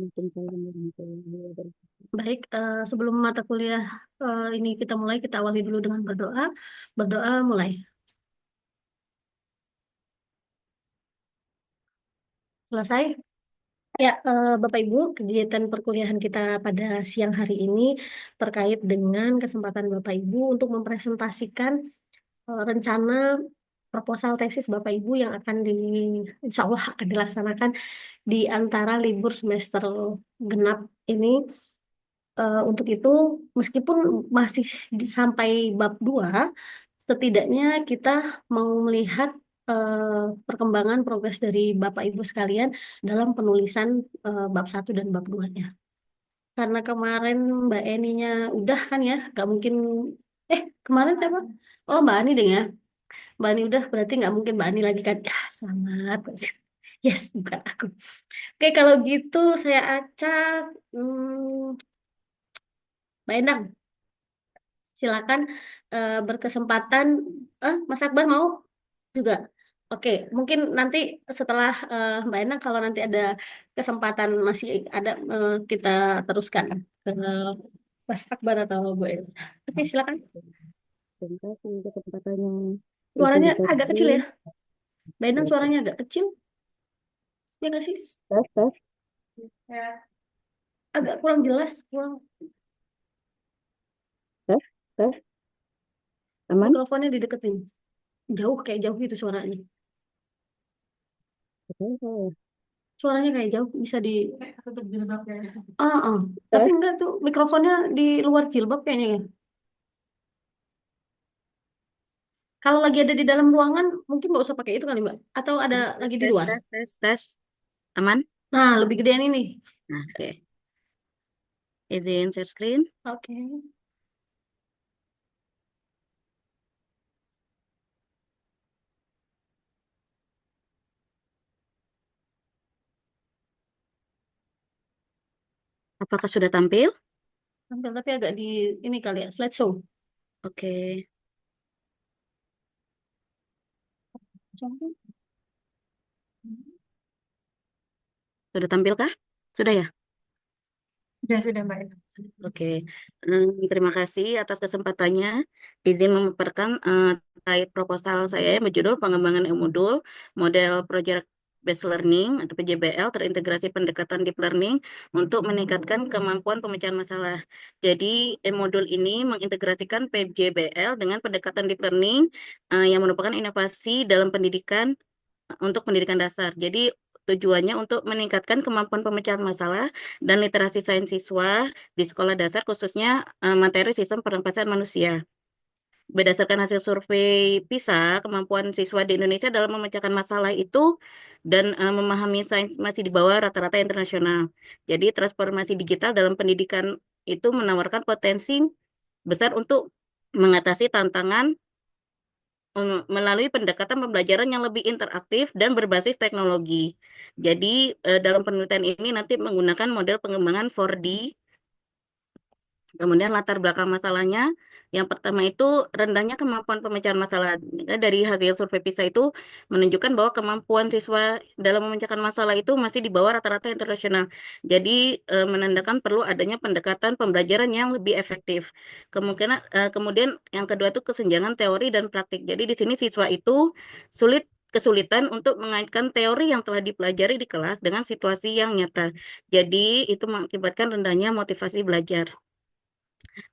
Waalaikumsalam warahmatullahi wabarakatuh. Baik, sebelum mata kuliah ini kita mulai, kita awali dulu dengan berdoa. Berdoa mulai. Selesai? Ya, Bapak Ibu, kegiatan perkuliahan kita pada siang hari ini terkait dengan kesempatan Bapak Ibu untuk mempresentasikan rencana proposal tesis Bapak Ibu yang akan insya Allah akan dilaksanakan di antara libur semester genap ini. Untuk itu, meskipun masih sampai bab 2, setidaknya kita mau melihat perkembangan progres dari Bapak Ibu sekalian dalam penulisan bab 1 dan bab 2-nya. Karena kemarin Mbak Eninya udah kan ya, nggak mungkin, kemarin siapa? Oh, Mbak Ani deh ya. Mbak Ani udah, berarti nggak mungkin Mbak Ani lagi kan. Ya, selamat. Yes, bukan aku. Oke, kalau gitu saya acak. Mbak Endang, silakan berkesempatan. Mas Akbar mau juga. Oke, mungkin nanti setelah Mbak Endang, kalau nanti ada kesempatan masih ada, kita teruskan ke Mas Akbar atau Bu Endang. Oke, silakan. Terima kasih untuk kesempatannya. Izin Suaranya agak kecil ya. sharing. Mbak Endang Oke. suaranya agak kecil. Ya nggak sih? Tes, tes, Ya. Agak kurang jelas. Kurang. tes, tes. Aman? Mikrofonnya dideketin. Jauh, kayak jauh gitu suaranya. Oke, saya. Suaranya kayak jauh, bisa di... Ah, ah. Tapi Tes. enggak tuh, mikrofonnya di luar jilbab kayaknya ya. Kalau lagi ada di dalam ruangan, mungkin nggak usah pakai itu kali, Mbak. Atau ada Tes, lagi di tes, luar. tes, tes, tes. Aman? Nah, lebih gedean ini. Nah, oke. Izin share screen. Oke. Apakah sudah tampil? Tampil tapi agak di ini kali ya, slideshow. Oke. Sudah tampilkah? Sudah ya? Sudah, Mbak. Oke, terima kasih atas kesempatannya. Izin memaparkan terkait proposal saya yang berjudul Pengembangan E-Modul Model Project Based Learning atau PJBL terintegrasi pendekatan deep learning untuk meningkatkan kemampuan pemecahan masalah. Jadi E-Modul ini mengintegrasikan PJBL dengan pendekatan deep learning yang merupakan inovasi dalam pendidikan untuk pendidikan dasar. Jadi tujuannya untuk meningkatkan kemampuan pemecahan masalah dan literasi sains siswa di sekolah dasar khususnya materi sistem pernapasan manusia. Berdasarkan hasil survei PISA, kemampuan siswa di Indonesia dalam memecahkan masalah itu dan memahami sains masih di bawah rata-rata internasional. Jadi transformasi digital dalam pendidikan itu menawarkan potensi besar untuk mengatasi tantangan melalui pendekatan pembelajaran yang lebih interaktif dan berbasis teknologi. Jadi, dalam penelitian ini nanti menggunakan model pengembangan 4D. Kemudian latar belakang masalahnya, yang pertama itu rendahnya kemampuan pemecahan masalah. Dari hasil survei PISA itu menunjukkan bahwa kemampuan siswa dalam memecahkan masalah itu masih di bawah rata-rata internasional. Jadi menandakan perlu adanya pendekatan pembelajaran yang lebih efektif. Kemudian yang kedua itu kesenjangan teori dan praktik. Jadi di sini siswa itu kesulitan untuk mengaitkan teori yang telah dipelajari di kelas dengan situasi yang nyata. Jadi itu mengakibatkan rendahnya motivasi belajar.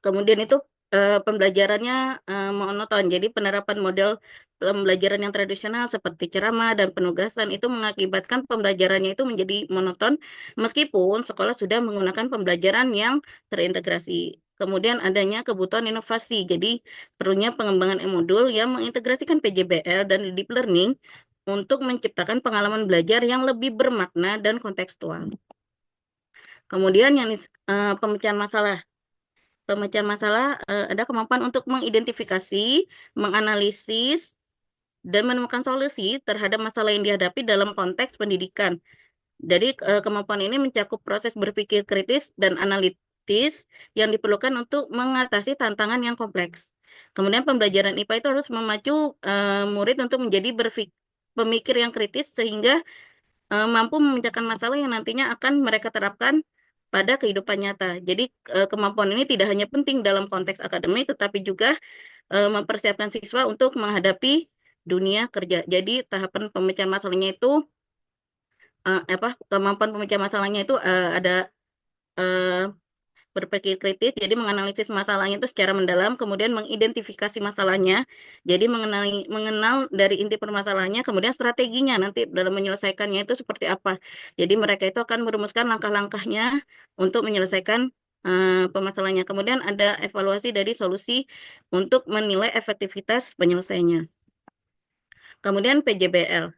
Kemudian itu pembelajarannya monoton. Jadi penerapan model pembelajaran yang tradisional seperti ceramah dan penugasan itu mengakibatkan pembelajarannya itu menjadi monoton meskipun sekolah sudah menggunakan pembelajaran yang terintegrasi. Kemudian adanya kebutuhan inovasi. Jadi perlunya pengembangan e-modul yang mengintegrasikan PJBL dan deep learning untuk menciptakan pengalaman belajar yang lebih bermakna dan kontekstual. Kemudian yang pemecahan masalah. Pemecahan masalah ada kemampuan untuk mengidentifikasi, menganalisis, dan menemukan solusi terhadap masalah yang dihadapi dalam konteks pendidikan. Jadi kemampuan ini mencakup proses berpikir kritis dan analitis yang diperlukan untuk mengatasi tantangan yang kompleks. Kemudian pembelajaran IPA itu harus memacu murid untuk menjadi pemikir yang kritis sehingga mampu memecahkan masalah yang nantinya akan mereka terapkan pada kehidupan nyata. Jadi kemampuan ini tidak hanya penting dalam konteks akademik, tetapi juga mempersiapkan siswa untuk menghadapi dunia kerja. Jadi tahapan pemecahan masalahnya itu apa kemampuan pemecahan masalahnya itu ada eh, berpikir kritis, jadi menganalisis masalahnya itu secara mendalam, kemudian mengidentifikasi masalahnya, jadi mengenal dari inti permasalahannya, kemudian strateginya nanti dalam menyelesaikannya itu seperti apa. Jadi mereka itu akan merumuskan langkah-langkahnya untuk menyelesaikan permasalahannya. Kemudian ada evaluasi dari solusi untuk menilai efektivitas penyelesaiannya. Kemudian PJBL.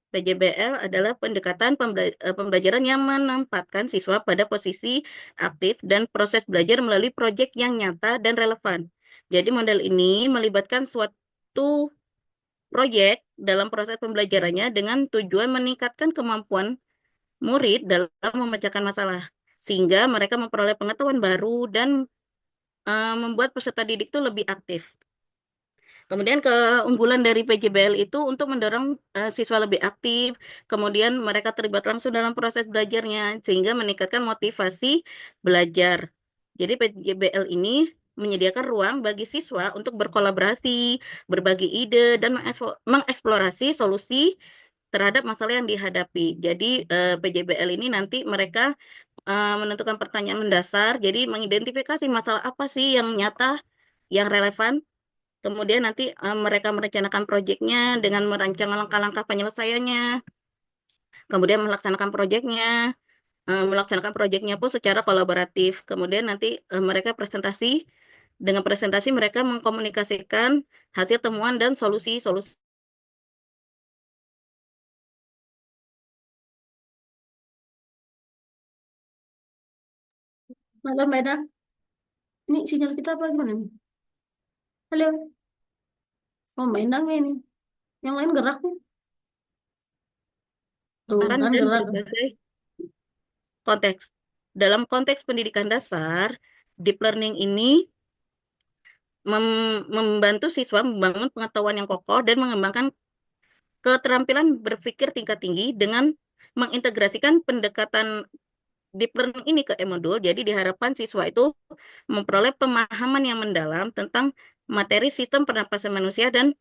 PJBL adalah pendekatan pembelajaran yang menempatkan siswa pada posisi aktif dan proses belajar melalui proyek yang nyata dan relevan. Jadi model ini melibatkan suatu proyek dalam proses pembelajarannya dengan tujuan meningkatkan kemampuan murid dalam memecahkan masalah, sehingga mereka memperoleh pengetahuan baru dan membuat peserta didik itu lebih aktif. Kemudian keunggulan dari PJBL itu untuk mendorong siswa lebih aktif, kemudian mereka terlibat langsung dalam proses belajarnya, sehingga meningkatkan motivasi belajar. Jadi PJBL ini menyediakan ruang bagi siswa untuk berkolaborasi, berbagi ide, dan mengeksplorasi solusi terhadap masalah yang dihadapi. Jadi PJBL ini nanti mereka menentukan pertanyaan mendasar, jadi mengidentifikasi masalah apa sih yang nyata, yang relevan. Kemudian nanti mereka merencanakan proyeknya dengan merancang langkah-langkah penyelesaiannya. Kemudian melaksanakan proyeknya pun secara kolaboratif. Kemudian nanti mereka presentasi, dengan presentasi mereka mengkomunikasikan hasil temuan dan solusi-solusi. Halo Mbak Eda, ini sinyal kita apa gimana nih? Halo, oh Mbak Eda nggak ini? Yang lain gerak nih. Tuh kan Dan gerak. berbagai konteks. Dalam konteks pendidikan dasar, deep learning ini membantu siswa membangun pengetahuan yang kokoh dan mengembangkan keterampilan berpikir tingkat tinggi dengan mengintegrasikan pendekatan deep learning ini ke e-modul. Jadi diharapkan siswa itu memperoleh pemahaman yang mendalam tentang materi sistem pernapasan manusia dan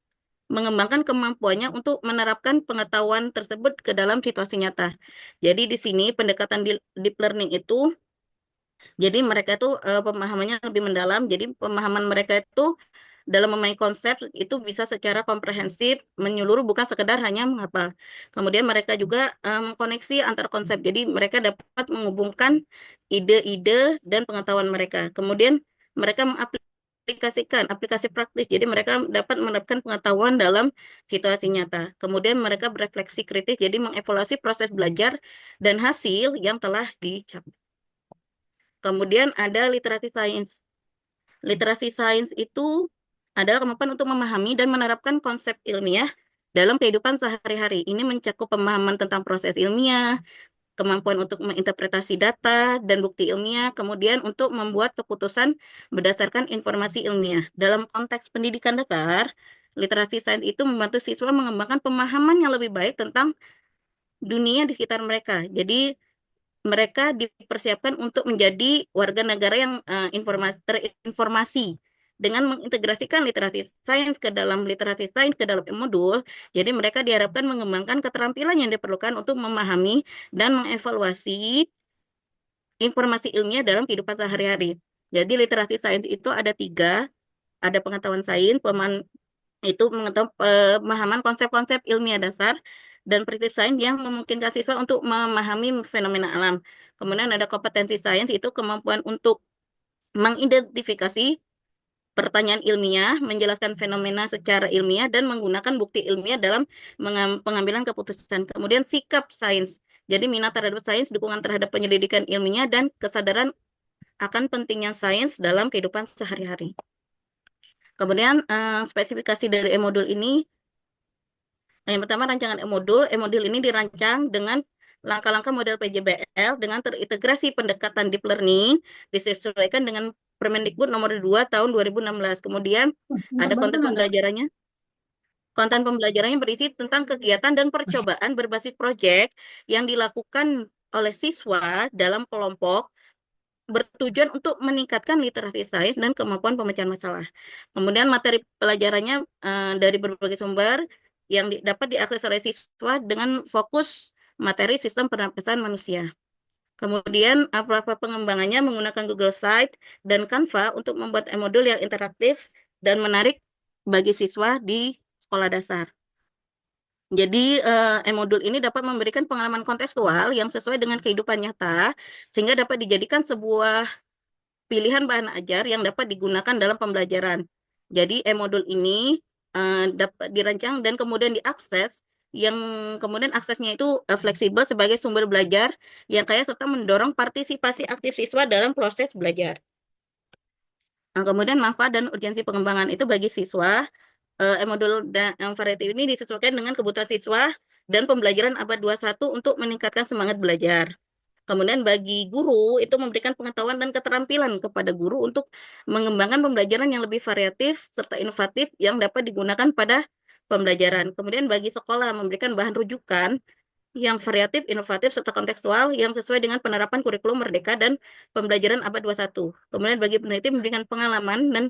mengembangkan kemampuannya untuk menerapkan pengetahuan tersebut ke dalam situasi nyata. Jadi di sini pendekatan deep learning itu, jadi mereka itu pemahamannya lebih mendalam. Jadi pemahaman mereka itu dalam memahami konsep itu bisa secara komprehensif, menyeluruh, bukan sekedar hanya menghafal. Kemudian mereka juga koneksi antar konsep. Jadi mereka dapat menghubungkan ide-ide dan pengetahuan mereka. Kemudian mereka mengaplikasikan aplikasi praktis. Jadi mereka dapat menerapkan pengetahuan dalam situasi nyata. Kemudian mereka berefleksi kritis, jadi mengevaluasi proses belajar dan hasil yang telah dicapai. Kemudian ada literasi sains. Literasi sains itu adalah kemampuan untuk memahami dan menerapkan konsep ilmiah dalam kehidupan sehari-hari. Ini mencakup pemahaman tentang proses ilmiah, kemampuan untuk menginterpretasi data dan bukti ilmiah, kemudian untuk membuat keputusan berdasarkan informasi ilmiah. Dalam konteks pendidikan dasar, literasi sains itu membantu siswa mengembangkan pemahaman yang lebih baik tentang dunia di sekitar mereka. Jadi mereka dipersiapkan untuk menjadi warga negara yang terinformasi dengan mengintegrasikan literasi sains ke dalam modul. Jadi mereka diharapkan mengembangkan keterampilan yang diperlukan untuk memahami dan mengevaluasi informasi ilmiah dalam kehidupan sehari-hari. Jadi literasi sains itu ada tiga, ada pengetahuan sains, itu mengetahui pemahaman konsep-konsep ilmiah dasar, dan prinsip sains yang memungkinkan siswa untuk memahami fenomena alam. Kemudian ada kompetensi sains, itu kemampuan untuk mengidentifikasi pertanyaan ilmiah, menjelaskan fenomena secara ilmiah, dan menggunakan bukti ilmiah dalam pengambilan keputusan. Kemudian sikap sains, jadi minat terhadap sains, dukungan terhadap penyelidikan ilmiah, dan kesadaran akan pentingnya sains dalam kehidupan sehari-hari. Kemudian spesifikasi dari e-modul ini, yang pertama rancangan e-modul. E-modul ini dirancang dengan langkah-langkah model PJBL dengan terintegrasi pendekatan deep learning, disesuaikan dengan Permendikbud nomor 2 tahun 2016. Kemudian Bentar, ada konten bentar, ada. pembelajarannya. Konten pembelajarannya berisi tentang kegiatan dan percobaan berbasis proyek yang dilakukan oleh siswa dalam kelompok bertujuan untuk meningkatkan literasi sains dan kemampuan pemecahan masalah. Kemudian materi pelajarannya dari berbagai sumber yang dapat diakses oleh siswa dengan fokus materi sistem pernapasan manusia. Kemudian apa-apa pengembangannya menggunakan Google Site dan Canva untuk membuat e-modul yang interaktif dan menarik bagi siswa di sekolah dasar. Jadi, e-modul ini dapat memberikan pengalaman kontekstual yang sesuai dengan kehidupan nyata, sehingga dapat dijadikan sebuah pilihan bahan ajar yang dapat digunakan dalam pembelajaran. Jadi, e-modul ini dapat dirancang dan kemudian diakses, yang kemudian aksesnya itu fleksibel sebagai sumber belajar yang kaya serta mendorong partisipasi aktif siswa dalam proses belajar. Nah, kemudian manfaat dan urgensi pengembangan itu bagi siswa, modul yang variatif ini disesuaikan dengan kebutuhan siswa dan pembelajaran abad 21 untuk meningkatkan semangat belajar. Kemudian bagi guru itu memberikan pengetahuan dan keterampilan kepada guru untuk mengembangkan pembelajaran yang lebih variatif serta inovatif yang dapat digunakan pada pembelajaran. Kemudian bagi sekolah memberikan bahan rujukan yang variatif, inovatif, serta kontekstual yang sesuai dengan penerapan kurikulum Merdeka dan pembelajaran abad 21. Kemudian bagi peneliti memberikan pengalaman dan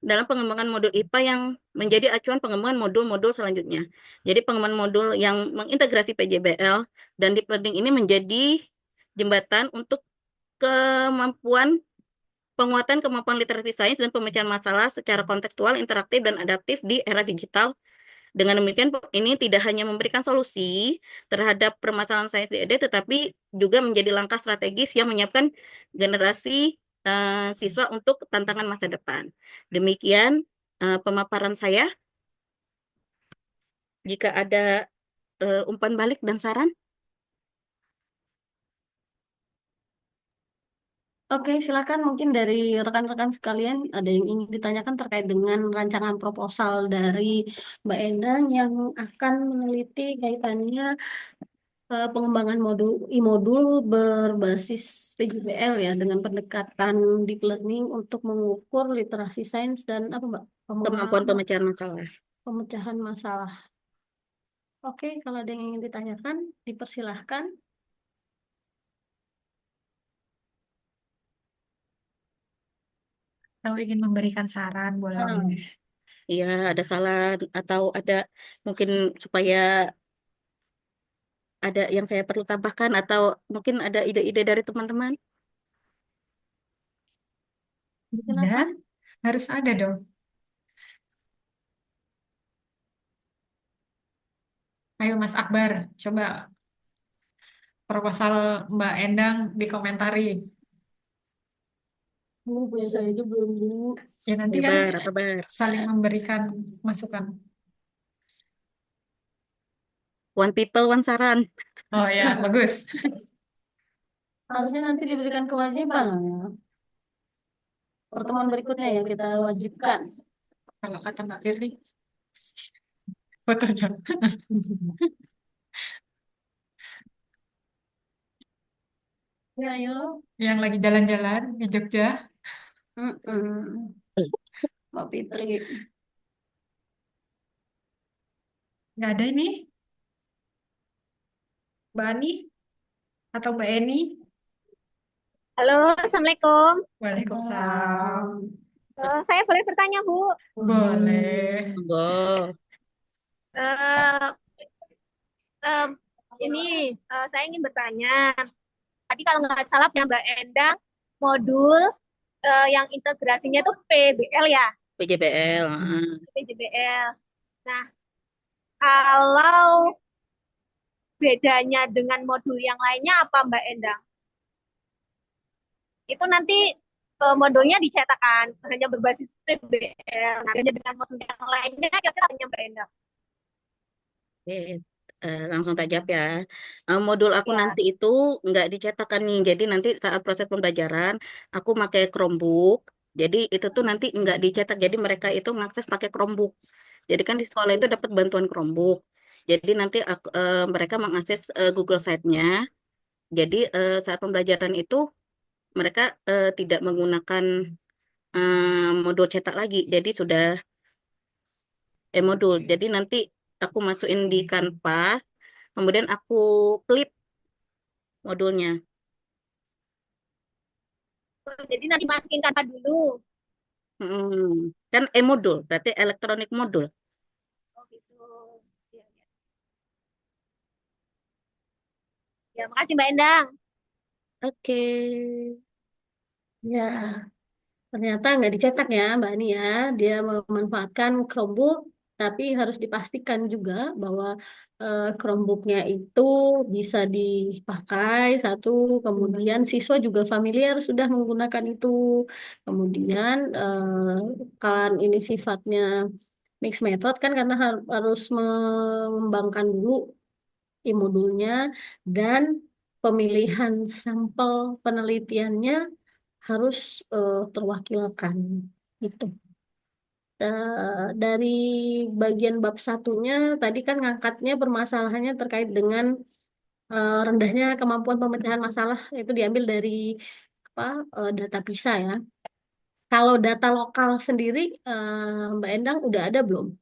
dalam pengembangan modul IPA yang menjadi acuan pengembangan modul-modul selanjutnya. Jadi pengembangan modul yang mengintegrasi PJBL dan deep learning ini menjadi jembatan untuk kemampuan penguatan kemampuan literasi sains dan pemecahan masalah secara kontekstual, interaktif, dan adaptif di era digital. Dengan demikian, ini tidak hanya memberikan solusi terhadap permasalahan sains DED, tetapi juga menjadi langkah strategis yang menyiapkan generasi siswa untuk tantangan masa depan. Demikian pemaparan saya. Jika ada umpan balik dan saran, Oke, silakan mungkin dari rekan-rekan sekalian ada yang ingin ditanyakan terkait dengan rancangan proposal dari Mbak Endang yang akan meneliti kaitannya pengembangan modul e-modul berbasis PJBL ya dengan pendekatan deep learning untuk mengukur literasi sains dan apa Mbak? kemampuan pemecahan masalah. Pemecahan masalah. Oke, kalau ada yang ingin ditanyakan, dipersilahkan. Kalau ingin memberikan saran, boleh. Iya, ada saran atau ada mungkin supaya ada yang saya perlu tambahkan atau mungkin ada ide-ide dari teman-teman. Ada, Silakan. harus ada dong. Ayo Mas Akbar, coba proposal Mbak Endang dikomentari. Punya saya aja belum dulu. Ya nanti kan Sabar, sabar. saling memberikan masukan. One people, one saran. Oh ya, bagus. Harusnya nanti diberikan kewajiban ya. Pertemuan berikutnya yang kita wajibkan. Kalau kata Mbak Firly, fotonya. Ya, ayo. Yang lagi jalan-jalan di Jogja. Mm-mm. Mbak Fitri. Nggak ada ini, Mbak Ani atau Mbak Eni. Halo, Assalamualaikum. Waalaikumsalam. Saya boleh bertanya, Bu? Boleh. Monggo. Eh, em, ini saya ingin bertanya. Tadi kalau nggak salah punya Mbak Endang, modul yang integrasinya itu PBL ya, PJBL. PJBL. Nah, kalau bedanya dengan modul yang lainnya apa, Mbak Endang? Itu nanti modulnya dicetakkan hanya berbasis PBL. Nah, beda dengan modul yang lainnya, kira-kira hanya Mbak Endang. Oke, langsung tak jawab ya. Modul aku Ya. nanti itu nggak dicetakkan nih. Jadi nanti saat proses pembelajaran, aku pakai Chromebook. Jadi itu tuh nanti nggak dicetak. Jadi mereka itu mengakses pakai Chromebook. Jadi kan di sekolah itu dapat bantuan Chromebook. Jadi nanti mereka mengakses Google Site-nya. Jadi saat pembelajaran itu mereka tidak menggunakan modul cetak lagi. Jadi sudah, modul cetak lagi. Jadi sudah e-modul. Jadi nanti aku masukin di Canva, kemudian aku klip modulnya. Jadi nanti masukin kata dulu. Kan e-modul, berarti elektronik modul. Oh gitu. Ya, ya. Ya, makasih Mbak Endang. Oke. Ya, ternyata nggak dicetak ya, Mbak Ani ya. Dia memanfaatkan Chromebook, tapi harus dipastikan juga bahwa Chromebooknya itu bisa dipakai satu. Kemudian siswa juga familiar sudah menggunakan itu. Kemudian kalau ini sifatnya mixed method kan karena harus mengembangkan dulu e-modulnya dan pemilihan sampel penelitiannya harus terwakilkan gitu. Dari bagian bab satunya tadi kan ngangkatnya permasalahannya terkait dengan rendahnya kemampuan pemecahan masalah itu diambil dari apa data PISA ya. Kalau data lokal sendiri Mbak Endang udah ada belum?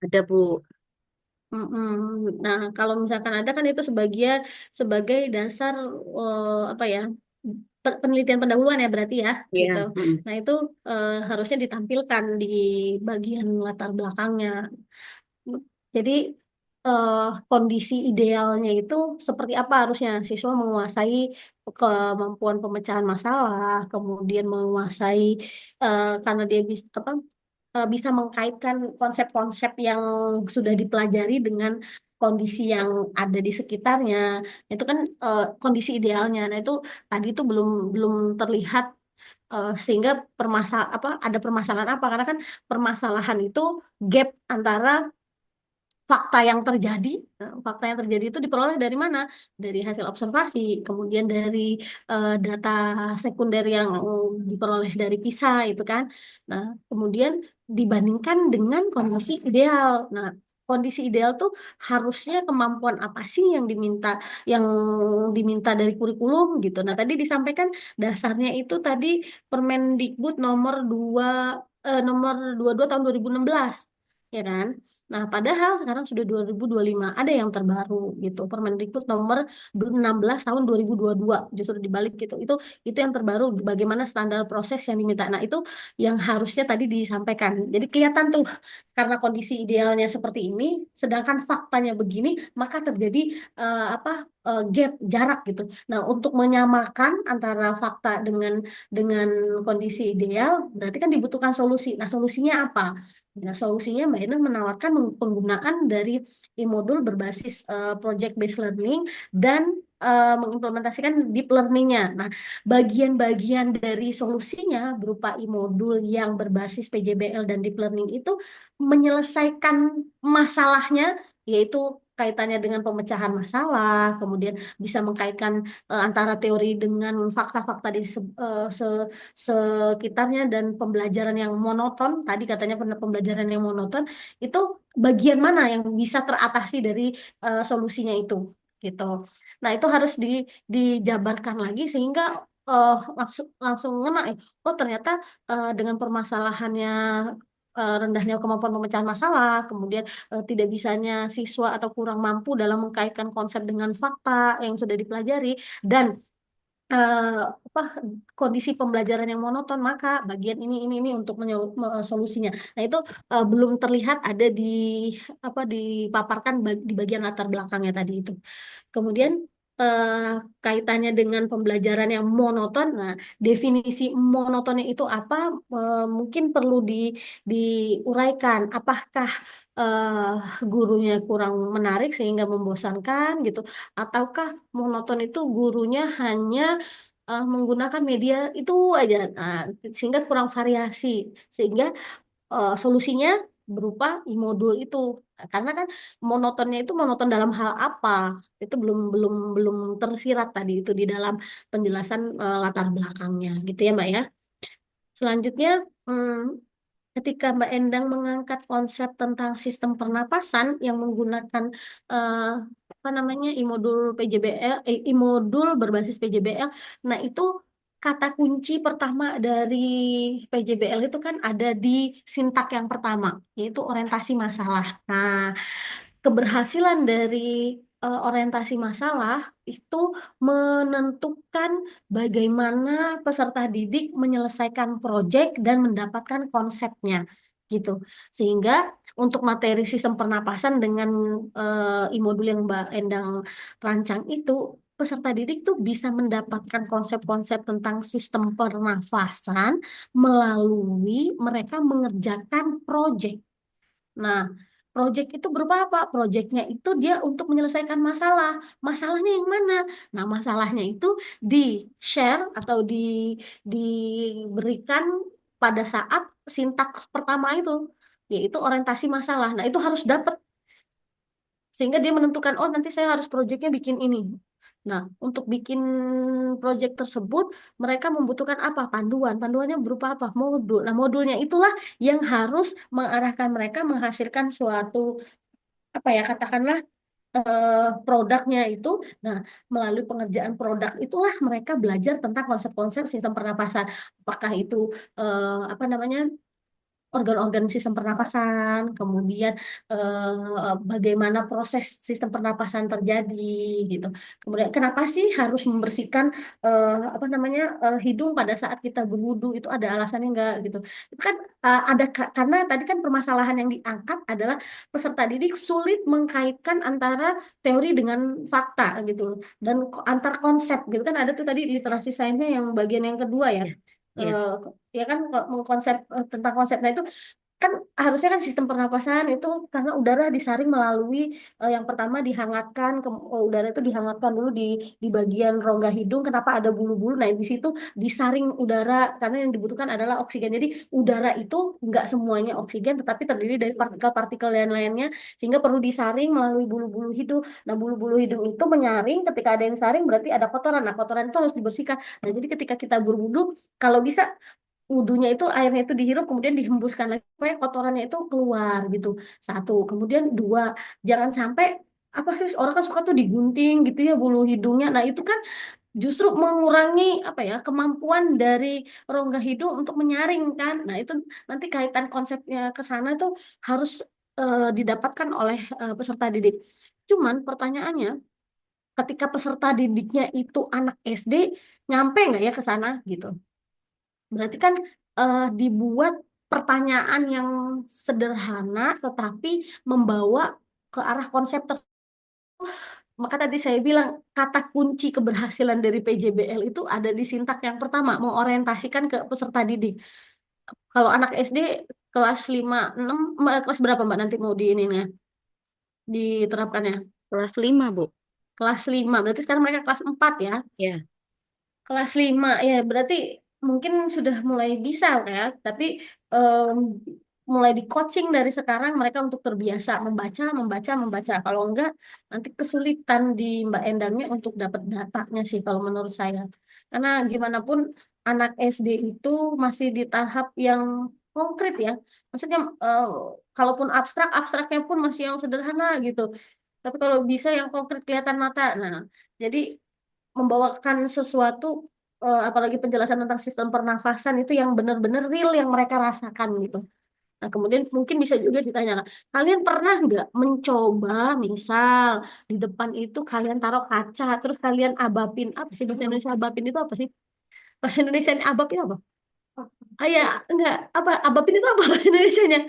Ada, Bu. Mm-mm. Nah, kalau misalkan ada kan itu sebagai dasar apa ya penelitian pendahuluan ya berarti ya Iya. gitu. Mm. Nah itu harusnya ditampilkan di bagian latar belakangnya. Jadi eh, kondisi idealnya itu seperti apa harusnya siswa menguasai kemampuan pemecahan masalah, kemudian menguasai karena dia bisa apa bisa mengkaitkan konsep-konsep yang sudah dipelajari dengan kondisi yang ada di sekitarnya. Itu kan kondisi idealnya. Nah, itu tadi itu belum belum terlihat sehingga apa ada permasalahan apa? Karena kan permasalahan itu gap antara fakta yang terjadi itu diperoleh dari mana? Dari hasil observasi, kemudian dari data sekunder yang diperoleh dari PISA itu kan. Nah, kemudian dibandingkan dengan kondisi ideal. Nah, kondisi ideal tuh harusnya kemampuan apa sih yang diminta dari kurikulum gitu. Nah, tadi disampaikan dasarnya itu tadi Permendikbud nomor 22 tahun 2016 ya kan? Nah, padahal sekarang sudah 2025, ada yang terbaru gitu. Permendikbud nomor 16 tahun 2022 justru dibalik gitu. Itu yang terbaru bagaimana standar proses yang diminta. Nah, itu yang harusnya tadi disampaikan. Jadi kelihatan tuh karena kondisi idealnya seperti ini, sedangkan faktanya begini, maka terjadi apa gap jarak gitu. Nah, untuk menyamakan antara fakta dengan kondisi ideal, berarti kan dibutuhkan solusi. Nah, solusinya apa? Nah, solusinya Mbak Ina menawarkan penggunaan dari e-modul berbasis project based learning dan mengimplementasikan deep learning-nya. Nah, bagian-bagian dari solusinya berupa e-modul yang berbasis PJBL dan deep learning itu menyelesaikan masalahnya, yaitu kaitannya dengan pemecahan masalah, kemudian bisa mengkaitkan antara teori dengan fakta-fakta di sekitarnya dan pembelajaran yang monoton, tadi katanya pembelajaran yang monoton, itu bagian mana yang bisa teratasi dari solusinya itu, gitu. Nah, itu harus dijabarkan lagi sehingga langsung langsung ngena, oh ternyata dengan permasalahannya rendahnya kemampuan pemecahan masalah, kemudian tidak bisanya siswa atau kurang mampu dalam mengkaitkan konsep dengan fakta yang sudah dipelajari, dan apa kondisi pembelajaran yang monoton maka bagian ini untuk solusinya. Nah itu belum terlihat ada apa dipaparkan di bagian latar belakangnya tadi itu. Kemudian eh, kaitannya dengan pembelajaran yang monoton. Nah, definisi monotonnya itu apa? Mungkin perlu diuraikan. Apakah gurunya kurang menarik sehingga membosankan gitu? Ataukah monoton itu gurunya hanya menggunakan media itu aja, nah, sehingga kurang variasi, sehingga solusinya berupa e-modul itu. Nah, karena kan monotonnya itu monoton dalam hal apa? Itu belum belum belum tersirat tadi itu di dalam penjelasan latar belakangnya, gitu ya, Mbak ya. Selanjutnya, ketika Mbak Endang mengangkat konsep tentang sistem pernapasan yang menggunakan eh, apa namanya e-modul PJBL, e-modul berbasis PJBL, nah itu kata kunci pertama dari PJBL itu kan ada di sintak yang pertama, yaitu orientasi masalah. Nah, keberhasilan dari orientasi masalah itu menentukan bagaimana peserta didik menyelesaikan proyek dan mendapatkan konsepnya gitu. Sehingga untuk materi sistem pernapasan dengan modul yang Mbak Endang rancang itu peserta didik tuh bisa mendapatkan konsep-konsep tentang sistem pernafasan melalui mereka mengerjakan proyek. Nah, proyek itu berupa apa? Proyeknya itu dia untuk menyelesaikan masalah. Masalahnya yang mana? Nah, masalahnya itu di-share atau diberikan pada saat sintaks pertama itu, yaitu orientasi masalah. Nah, itu harus dapat sehingga dia menentukan, oh nanti saya harus proyeknya bikin ini. Nah, untuk bikin proyek tersebut, mereka membutuhkan apa? Panduan. Panduannya berupa apa? Modul. Nah, modulnya itulah yang harus mengarahkan mereka menghasilkan suatu, apa ya, katakanlah produknya itu. Nah, melalui pengerjaan produk itulah mereka belajar tentang konsep-konsep sistem pernapasan. Apakah itu apa namanya, organ-organ sistem pernapasan, kemudian bagaimana proses sistem pernapasan terjadi gitu. Kemudian kenapa sih harus membersihkan apa namanya, hidung pada saat kita berwudu, itu ada alasannya enggak gitu. Itu kan karena tadi kan permasalahan yang diangkat adalah peserta didik sulit mengkaitkan antara teori dengan fakta gitu dan antar konsep gitu kan, ada tuh tadi literasi sainsnya yang bagian yang kedua ya. Ya, ya. Eh, ya kan mengkonsep tentang konsepnya itu kan harusnya kan sistem pernapasan itu karena udara disaring melalui yang pertama dihangatkan udara itu dihangatkan dulu di bagian rongga hidung. Kenapa ada bulu-bulu? Nah, di situ disaring udara karena yang dibutuhkan adalah oksigen. Jadi udara itu nggak semuanya oksigen tetapi terdiri dari partikel-partikel dan lainnya sehingga perlu disaring melalui bulu-bulu hidung. Nah, bulu-bulu hidung itu menyaring, ketika ada yang saring berarti ada kotoran. Nah, kotoran itu harus dibersihkan. Nah, jadi ketika kita berwudu kalau bisa wudhunya itu airnya itu dihirup kemudian dihembuskan lagi supaya kotorannya itu keluar gitu. Satu. Kemudian dua, jangan sampai apa sih orang kan suka tuh digunting gitu ya bulu hidungnya. Nah, itu kan justru mengurangi apa ya, kemampuan dari rongga hidung untuk menyaring kan. Nah, itu nanti kaitan konsepnya ke sana tuh harus didapatkan oleh peserta didik. Cuman pertanyaannya, ketika peserta didiknya itu anak SD, nyampe nggak ya ke sana gitu? Berarti kan dibuat pertanyaan yang sederhana tetapi membawa ke arah konsep maka tadi saya bilang kata kunci keberhasilan dari PJBL itu ada di sintak yang pertama, mengorientasikan ke peserta didik. Kalau anak SD kelas 5 6 kelas berapa Mbak nanti mau di ininya diterapkannya? Kelas 5, Bu. Kelas 5. Berarti sekarang mereka kelas 4 ya. Ya. Kelas 5 ya berarti mungkin sudah mulai bisa ya, tapi em, mulai di coaching dari sekarang mereka untuk terbiasa membaca, membaca, membaca. Kalau enggak nanti kesulitan di Mbak Endangnya untuk dapat datanya sih kalau menurut saya. Karena gimana pun anak SD itu masih di tahap yang konkret ya. Maksudnya kalaupun abstrak, abstraknya pun masih yang sederhana gitu. Tapi kalau bisa yang konkret kelihatan mata. Nah, jadi membawakan sesuatu apalagi penjelasan tentang sistem pernafasan itu yang benar-benar real yang mereka rasakan gitu. Nah, kemudian mungkin bisa juga ditanyakan, kalian pernah nggak mencoba misal di depan itu kalian taruh kaca, terus kalian abapin, apa sih bahasa Indonesia abapin itu apa sih? Bahasa Indonesia abapin apa? Ah ya, enggak, apa abapin itu apa bahasa Indonesianya?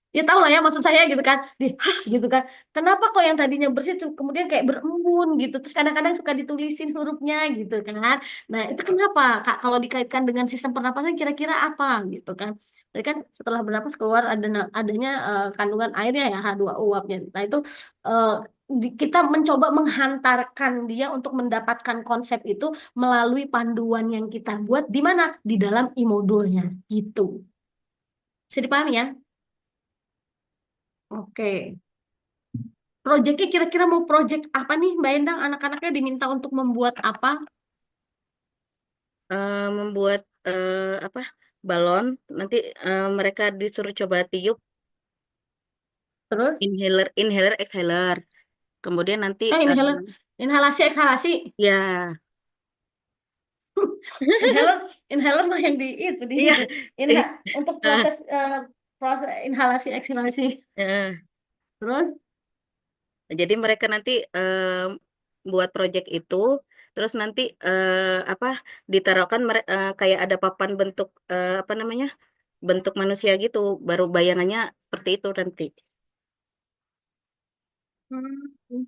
Ya tahu lah ya maksud saya gitu kan, hah gitu kan, kenapa kok yang tadinya bersih tuh kemudian kayak berembun gitu, terus kadang-kadang suka ditulisin hurufnya gitu kan. Nah, itu kenapa Kak, kalau dikaitkan dengan sistem pernapasan kira-kira apa gitu kan. Jadi kan setelah bernapas keluar adanya kandungan airnya ya, H2O uapnya. Nah, itu eh, kita mencoba menghantarkan dia untuk mendapatkan konsep itu melalui panduan yang kita buat di mana, di dalam modulnya gitu. Bisa dipahami ya? Oke. Proyeknya kira-kira mau proyek apa nih Mbak Endang? Anak-anaknya diminta untuk membuat apa? Membuat apa? Balon. Nanti mereka disuruh coba tiup Terus? inhaler, exhaler. Kemudian nanti Inhaler, inhalasi, eksalasi. ya Inhaler, inhaler mah yang di itu di Iya. inha untuk Ah, proses inhalasi ekshilasi. eh. Terus Jadi mereka nanti buat project itu, terus nanti apa ditaruhkan kayak ada papan bentuk apa namanya bentuk manusia gitu, baru bayangannya seperti itu nanti.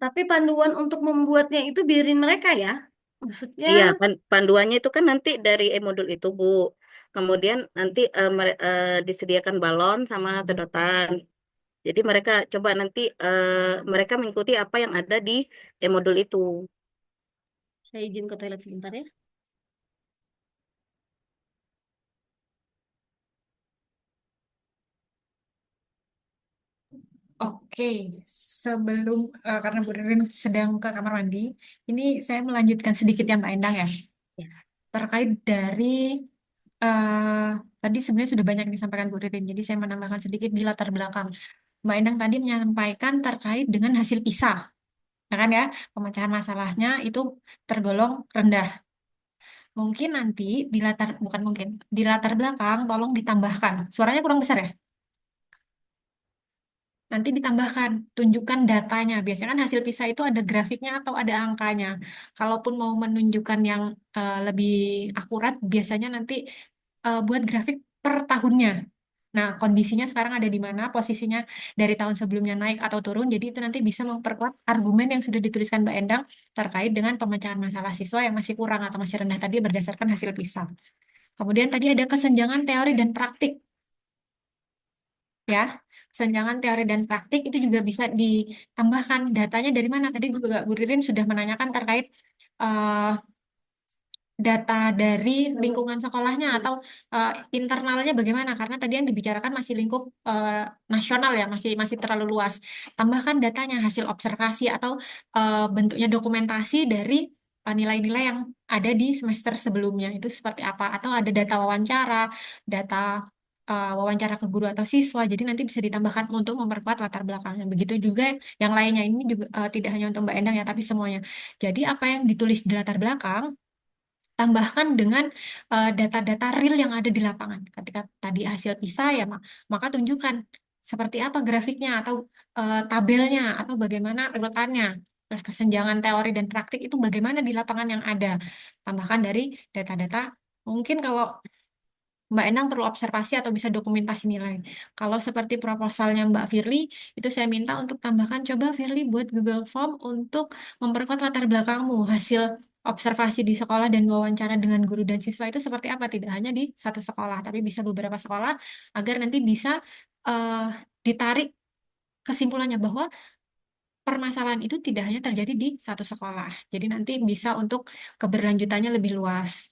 tapi panduan untuk membuatnya itu biarin mereka ya. Maksudnya Iya, panduannya itu kan nanti dari e-modul itu, Bu. Kemudian nanti disediakan balon sama sedotan. Jadi mereka coba nanti mereka mengikuti apa yang ada di e-modul itu. saya izin ke toilet sebentar ya. Oke, sebelum karena Bu Ririn sedang ke kamar mandi, ini saya melanjutkan sedikit ya Mbak Endang ya, Ya. terkait dari eh tadi sebenarnya sudah banyak yang disampaikan Bu Ririn, jadi saya menambahkan sedikit di latar belakang. Mbak Endang tadi menyampaikan terkait dengan hasil PISA, ya kan ya, pemecahan masalahnya itu tergolong rendah. Mungkin nanti di latar, bukan mungkin, di latar belakang tolong ditambahkan. Suaranya kurang besar ya? Nanti ditambahkan, tunjukkan datanya. Biasanya kan hasil PISA itu ada grafiknya atau ada angkanya. Kalaupun mau menunjukkan yang lebih akurat, biasanya nanti buat grafik per tahunnya. Nah, kondisinya sekarang ada di mana, posisinya dari tahun sebelumnya naik atau turun. Jadi itu nanti bisa memperkuat argumen yang sudah dituliskan Mbak Endang terkait dengan pemecahan masalah siswa yang masih kurang atau masih rendah tadi berdasarkan hasil PISA. Kemudian tadi ada kesenjangan teori dan praktik, ya. Kesenjangan teori dan praktik itu juga bisa ditambahkan datanya dari mana. Tadi juga Bu Ririn sudah menanyakan terkait eh, data dari lingkungan sekolahnya atau eh, internalnya bagaimana, karena tadi yang dibicarakan masih lingkup nasional ya, masih masih terlalu luas. Tambahkan datanya, hasil observasi atau bentuknya dokumentasi dari nilai-nilai yang ada di semester sebelumnya itu seperti apa, atau ada data wawancara, data wawancara ke guru atau siswa, jadi nanti bisa ditambahkan untuk memperkuat latar belakangnya. Begitu juga yang lainnya, ini juga tidak hanya untuk Mbak Endang ya, tapi semuanya. Jadi apa yang ditulis di latar belakang tambahkan dengan data-data real yang ada di lapangan. Ketika tadi hasil PISA ya, maka tunjukkan seperti apa grafiknya atau tabelnya atau bagaimana urutannya. Terus kesenjangan teori dan praktik itu bagaimana di lapangan yang ada. Tambahkan dari data-data. Mungkin kalau Mbak Endang perlu observasi atau bisa dokumentasi nilai. Kalau seperti proposalnya Mbak Firly, itu saya minta untuk tambahkan, coba Firly buat Google Form untuk memperkuat latar belakangmu. Hasil observasi di sekolah dan wawancara dengan guru dan siswa itu seperti apa? Tidak hanya di satu sekolah, tapi bisa beberapa sekolah agar nanti bisa eh, ditarik kesimpulannya bahwa permasalahan itu tidak hanya terjadi di satu sekolah. Jadi nanti bisa untuk keberlanjutannya lebih luas.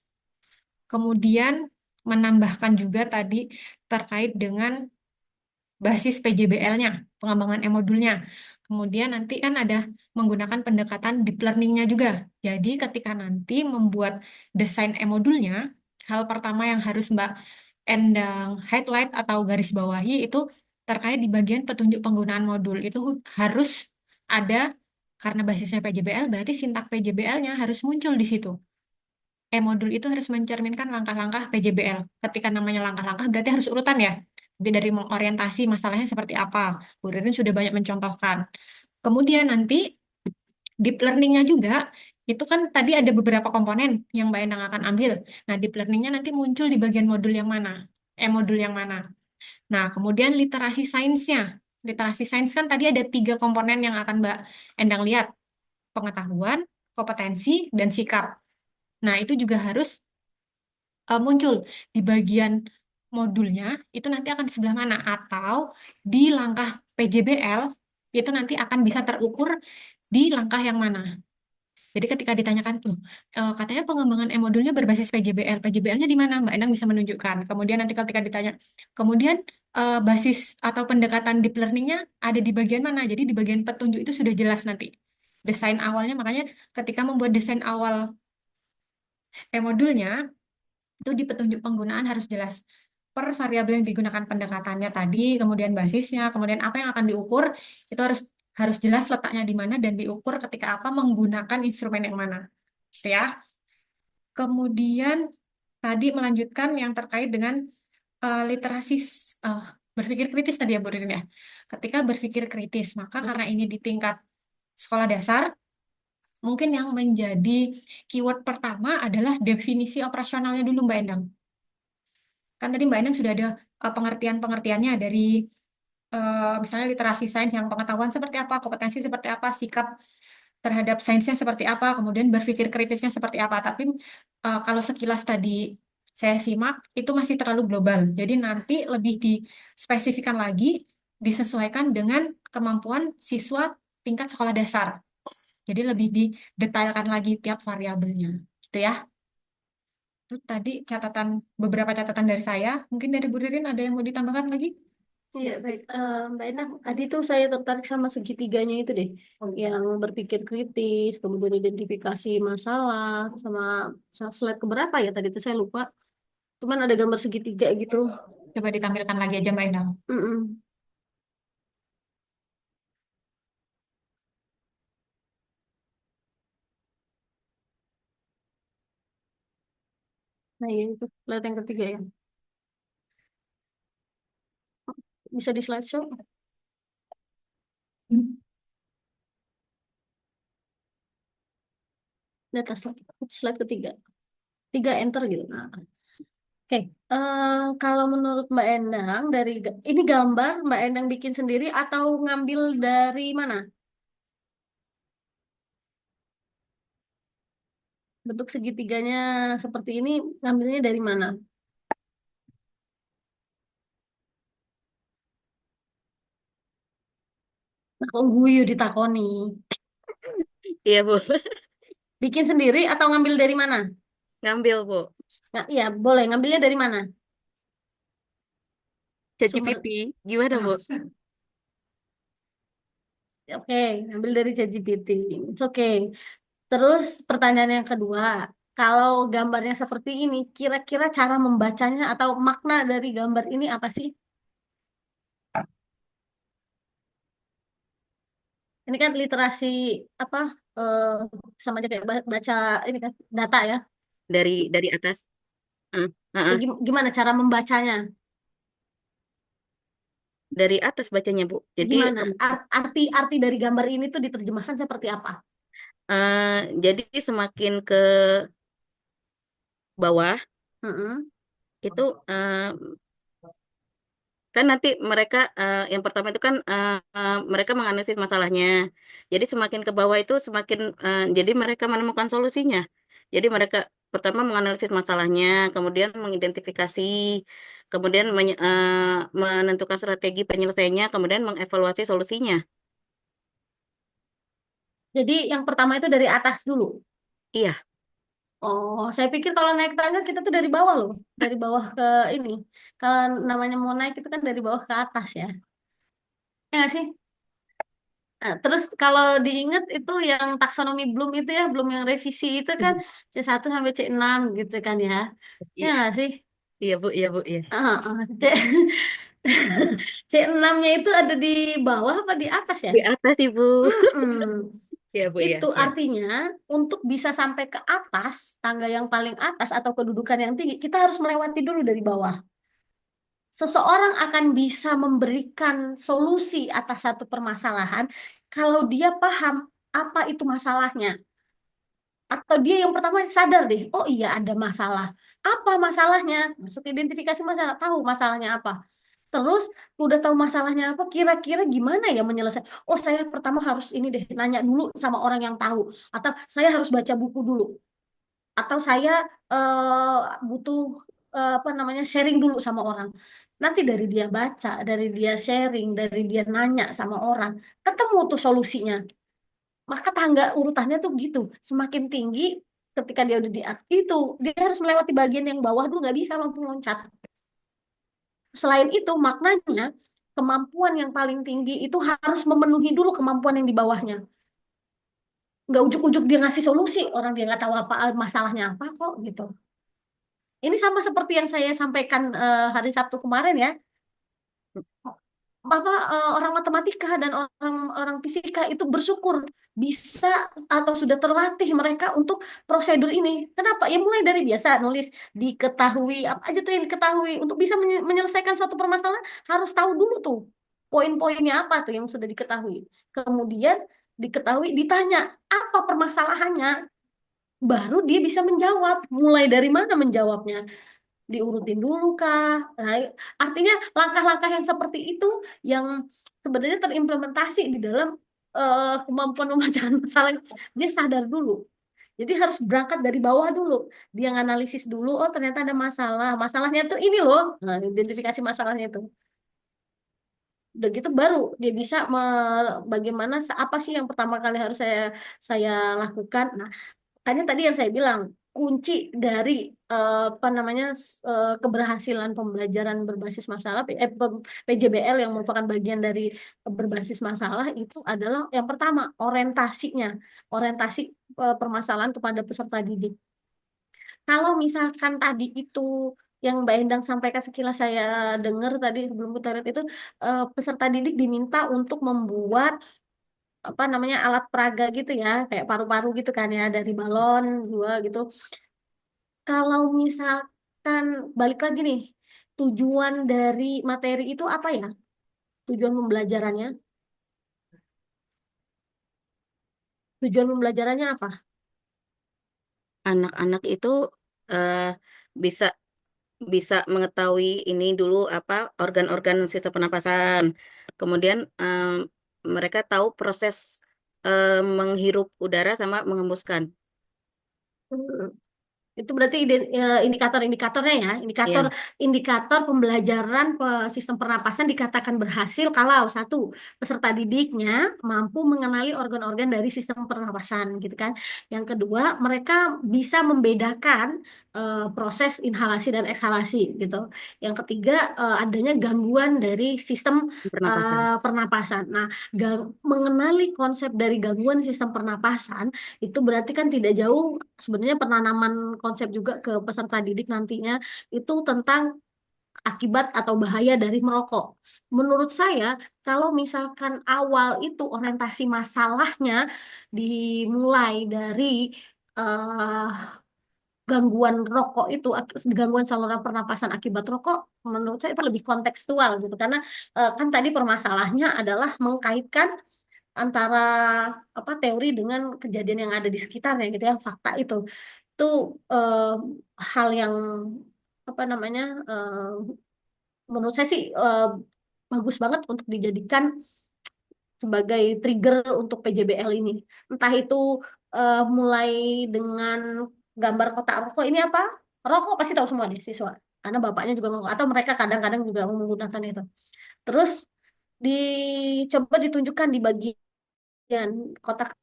Kemudian menambahkan juga tadi terkait dengan basis PJBL-nya, pengembangan e-modulnya. Kemudian nanti kan ada menggunakan pendekatan deep learning-nya juga. Jadi ketika nanti membuat desain e-modulnya, hal pertama yang harus Mbak Endang highlight atau garis bawahi itu terkait di bagian petunjuk penggunaan modul. Itu harus ada, karena basisnya PJBL, berarti sintak PJBL-nya harus muncul di situ. E-modul itu harus mencerminkan langkah-langkah PJBL. Ketika namanya langkah-langkah berarti harus urutan ya. Jadi dari mengorientasi masalahnya seperti apa. Bu Ririn sudah banyak mencontohkan. Kemudian nanti deep learning-nya juga, itu kan tadi ada beberapa komponen yang Mbak Endang akan ambil. Nah, deep learning-nya nanti muncul di bagian modul yang mana? E-modul yang mana? Nah, kemudian literasi sainsnya. Literasi sains kan tadi ada 3 komponen yang akan Mbak Endang lihat. Pengetahuan, kompetensi, dan sikap. Nah, itu juga harus muncul di bagian modulnya, itu nanti akan di sebelah mana, atau di langkah PJBL itu nanti akan bisa terukur di langkah yang mana. Jadi ketika ditanyakan tuh, katanya pengembangan e-modulnya berbasis PJBL, PJBL-nya di mana? Mbak Endang bisa menunjukkan. Kemudian nanti ketika ditanya, kemudian basis atau pendekatan deep learning-nya ada di bagian mana? Jadi di bagian petunjuk itu sudah jelas nanti. Desain awalnya, makanya ketika membuat desain awal e-modulnya, itu di petunjuk penggunaan harus jelas per variabel yang digunakan pendekatannya tadi, kemudian basisnya, kemudian apa yang akan diukur, itu harus harus jelas letaknya di mana dan diukur ketika apa menggunakan instrumen yang mana. Gitu ya. Kemudian tadi melanjutkan yang terkait dengan literasi berpikir kritis tadi ya Bu Ririn ya. Ketika berpikir kritis, maka karena ini di tingkat sekolah dasar, mungkin yang menjadi keyword pertama adalah definisi operasionalnya dulu Mbak Endang. Kan tadi Mbak Endang sudah ada pengertian-pengertiannya dari misalnya literasi sains yang pengetahuan seperti apa, kompetensi seperti apa, sikap terhadap sainsnya seperti apa, kemudian berpikir kritisnya seperti apa. Tapi kalau sekilas tadi saya simak, itu masih terlalu global. Jadi nanti lebih dispesifikan lagi, disesuaikan dengan kemampuan siswa tingkat sekolah dasar. Jadi lebih didetailkan lagi tiap variabelnya. Gitu ya. Itu tadi beberapa catatan dari saya. Mungkin dari Bu Ririn ada yang mau ditambahkan lagi? Iya, baik. Mbak Enang, tadi tuh saya tertarik sama segitiganya itu deh. Yang berpikir kritis, kemudian identifikasi masalah, sama slide keberapa ya tadi itu saya lupa. Cuman ada gambar segitiga gitu. Coba ditampilkan lagi aja Mbak Endang. Mm-mm. Nah, iya itu. Slide yang ketiga ya. Bisa di slideshow? Data slide ketiga. Tiga enter gitu. Nah, oke. Kalau menurut Mbak Endang, ini gambar Mbak Endang bikin sendiri atau ngambil dari mana? Bentuk segitiganya seperti ini ngambilnya dari mana? Nah, kok guyu ditakoni? Iya, Bu. Bikin sendiri atau ngambil dari mana? Ngambil, Bu. Nah, iya, boleh. Ngambilnya dari mana? Sumber. ChatGPT. Gimana, Bu? Oke, ngambil dari ChatGPT. It's oke. Terus pertanyaan yang kedua, kalau gambarnya seperti ini, kira-kira cara membacanya atau makna dari gambar ini apa sih? Ini kan literasi apa? eh, Sama aja kayak baca ini kan data ya. Dari atas. Heeh, Ya, heeh. gimana cara membacanya? Dari atas bacanya, Bu. Jadi Gimana? Arti dari gambar ini tuh diterjemahkan seperti apa? jadi semakin ke bawah Mm-mm. itu kan nanti mereka yang pertama itu kan mereka menganalisis masalahnya. Jadi semakin ke bawah itu semakin jadi mereka menemukan solusinya. Jadi mereka pertama menganalisis masalahnya, kemudian mengidentifikasi, kemudian menentukan strategi penyelesaiannya, kemudian mengevaluasi solusinya. Jadi yang pertama itu dari atas dulu. Iya, Oh, saya pikir kalau naik tangga kita tuh dari bawah loh, dari bawah ke ini. Kalau namanya mau naik itu kan dari bawah ke atas ya. Ya nggak sih? Nah, terus kalau diingat itu yang taksonomi Bloom itu ya, Bloom yang revisi itu kan C1 sampai C6 gitu kan ya. Ya iya, nggak sih? iya Bu, iya Bu, iya. C6-nya itu ada di bawah apa di atas ya? Di atas Ibu. Mm-mm. Iya Bu, iya, Itu iya. artinya untuk bisa sampai ke atas, tangga yang paling atas atau kedudukan yang tinggi, kita harus melewati dulu dari bawah. Seseorang akan bisa memberikan solusi atas satu permasalahan kalau dia paham apa itu masalahnya. Atau dia yang pertama sadar deh, oh iya ada masalah. Apa masalahnya? Masuk identifikasi masalah, tahu masalahnya apa. Terus udah tahu masalahnya apa, kira-kira gimana ya menyelesaikan. Oh saya pertama harus ini deh, nanya dulu sama orang yang tahu. Atau saya harus baca buku dulu. Atau saya butuh apa namanya sharing dulu sama orang. Nanti dari dia baca, dari dia sharing, dari dia nanya sama orang, ketemu tuh solusinya. Maka tangga urutannya tuh gitu, semakin tinggi ketika dia udah di atas itu, dia harus melewati bagian yang bawah dulu, nggak bisa langsung loncat. Selain itu, maknanya kemampuan yang paling tinggi itu harus memenuhi dulu kemampuan yang di bawahnya. Nggak ujuk-ujuk dia ngasih solusi, orang dia nggak tahu apa masalahnya apa kok gitu. Ini sama seperti yang saya sampaikan hari Sabtu kemarin ya. orang matematika dan orang orang fisika itu bersyukur bisa atau sudah terlatih mereka untuk prosedur ini. Kenapa? Ya mulai dari biasa nulis, diketahui apa aja tuh yang diketahui untuk bisa menyelesaikan suatu permasalahan harus tahu dulu tuh poin-poinnya apa tuh yang sudah diketahui. Kemudian diketahui, ditanya apa permasalahannya, baru dia bisa menjawab. Mulai dari mana menjawabnya? Diurutin dulu kah? Nah, artinya langkah-langkah yang seperti itu yang sebenarnya terimplementasi di dalam kemampuan pemecahan masalah. Dia sadar dulu. Jadi harus berangkat dari bawah dulu. Dia nganalisis dulu, oh ternyata ada masalah. Masalahnya tuh ini loh. Nah, identifikasi masalahnya itu. Udah gitu baru dia bisa bagaimana apa sih yang pertama kali harus saya lakukan. Nah, makanya tadi yang saya bilang kunci dari apa namanya keberhasilan pembelajaran berbasis masalah PJBL yang merupakan bagian dari berbasis masalah itu adalah yang pertama orientasinya, orientasi permasalahan kepada peserta didik. Kalau misalkan tadi itu yang Mbak Endang sampaikan sekilas saya dengar tadi sebelum kita lihat itu peserta didik diminta untuk membuat apa namanya alat peraga gitu ya kayak paru-paru gitu kan ya dari balon dua gitu. Kalau misalkan balik lagi nih, tujuan dari materi itu apa ya? Tujuan pembelajarannya? Tujuan pembelajarannya apa? Anak-anak itu eh, bisa bisa mengetahui ini dulu apa organ-organ sistem pernapasan. Kemudian mereka tahu proses menghirup udara sama mengembuskan. Hmm. Itu berarti indikator-indikatornya ya, indikator Ya, indikator pembelajaran sistem pernapasan dikatakan berhasil kalau satu peserta didiknya mampu mengenali organ-organ dari sistem pernapasan gitu kan. Yang kedua, mereka bisa membedakan proses inhalasi dan ekshalasi gitu. Yang ketiga, adanya gangguan dari sistem pernapasan. pernapasan. Nah, mengenali konsep dari gangguan sistem pernapasan itu berarti kan tidak jauh sebenarnya penanaman konsep juga ke peserta didik nantinya itu tentang akibat atau bahaya dari merokok. Menurut saya, kalau misalkan awal itu orientasi masalahnya dimulai dari eh, gangguan rokok itu, gangguan saluran pernapasan akibat rokok, menurut saya itu lebih kontekstual gitu. Karena kan tadi permasalahannya adalah mengkaitkan antara apa teori dengan kejadian yang ada di sekitarnya gitu ya, fakta itu eh, hal yang apa namanya menurut saya sih bagus banget untuk dijadikan sebagai trigger untuk PJBL ini. Entah itu mulai dengan gambar kotak rokok ini apa? Rokok pasti tahu semua deh siswa. Karena bapaknya juga ngomong atau mereka kadang-kadang juga menggunakan itu. Terus dicoba ditunjukkan di bagian kotak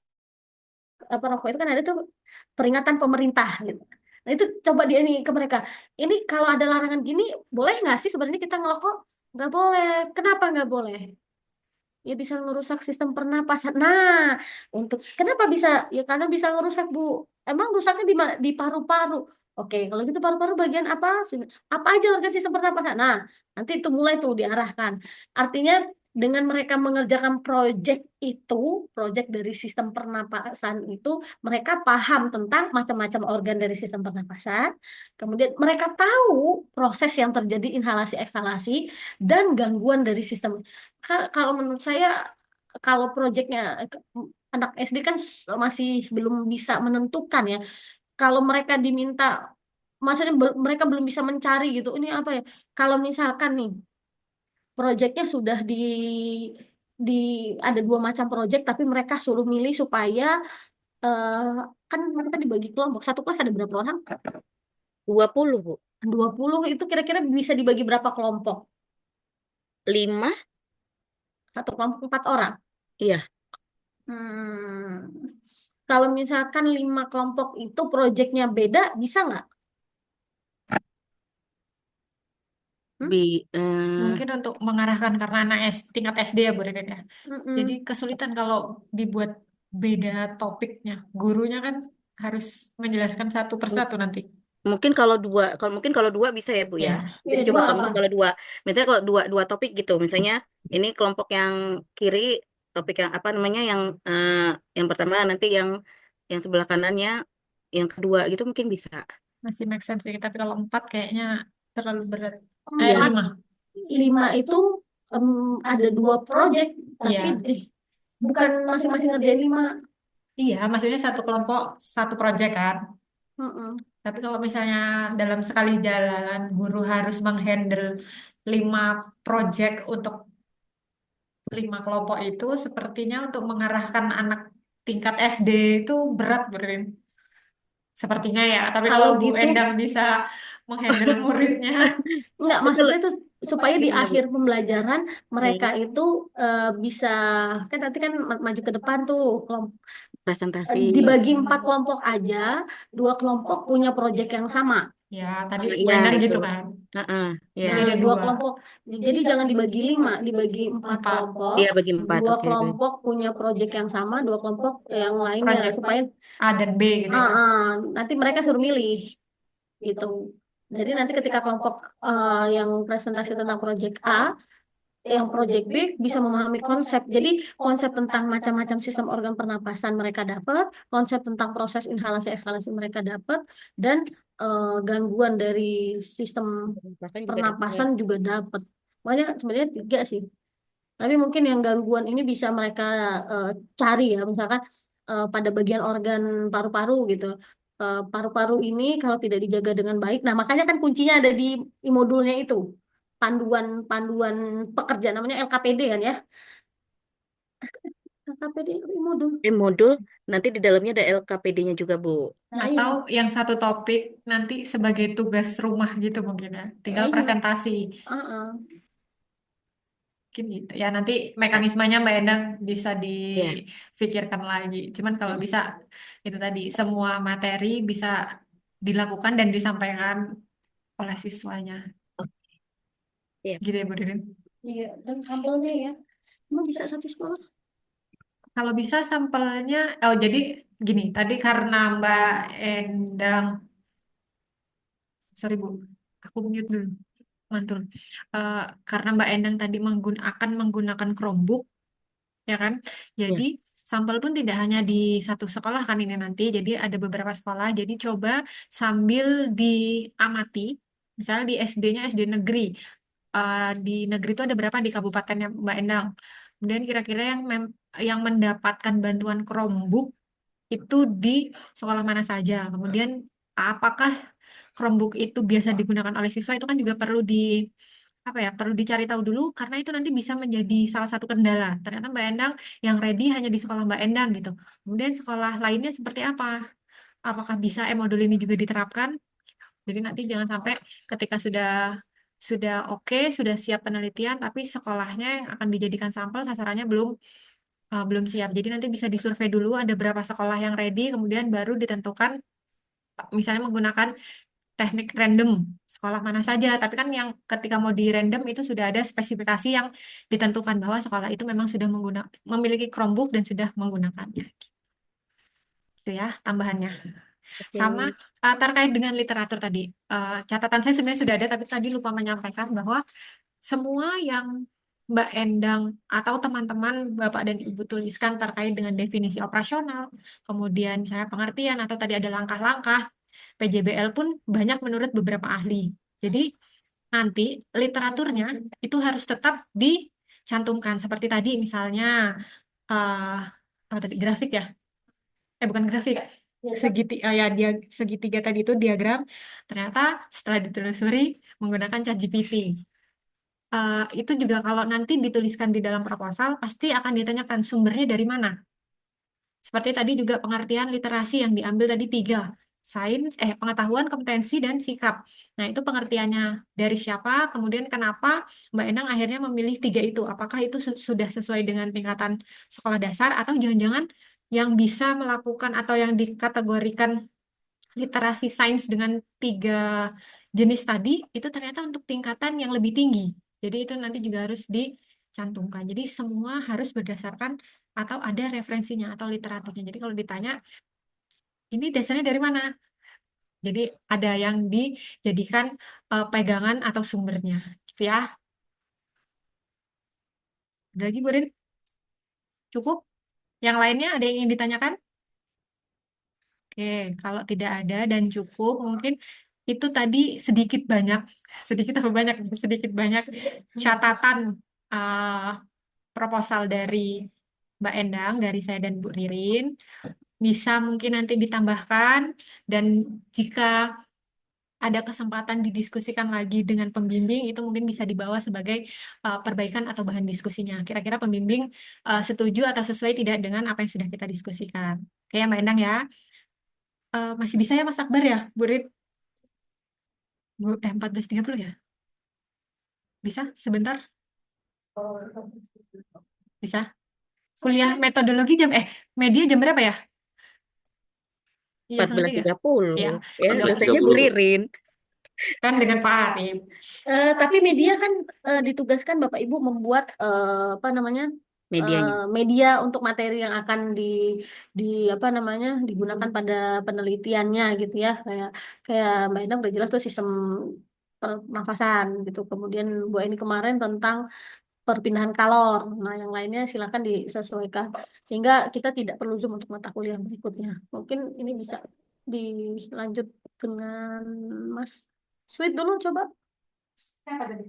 apa rokok itu kan ada tuh peringatan pemerintah gitu. Nah itu coba dia nih ke mereka. Ini kalau ada larangan gini, boleh nggak sih sebenarnya kita ngerokok? Nggak boleh. Kenapa nggak boleh? Ya bisa ngerusak sistem pernapasan. Nah, untuk kenapa bisa? Ya karena bisa ngerusak Bu. Emang rusaknya di paru-paru. Oke, kalau gitu paru-paru bagian apa? Apa aja organ sistem pernapasan? Nah, nanti itu mulai tuh diarahkan. Artinya dengan mereka mengerjakan proyek dari sistem pernapasan itu, mereka paham tentang macam-macam organ dari sistem pernapasan. Kemudian mereka tahu proses yang terjadi inhalasi eksalasi dan gangguan dari sistem. Kalau menurut saya kalau proyeknya anak SD kan masih belum bisa menentukan ya. Kalau mereka diminta, maksudnya mereka belum bisa mencari gitu. Ini apa ya? Kalau misalkan nih proyeknya sudah di ada dua macam proyek, tapi mereka suruh milih supaya eh, kan mereka dibagi kelompok. Satu kelas ada berapa orang? 20, Bu. 20 itu kira-kira bisa dibagi berapa kelompok? 5, Satu kelompok 4 orang. iya, Hmm, kalau misalkan 5 kelompok itu proyeknya beda, bisa nggak? Hmm? Mungkin untuk mengarahkan karena anak tingkat SD ya Bu Reden ya. Jadi Mm-mm. kesulitan kalau dibuat beda topiknya. Gurunya kan harus menjelaskan satu persatu nanti. mungkin kalau dua bisa ya Bu ya. Ya, Jadi Ya, coba dua kalau apa? mungkin kalau dua, misalnya kalau dua topik gitu, misalnya ini kelompok yang kiri, topik yang apa namanya yang pertama nanti yang sebelah kanannya yang kedua gitu mungkin bisa. masih make sense sih. Tapi kalau 4 kayaknya terlalu berat. Empat, 5. 5 itu em, ada 2 project, tapi Iya. bukan masing-masing ngerjain 5. Iya, maksudnya satu kelompok, satu proyek kan. Mm-mm. Tapi kalau misalnya dalam sekali jalan, guru harus menghandle 5 proyek untuk 5 kelompok itu, sepertinya untuk mengarahkan anak tingkat SD itu berat, Berin. Sepertinya ya. Tapi kalau Kalau Bu gitu, Endang bisa menghandle muridnya, enggak, Betul. maksudnya itu supaya di Gimana Bu? akhir pembelajaran mereka Hmm, itu bisa, kan nanti kan maju ke depan tuh presentasi. dibagi 4 kelompok aja, 2 kelompok punya proyek yang sama. ya tadi Bu Iya Endang itu. gitu kan. Heeh, ya. Jadi Nah, ada 2 2, kelompok. Jadi jangan dibagi 5, dibagi 4 4 kelompok. Iya bagi empat. 2 Oke, oke. kelompok punya proyek yang sama, 2 kelompok yang lainnya proyek supaya A dan B gitu ya. nanti mereka suruh milih gitu. Jadi nanti ketika kelompok yang presentasi tentang proyek A, yang proyek B bisa memahami konsep. Jadi konsep tentang macam-macam sistem organ pernapasan mereka dapat, konsep tentang proses inhalasi ekshalasi mereka dapat, dan gangguan dari sistem Bahkan juga dapat. pernapasan juga dapat. Makanya sebenarnya 3 sih. Tapi mungkin yang gangguan ini bisa mereka eh, cari ya, misalkan pada bagian organ paru-paru gitu. Paru-paru ini kalau tidak dijaga dengan baik, nah makanya kan kuncinya ada di modulnya itu. Panduan pekerja namanya LKPD kan ya. LKPD itu modul. Modul nanti di dalamnya ada LKPD-nya juga Bu. Nah, iya. Atau yang satu topik nanti sebagai tugas rumah gitu mungkin ya. Tinggal Iya. presentasi. Heeh. Mungkin gitu. Ya nanti mekanismenya Mbak Endang bisa Ya. difikirkan lagi. Cuman kalau bisa itu tadi semua materi bisa dilakukan dan disampaikan oleh siswanya. Iya. Gitu ya Bu Ririn. Iya, dan sampelnya ya. Emang bisa satu sekolah? Kalau bisa sampelnya, oh jadi gini, tadi karena Mbak Endang, sorry Bu, aku mute dulu, mantul. Eh, karena Mbak Endang tadi akan menggunakan Chromebook, ya kan? Ya. Jadi sampel pun tidak hanya di satu sekolah kan ini nanti, jadi ada beberapa sekolah. Jadi coba sambil diamati, misalnya di SD-nya SD negeri, di negeri itu ada berapa di kabupatennya Mbak Endang. Kemudian kira-kira yang mendapatkan bantuan Chromebook itu di sekolah mana saja. Kemudian apakah Chromebook itu biasa digunakan oleh siswa itu kan juga perlu apa ya, perlu dicari tahu dulu karena itu nanti bisa menjadi salah satu kendala. Ternyata Mbak Endang yang ready hanya di sekolah Mbak Endang gitu. Kemudian sekolah lainnya seperti apa? Apakah bisa e-modul ini juga diterapkan? Jadi nanti jangan sampai ketika sudah oke, sudah siap penelitian, tapi sekolahnya yang akan dijadikan sampel sasarannya belum siap. Jadi nanti bisa disurvei dulu ada berapa sekolah yang ready, kemudian baru ditentukan misalnya menggunakan teknik random sekolah mana saja. Tapi kan yang ketika mau di random itu sudah ada spesifikasi yang ditentukan bahwa sekolah itu memang sudah memiliki Chromebook dan sudah menggunakannya. Itu ya tambahannya. Sama Oke. terkait dengan literatur tadi, catatan saya sebenarnya sudah ada, tapi tadi lupa menyampaikan bahwa semua yang Mbak Endang atau teman-teman Bapak dan Ibu tuliskan terkait dengan definisi operasional, kemudian misalnya pengertian atau tadi ada langkah-langkah, PJBL pun banyak menurut beberapa ahli. Jadi nanti literaturnya itu harus tetap dicantumkan seperti tadi misalnya eh apa tadi grafik ya? Bukan grafik. Ya, Ya dia segitiga tadi itu diagram ternyata setelah ditelusuri menggunakan ChatGPT. Itu juga kalau nanti dituliskan di dalam proposal pasti akan ditanyakan sumbernya dari mana. Seperti tadi juga pengertian literasi yang diambil tadi 3. Sains, pengetahuan, kompetensi, dan sikap. Nah, itu pengertiannya dari siapa, kemudian kenapa Mbak Endang akhirnya memilih 3 itu. Apakah itu sudah sesuai dengan tingkatan sekolah dasar, atau jangan-jangan yang bisa melakukan atau yang dikategorikan literasi sains dengan 3 jenis tadi, itu ternyata untuk tingkatan yang lebih tinggi. Jadi itu nanti juga harus dicantumkan. Jadi semua harus berdasarkan atau ada referensinya atau literaturnya. Jadi kalau ditanya, ini dasarnya dari mana? Jadi ada yang dijadikan pegangan atau sumbernya, gitu ya. Ada lagi, Bu Rin? Cukup? Yang lainnya ada yang ingin ditanyakan? Oke, kalau tidak ada dan cukup, mungkin itu tadi sedikit banyak, sedikit apa banyak, sedikit banyak catatan uh, proposal dari Mbak Endang, dari saya dan Bu Ririn. Bisa mungkin nanti ditambahkan, dan jika ada kesempatan didiskusikan lagi dengan pembimbing, itu mungkin bisa dibawa sebagai perbaikan atau bahan diskusinya. Kira-kira pembimbing setuju atau sesuai tidak dengan apa yang sudah kita diskusikan. Oke ya Mbak Endang ya. Masih bisa ya Mas Akbar ya, Bu Rit? 14.30 ya? Bisa? Sebentar? Bisa? Kuliah metodologi media jam berapa ya? Iya, empat setengah belas tiga. tiga puluh Ya, Ya, dosennya Bu 14.30. Ririn. kan dengan Pak Arif. Tapi media kan ditugaskan Bapak Ibu membuat apa namanya Medianya. media untuk materi yang akan di apa namanya digunakan pada penelitiannya gitu ya, kayak kayak Mbak Endang udah jelas tuh sistem pernafasan gitu. Kemudian Bu ini kemarin tentang perpindahan kalor. Nah, yang lainnya silakan disesuaikan sehingga kita tidak perlu zoom untuk mata kuliah berikutnya. Mungkin ini bisa dilanjut dengan Mas Sweet dulu coba. Siapa tadi?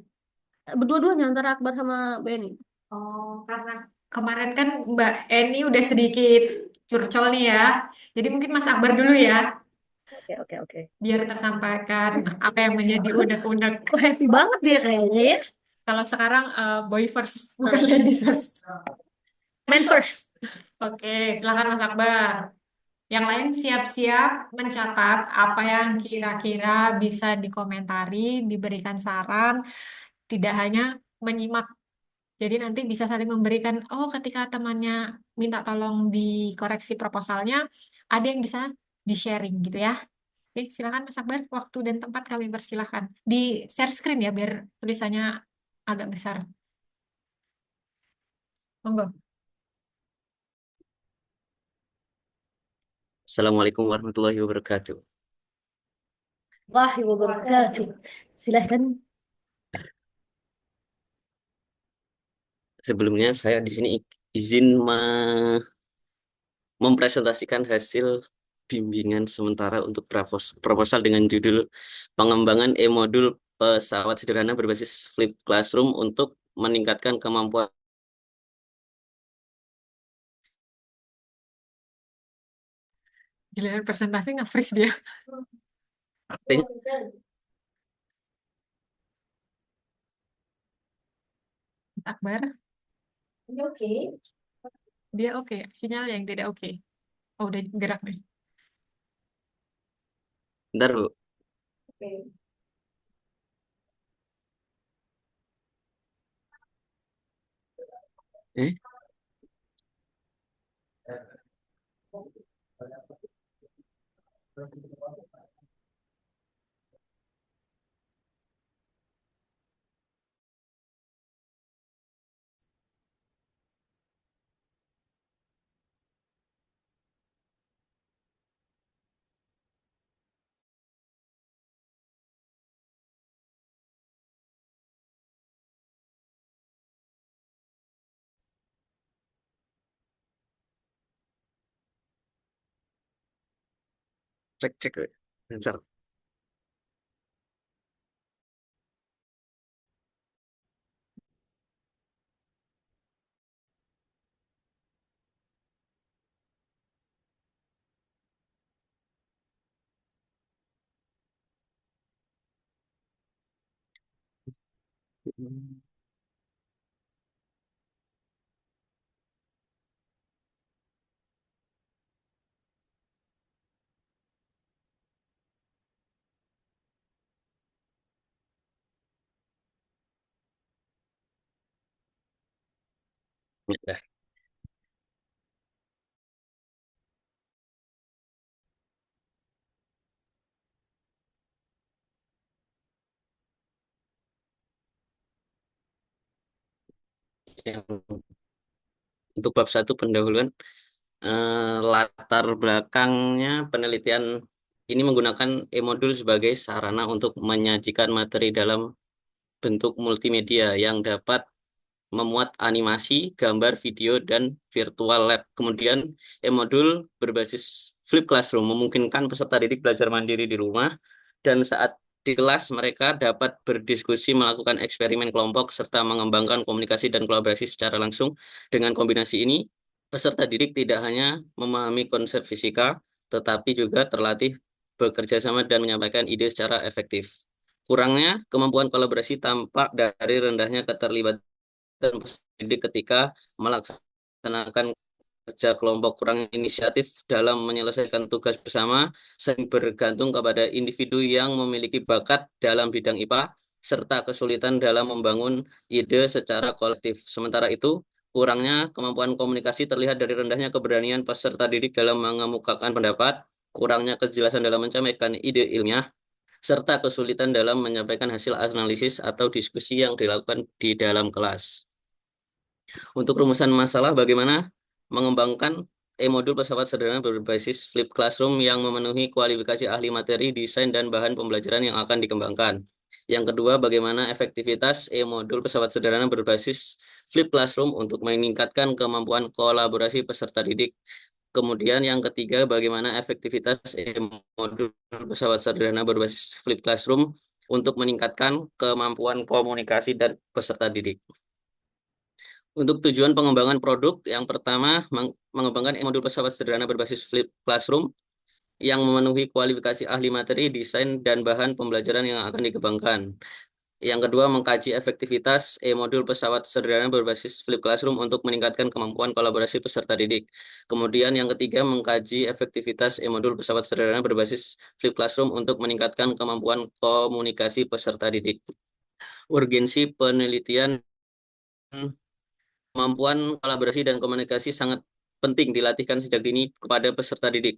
Berdua-duanya antara Akbar sama Benny. Oh, karena kemarin kan Mbak Eni udah sedikit curcol nih ya. Jadi mungkin Mas Akbar dulu ya, Oke, oke, oke. biar tersampaikan apa yang menjadi unek-unek. Kok happy banget dia kayaknya ya. Kalau sekarang boy first, bukan ladies first. Man first. Oke, silakan Mas Akbar. Yang lain siap-siap mencatat apa yang kira-kira bisa dikomentari, diberikan saran, tidak hanya menyimak. Jadi nanti bisa saling memberikan, oh ketika temannya minta tolong dikoreksi proposalnya, ada yang bisa di-sharing gitu ya. Oke, silakan Mas Akbar, waktu dan tempat kami persilahkan. Di share screen ya, biar tulisannya agak besar. Monggo. Assalamualaikum warahmatullahi wabarakatuh. Wah, ibu wabarakatuh. Silahkan. Sebelumnya saya di sini izin mempresentasikan hasil bimbingan sementara untuk proposal dengan judul pengembangan e-modul pesawat sederhana berbasis flip classroom untuk meningkatkan kemampuan. Giliran presentasi nge-freeze dia. Mas Akbar, Oke. dia oke. Sinyal yang tidak oke. Oh, udah gerak nih. Bentar, Bu. Oke. Eh? Cek, cek. Bentar. Nah, yang untuk bab 1 pendahuluan latar belakangnya penelitian ini menggunakan e-modul sebagai sarana untuk menyajikan materi dalam bentuk multimedia yang dapat memuat animasi, gambar, video, dan virtual lab. Kemudian, e-modul berbasis flip classroom memungkinkan peserta didik belajar mandiri di rumah, dan saat di kelas mereka dapat berdiskusi, melakukan eksperimen kelompok, serta mengembangkan komunikasi dan kolaborasi secara langsung. Dengan kombinasi ini, peserta didik tidak hanya memahami konsep fisika, tetapi juga terlatih bekerja sama dan menyampaikan ide secara efektif. Kurangnya, kemampuan kolaborasi tampak dari rendahnya keterlibatan peserta didik ketika melaksanakan kerja kelompok, kurang inisiatif dalam menyelesaikan tugas bersama, sering bergantung kepada individu yang memiliki bakat dalam bidang IPA, serta kesulitan dalam membangun ide secara kolektif. Sementara itu, kurangnya kemampuan komunikasi terlihat dari rendahnya keberanian peserta didik dalam mengemukakan pendapat, kurangnya kejelasan dalam menyampaikan ide ilmiah, serta kesulitan dalam menyampaikan hasil analisis atau diskusi yang dilakukan di dalam kelas. Untuk rumusan masalah, bagaimana mengembangkan e-modul pesawat sederhana berbasis flip classroom yang memenuhi kualifikasi ahli materi, desain, dan bahan pembelajaran yang akan dikembangkan. Yang kedua, bagaimana efektivitas e-modul pesawat sederhana berbasis flip classroom untuk meningkatkan kemampuan kolaborasi peserta didik. Kemudian yang ketiga, bagaimana efektivitas e-modul pesawat sederhana berbasis flip classroom untuk meningkatkan kemampuan komunikasi dan peserta didik. Untuk tujuan pengembangan produk, yang pertama, mengembangkan e-modul pesawat sederhana berbasis flip classroom yang memenuhi kualifikasi ahli materi, desain, dan bahan pembelajaran yang akan dikembangkan. Yang kedua, mengkaji efektivitas e-modul pesawat sederhana berbasis flip classroom untuk meningkatkan kemampuan kolaborasi peserta didik. Kemudian yang ketiga, mengkaji efektivitas e-modul pesawat sederhana berbasis flip classroom untuk meningkatkan kemampuan komunikasi peserta didik. Urgensi penelitian. Kemampuan kolaborasi dan komunikasi sangat penting dilatihkan sejak dini kepada peserta didik.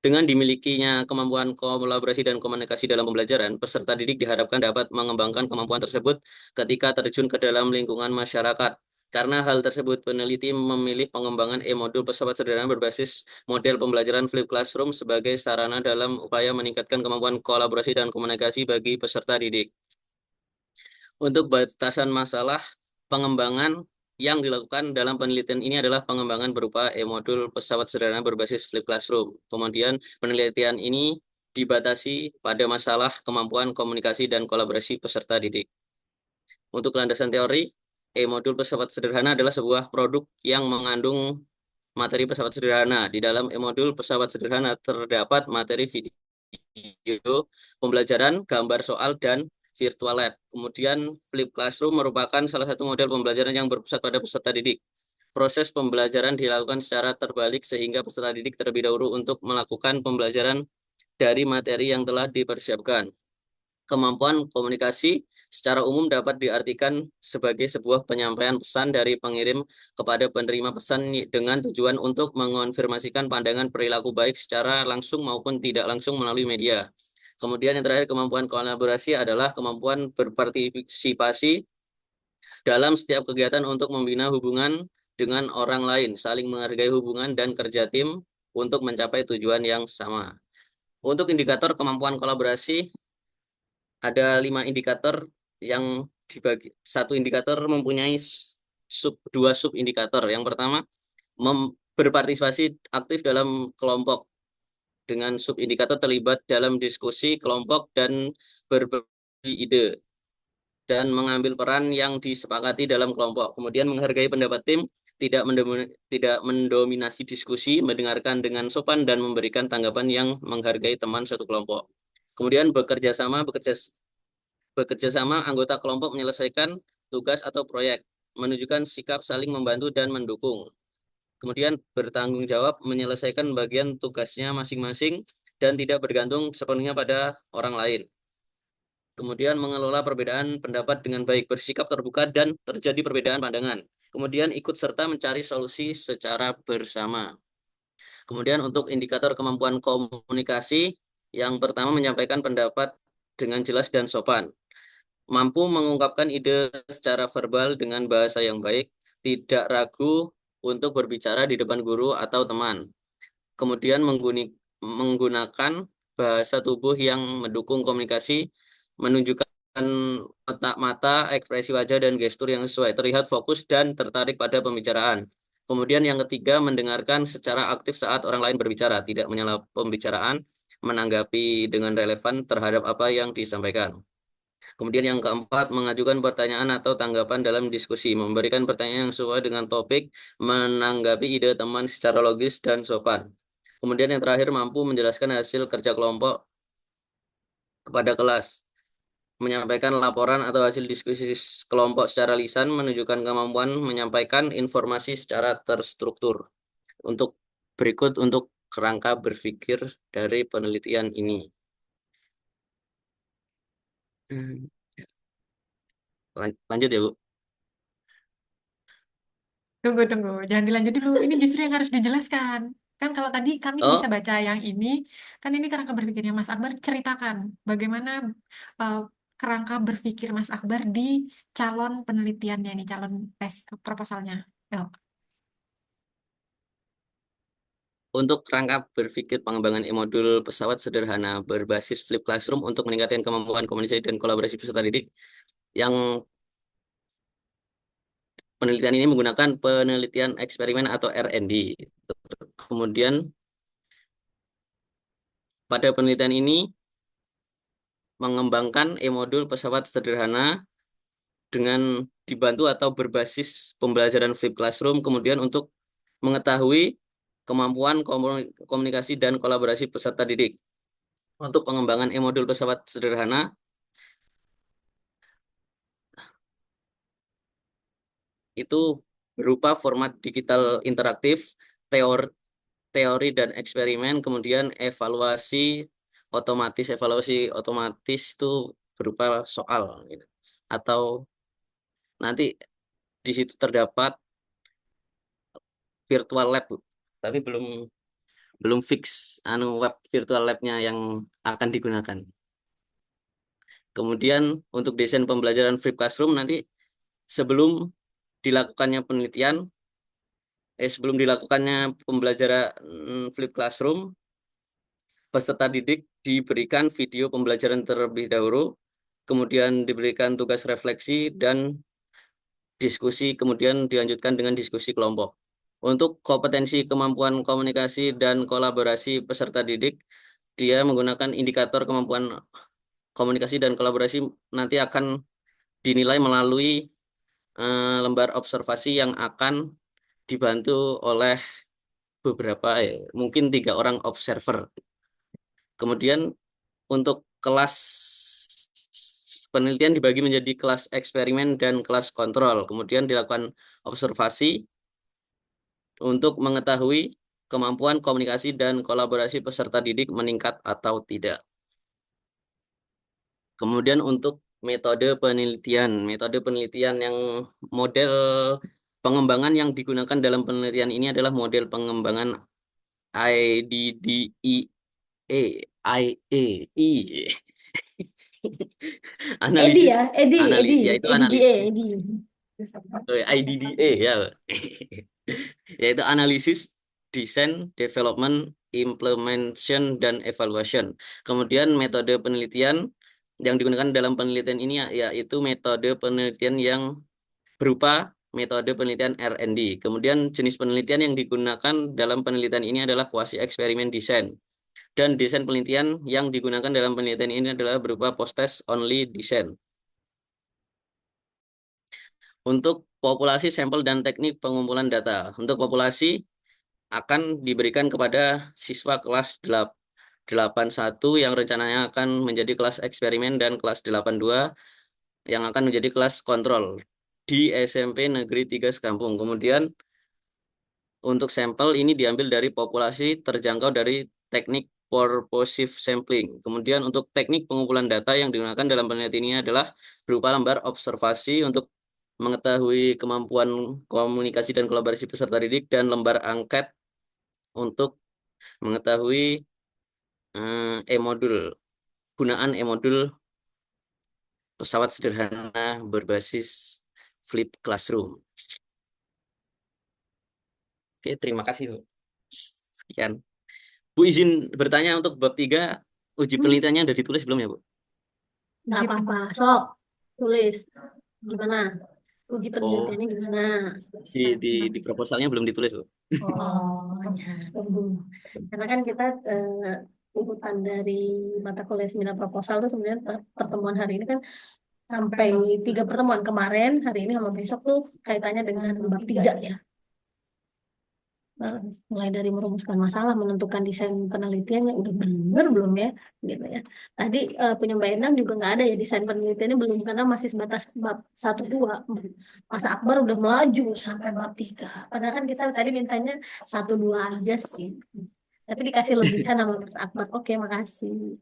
Dengan dimilikinya kemampuan kolaborasi dan komunikasi dalam pembelajaran, peserta didik diharapkan dapat mengembangkan kemampuan tersebut ketika terjun ke dalam lingkungan masyarakat. Karena hal tersebut, peneliti memilih pengembangan e-modul pesawat sederhana berbasis model pembelajaran flip classroom sebagai sarana dalam upaya meningkatkan kemampuan kolaborasi dan komunikasi bagi peserta didik. Untuk batasan masalah, pengembangan yang dilakukan dalam penelitian ini adalah pengembangan berupa e-modul pesawat sederhana berbasis flip classroom. Kemudian penelitian ini dibatasi pada masalah kemampuan komunikasi dan kolaborasi peserta didik. Untuk landasan teori, e-modul pesawat sederhana adalah sebuah produk yang mengandung materi pesawat sederhana. Di dalam e-modul pesawat sederhana terdapat materi video, pembelajaran, gambar soal, dan virtual lab. Kemudian flip classroom merupakan salah satu model pembelajaran yang berpusat pada peserta didik. Proses pembelajaran dilakukan secara terbalik sehingga peserta didik terlebih dahulu untuk melakukan pembelajaran dari materi yang telah dipersiapkan. Kemampuan komunikasi secara umum dapat diartikan sebagai sebuah penyampaian pesan dari pengirim kepada penerima pesan dengan tujuan untuk mengonfirmasikan pandangan perilaku baik secara langsung maupun tidak langsung melalui media. Kemudian yang terakhir, kemampuan kolaborasi adalah kemampuan berpartisipasi dalam setiap kegiatan untuk membina hubungan dengan orang lain, saling menghargai hubungan dan kerja tim untuk mencapai tujuan yang sama. Untuk indikator kemampuan kolaborasi, ada 5 indikator yang dibagi. Satu indikator mempunyai dua sub indikator. Yang pertama, berpartisipasi aktif dalam kelompok, dengan sub indikator terlibat dalam diskusi kelompok dan berbagi ide dan mengambil peran yang disepakati dalam kelompok. Kemudian menghargai pendapat tim, tidak mendominasi diskusi, mendengarkan dengan sopan dan memberikan tanggapan yang menghargai teman satu kelompok. Kemudian bekerja sama anggota kelompok menyelesaikan tugas atau proyek, menunjukkan sikap saling membantu dan mendukung. Kemudian bertanggung jawab menyelesaikan bagian tugasnya masing-masing dan tidak bergantung sepenuhnya pada orang lain. Kemudian mengelola perbedaan pendapat dengan baik, bersikap terbuka dan terjadi perbedaan pandangan. Kemudian ikut serta mencari solusi secara bersama. Kemudian untuk indikator kemampuan komunikasi, yang pertama menyampaikan pendapat dengan jelas dan sopan. Mampu mengungkapkan ide secara verbal dengan bahasa yang baik, tidak ragu untuk berbicara di depan guru atau teman. Kemudian menggunakan bahasa tubuh yang mendukung komunikasi, menunjukkan otak mata, ekspresi wajah, dan gestur yang sesuai, terlihat fokus dan tertarik pada pembicaraan. Kemudian yang ketiga, mendengarkan secara aktif saat orang lain berbicara, tidak menyela pembicaraan, menanggapi dengan relevan terhadap apa yang disampaikan. Kemudian yang keempat, mengajukan pertanyaan atau tanggapan dalam diskusi, memberikan pertanyaan yang sesuai dengan topik, menanggapi ide teman secara logis dan sopan. Kemudian yang terakhir, mampu menjelaskan hasil kerja kelompok kepada kelas, menyampaikan laporan atau hasil diskusi kelompok secara lisan, menunjukkan kemampuan menyampaikan informasi secara terstruktur. Untuk berikut untuk kerangka berpikir dari penelitian ini. Hmm, Lanjut ya, Bu. Tunggu, tunggu. Jangan dilanjut dulu. Ini justru yang harus dijelaskan. Kan kalau tadi kami bisa Oh, baca yang ini, kan ini kerangka berpikirnya Mas Akbar, ceritakan bagaimana eh, kerangka berpikir Mas Akbar di calon penelitiannya ini, calon tes proposalnya. Yuk. untuk kerangka berpikir pengembangan e-modul pesawat sederhana berbasis flip classroom untuk meningkatkan kemampuan komunikasi dan kolaborasi peserta didik, yang penelitian ini menggunakan penelitian eksperimen atau R&D. Kemudian pada penelitian ini mengembangkan e-modul pesawat sederhana dengan dibantu atau berbasis pembelajaran flip classroom, kemudian untuk mengetahui kemampuan komunikasi dan kolaborasi peserta didik. Untuk pengembangan e-modul pesawat sederhana itu berupa format digital interaktif, teori, teori dan eksperimen, kemudian evaluasi otomatis itu berupa soal gitu. Atau nanti di situ terdapat virtual lab, Bu. Tapi belum belum fix web virtual labnya yang akan digunakan. Kemudian untuk desain pembelajaran flip classroom nanti sebelum dilakukannya penelitian, sebelum dilakukannya pembelajaran flip classroom, peserta didik diberikan video pembelajaran terlebih dahulu, kemudian diberikan tugas refleksi dan diskusi, kemudian dilanjutkan dengan diskusi kelompok. Untuk kompetensi kemampuan komunikasi dan kolaborasi peserta didik, dia menggunakan indikator kemampuan komunikasi dan kolaborasi nanti akan dinilai melalui lembar observasi yang akan dibantu oleh beberapa, mungkin 3 orang observer. Kemudian untuk kelas penelitian dibagi menjadi kelas eksperimen dan kelas kontrol. Kemudian dilakukan observasi untuk mengetahui kemampuan komunikasi dan kolaborasi peserta didik meningkat atau tidak. Kemudian untuk metode penelitian yang model pengembangan yang digunakan dalam penelitian ini adalah model pengembangan IDDIE. Edi Analisis ya, Edi, Edi, yaitu EDDA, analisis Edi. IDDA ya. Yaitu analisis, design, development, implementation, dan evaluation. Kemudian metode penelitian yang digunakan dalam penelitian ini yaitu metode penelitian yang berupa metode penelitian R&D. Kemudian jenis penelitian yang digunakan dalam penelitian ini adalah quasi eksperimen design. Dan desain penelitian yang digunakan dalam penelitian ini adalah berupa post-test only design. Untuk populasi sampel dan teknik pengumpulan data. Untuk populasi akan diberikan kepada siswa kelas 81 yang rencananya akan menjadi kelas eksperimen dan kelas 82 yang akan menjadi kelas kontrol di SMP Negeri 3 Sekampung. Kemudian untuk sampel ini diambil dari populasi terjangkau dari teknik purposive sampling. Kemudian untuk teknik pengumpulan data yang digunakan dalam penelitian ini adalah berupa lembar observasi untuk mengetahui kemampuan komunikasi dan kolaborasi peserta didik dan lembar angket untuk mengetahui e-modul, gunaan e-modul pesawat sederhana berbasis flip classroom. Oke, terima kasih, Bu. Sekian. Bu izin bertanya untuk bab 3 uji Hmm, penelitiannya udah ditulis belum ya, Bu? nggak Uji apa-apa. Sok, tulis. Gimana? Uji Oh, penelitiannya gimana? di proposalnya belum ditulis, Bu. Oh, ya, tunggu. Karena kan kita urutan dari mata kuliah seminar proposal itu sebenarnya pertemuan hari ini kan sampai 3 pertemuan kemarin, hari ini sama besok tuh kaitannya dengan bab 3 ya. Nah, mulai dari merumuskan masalah, menentukan desain penelitiannya udah bener belum ya, gitu ya. Tadi punya Mbak Endang juga nggak ada ya desain penelitiannya belum karena masih sebatas bab 1 2. Mas Akbar udah melaju sampai bab 3. Padahal kan kita tadi mintanya 1 2 aja sih. Tapi dikasih lebihan sama Mas Akbar. Oke, makasih.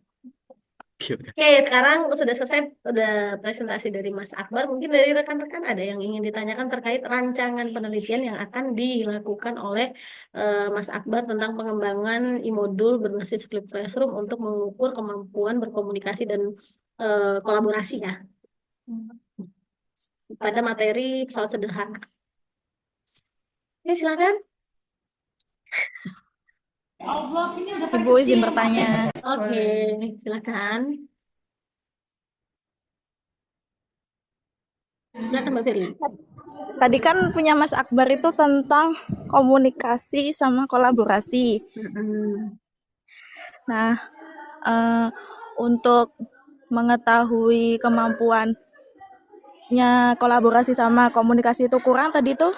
Oke, Oke, sekarang sudah selesai, udah presentasi dari Mas Akbar. Mungkin dari rekan-rekan ada yang ingin ditanyakan terkait rancangan penelitian yang akan dilakukan oleh Mas Akbar tentang pengembangan e-modul berbasis Flip Classroom untuk mengukur kemampuan berkomunikasi dan kolaborasi ya pada materi pesawat sederhana. Oke, silakan. Ibu izin bertanya. Oke, silakan. Silakan Mbak Firly. Tadi kan punya Mas Akbar itu tentang komunikasi sama kolaborasi. Mm-mm. Nah, eh, untuk mengetahui kemampuannya kolaborasi sama komunikasi itu kurang tadi tuh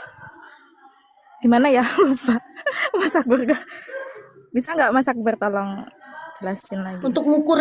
gimana ya? Lupa. Mas Akbar bisa nggak Mas Akbar tolong jelasin lagi? Untuk mengukur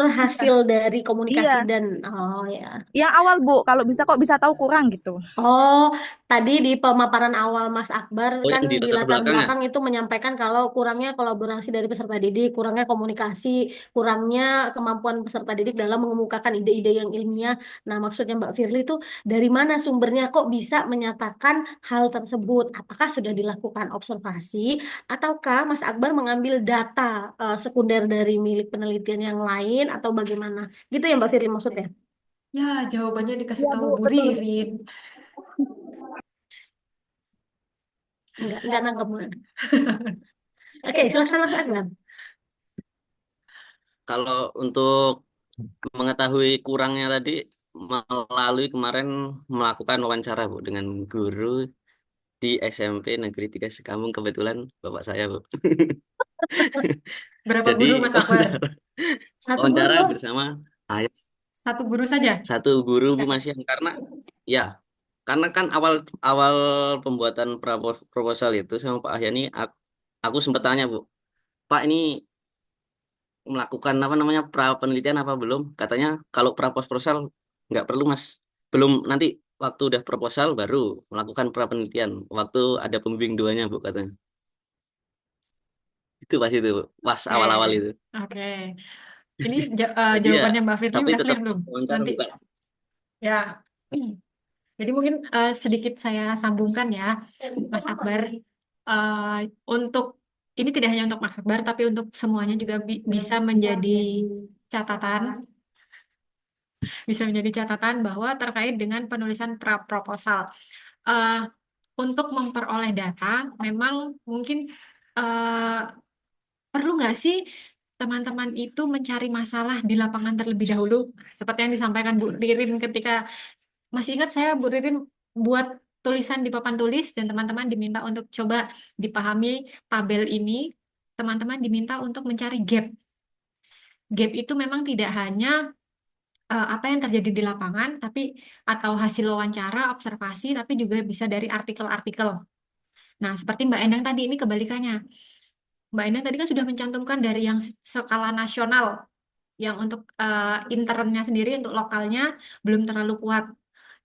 hasil dari komunikasi Iya, dan oh ya. yang awal Bu, kalau bisa kok bisa tahu kurang gitu. Oh, tadi di pemaparan awal Mas Akbar Oh, kan yang di di latar latar belakang ya? belakang itu menyampaikan kalau kurangnya kolaborasi dari peserta didik, kurangnya komunikasi, kurangnya kemampuan peserta didik dalam mengemukakan ide-ide yang ilmiah. Nah, maksudnya Mbak Firly itu dari mana sumbernya kok bisa menyatakan hal tersebut? Apakah sudah dilakukan observasi ataukah Mas Akbar mengambil data sekunder dari milik penelitian yang lain atau bagaimana? Gitu ya Mbak Firly maksudnya? Ya, jawabannya dikasih Iya tahu Bu, Bu betul. Ririn. Enggak nangkep. Oke, silakan Mas Akbar. Kalau untuk mengetahui kurangnya tadi, melalui kemarin melakukan wawancara, Bu, dengan guru di SMP Negeri 3 Sekambung, kebetulan bapak saya, Bu. Berapa Jadi guru Mas Akbar? Satu wawancara guru. bersama ayah Satu guru saja? satu guru, Bu, Mas Yang, ya karena kan awal awal pembuatan proposal itu sama Pak Ahyani, aku sempat tanya, Bu, Pak, ini melakukan apa namanya pra penelitian apa belum? Katanya kalau pra proposal nggak perlu, Mas. Belum, nanti waktu udah proposal baru melakukan pra penelitian. Waktu ada pembimbing duanya, Bu, katanya. Itu pas itu, Bu. Pas awal-awal Oke, itu. oke. Ini Jadi ya, jawabannya Mbak Firly tapi udah tetap clear belum? wawancara, Nanti bukan. ya. Jadi mungkin sedikit saya sambungkan ya, Mas Akbar. Eh, untuk ini tidak hanya untuk Mas Akbar, tapi untuk semuanya juga bisa menjadi catatan, bahwa terkait dengan penulisan proposal. Eh, untuk memperoleh data, memang mungkin eh, perlu nggak sih teman-teman itu mencari masalah di lapangan terlebih dahulu, seperti yang disampaikan Bu Ririn ketika masih ingat saya Bu Ririn buat tulisan di papan tulis dan teman-teman diminta untuk coba dipahami tabel ini, teman-teman diminta untuk mencari gap. Gap itu memang tidak hanya apa yang terjadi di lapangan, tapi atau hasil wawancara, observasi, tapi juga bisa dari artikel-artikel. Nah, seperti Mbak Endang tadi ini kebalikannya. Mbak Endang tadi kan sudah mencantumkan dari yang skala nasional, yang untuk internnya sendiri, untuk lokalnya belum terlalu kuat.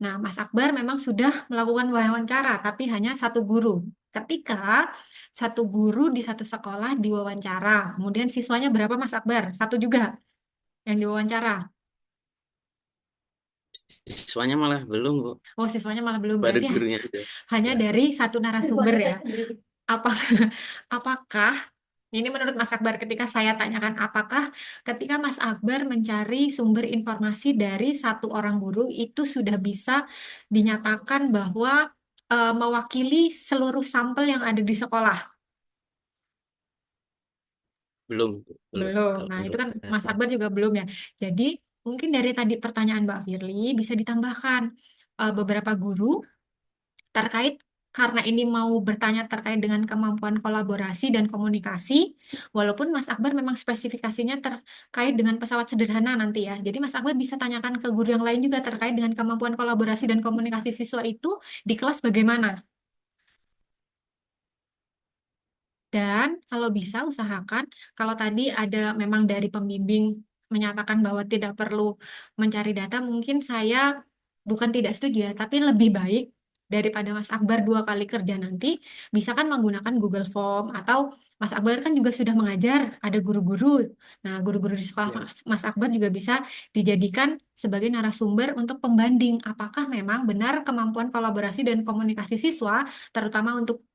Nah, Mas Akbar memang sudah melakukan wawancara, tapi hanya satu guru. Ketika satu guru di satu sekolah diwawancara, kemudian siswanya berapa Mas Akbar? Satu juga yang diwawancara. Siswanya malah belum, Bu. Oh, siswanya malah belum. Baru Berarti gurunya itu. hanya Ya. dari satu narasumber ya. Apakah, apakah ini menurut Mas Akbar ketika saya tanyakan apakah ketika Mas Akbar mencari sumber informasi dari satu orang guru itu sudah bisa dinyatakan bahwa mewakili seluruh sampel yang ada di sekolah? belum. Belum. Kalau Nah, itu menurut kan saya. Mas Akbar juga belum ya. Jadi, mungkin dari tadi pertanyaan Mbak Firly bisa ditambahkan beberapa guru terkait karena ini mau bertanya terkait dengan kemampuan kolaborasi dan komunikasi, walaupun Mas Akbar memang spesifikasinya terkait dengan pesawat sederhana nanti ya. Jadi Mas Akbar bisa tanyakan ke guru yang lain juga terkait dengan kemampuan kolaborasi dan komunikasi siswa itu di kelas bagaimana. Dan kalau bisa usahakan, kalau tadi ada memang dari pembimbing menyatakan bahwa tidak perlu mencari data, mungkin saya bukan tidak setuju ya, tapi lebih baik daripada Mas Akbar 2 kali kerja nanti, bisa kan menggunakan Google Form, atau Mas Akbar kan juga sudah mengajar, ada guru-guru. Nah, guru-guru di sekolah Ya. Mas Akbar juga bisa dijadikan sebagai narasumber untuk pembanding apakah memang benar kemampuan kolaborasi dan komunikasi siswa, terutama untuk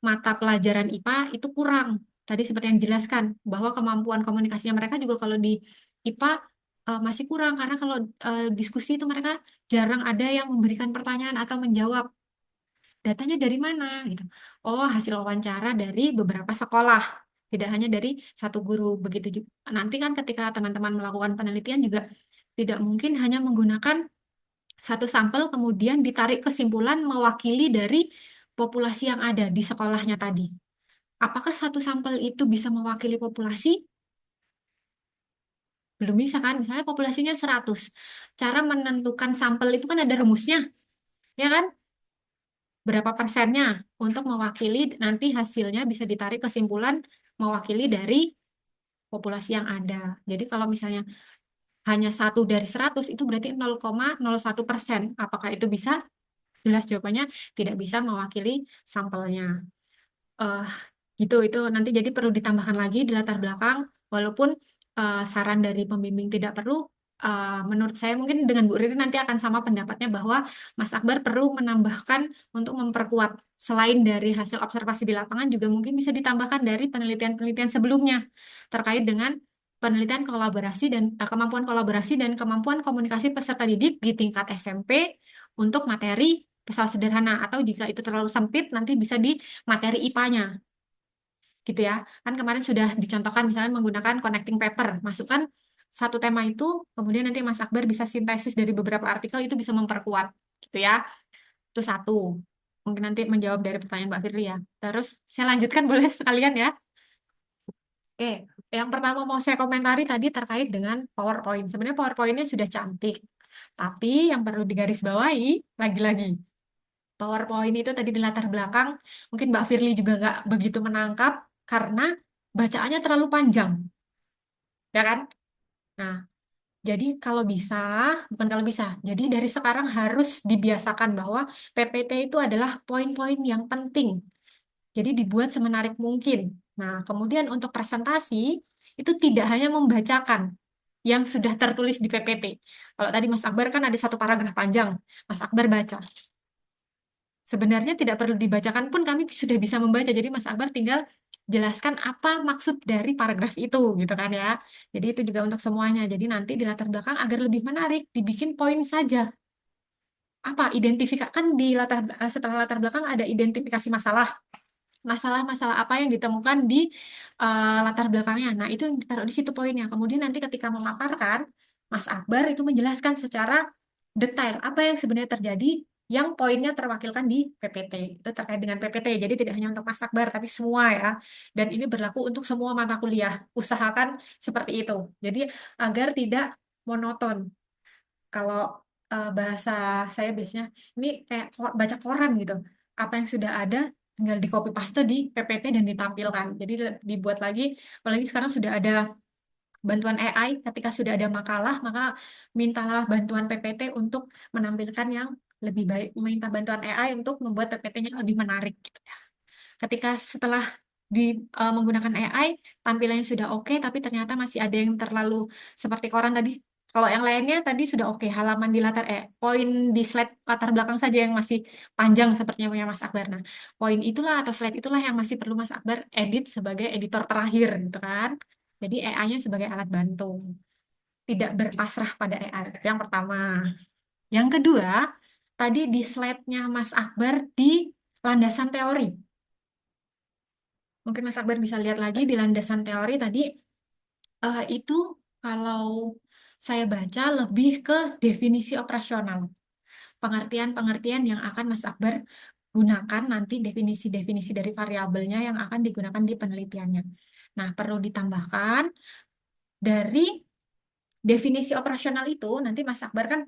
mata pelajaran IPA itu kurang. Tadi seperti yang dijelaskan, bahwa kemampuan komunikasinya mereka juga kalau di IPA masih kurang, karena kalau diskusi itu mereka jarang ada yang memberikan pertanyaan atau menjawab. Datanya dari mana gitu. Oh, hasil wawancara dari beberapa sekolah. Tidak hanya dari satu guru. Begitu juga. Nanti kan ketika teman-teman melakukan penelitian juga tidak mungkin hanya menggunakan satu sampel kemudian ditarik kesimpulan mewakili dari populasi yang ada di sekolahnya tadi. Apakah satu sampel itu bisa mewakili populasi? Belum bisa kan? Misalnya populasinya 100. Cara menentukan sampel itu kan ada rumusnya, ya kan? Berapa persennya untuk mewakili, nanti hasilnya bisa ditarik kesimpulan mewakili dari populasi yang ada. Jadi kalau misalnya hanya 1 dari 100 itu berarti 0,01%. Apakah itu bisa? Jelas jawabannya tidak bisa mewakili sampelnya. eh Gitu, itu nanti jadi perlu ditambahkan lagi di latar belakang, walaupun saran dari pembimbing tidak perlu. Menurut saya mungkin dengan Bu Riri nanti akan sama pendapatnya bahwa Mas Akbar perlu menambahkan untuk memperkuat, selain dari hasil observasi di lapangan juga mungkin bisa ditambahkan dari penelitian-penelitian sebelumnya terkait dengan penelitian kolaborasi dan kemampuan kolaborasi dan kemampuan komunikasi peserta didik di tingkat SMP untuk materi pesawat sederhana, atau jika itu terlalu sempit nanti bisa di materi IPA-nya gitu ya. Kan kemarin sudah dicontohkan misalnya menggunakan connecting paper. Masukkan satu tema itu, kemudian nanti Mas Akbar bisa sintesis dari beberapa artikel, itu bisa memperkuat gitu ya. Itu satu. Mungkin nanti menjawab dari pertanyaan Mbak Firly ya. Terus saya lanjutkan boleh sekalian ya. Oke, yang pertama mau saya komentari tadi terkait dengan PowerPoint. Sebenarnya PowerPoint-nya sudah cantik. Tapi yang perlu digarisbawahi, lagi-lagi, PowerPoint itu tadi di latar belakang, mungkin Mbak Firly juga nggak begitu menangkap karena bacaannya terlalu panjang, ya kan? Nah, jadi kalau bisa, bukan kalau bisa, jadi dari sekarang harus dibiasakan bahwa PPT itu adalah poin-poin yang penting. Jadi dibuat semenarik mungkin. Nah, kemudian untuk presentasi, itu tidak hanya membacakan yang sudah tertulis di PPT. Kalau tadi Mas Akbar kan ada satu paragraf panjang, Mas Akbar baca. Sebenarnya tidak perlu dibacakan pun kami sudah bisa membaca. Jadi Mas Akbar tinggal jelaskan apa maksud dari paragraf itu, gitu kan ya. Jadi itu juga untuk semuanya. Jadi nanti di latar belakang agar lebih menarik, dibikin poin saja. Apa identifikasi kan di setelah latar belakang ada identifikasi masalah. Masalah-masalah apa yang ditemukan di latar belakangnya. Nah, itu yang ditaruh di situ poinnya. Kemudian nanti ketika memaparkan, Mas Akbar itu menjelaskan secara detail apa yang sebenarnya terjadi yang poinnya terwakilkan di PPT. Itu terkait dengan PPT. Jadi tidak hanya untuk Mas Akbar, tapi semua ya. Dan ini berlaku untuk semua mata kuliah. Usahakan seperti itu. Jadi agar tidak monoton. Kalau bahasa saya biasanya, ini kayak baca koran gitu. Apa yang sudah ada tinggal di copy paste di PPT dan ditampilkan. Jadi dibuat lagi, apalagi sekarang sudah ada bantuan AI, ketika sudah ada makalah, maka mintalah bantuan PPT untuk menampilkan yang lebih baik, minta bantuan AI untuk membuat PPT-nya lebih menarik gitu ya. Ketika setelah menggunakan AI, tampilannya sudah oke, tapi ternyata masih ada yang terlalu seperti koran tadi. Kalau yang lainnya tadi sudah oke, halaman di poin di slide latar belakang saja yang masih panjang sepertinya punya Mas Akbar. Nah, poin itulah atau slide itulah yang masih perlu Mas Akbar edit sebagai editor terakhir gitu kan. Jadi AI-nya sebagai alat bantu, tidak berpasrah pada AI. Itu yang pertama. Yang kedua, tadi di slide-nya Mas Akbar di landasan teori. Mungkin Mas Akbar bisa lihat lagi di landasan teori tadi, itu kalau saya baca lebih ke definisi operasional. Pengertian-pengertian yang akan Mas Akbar gunakan nanti, definisi-definisi dari variabelnya yang akan digunakan di penelitiannya. Nah, perlu ditambahkan dari definisi operasional itu, nanti Mas Akbar kan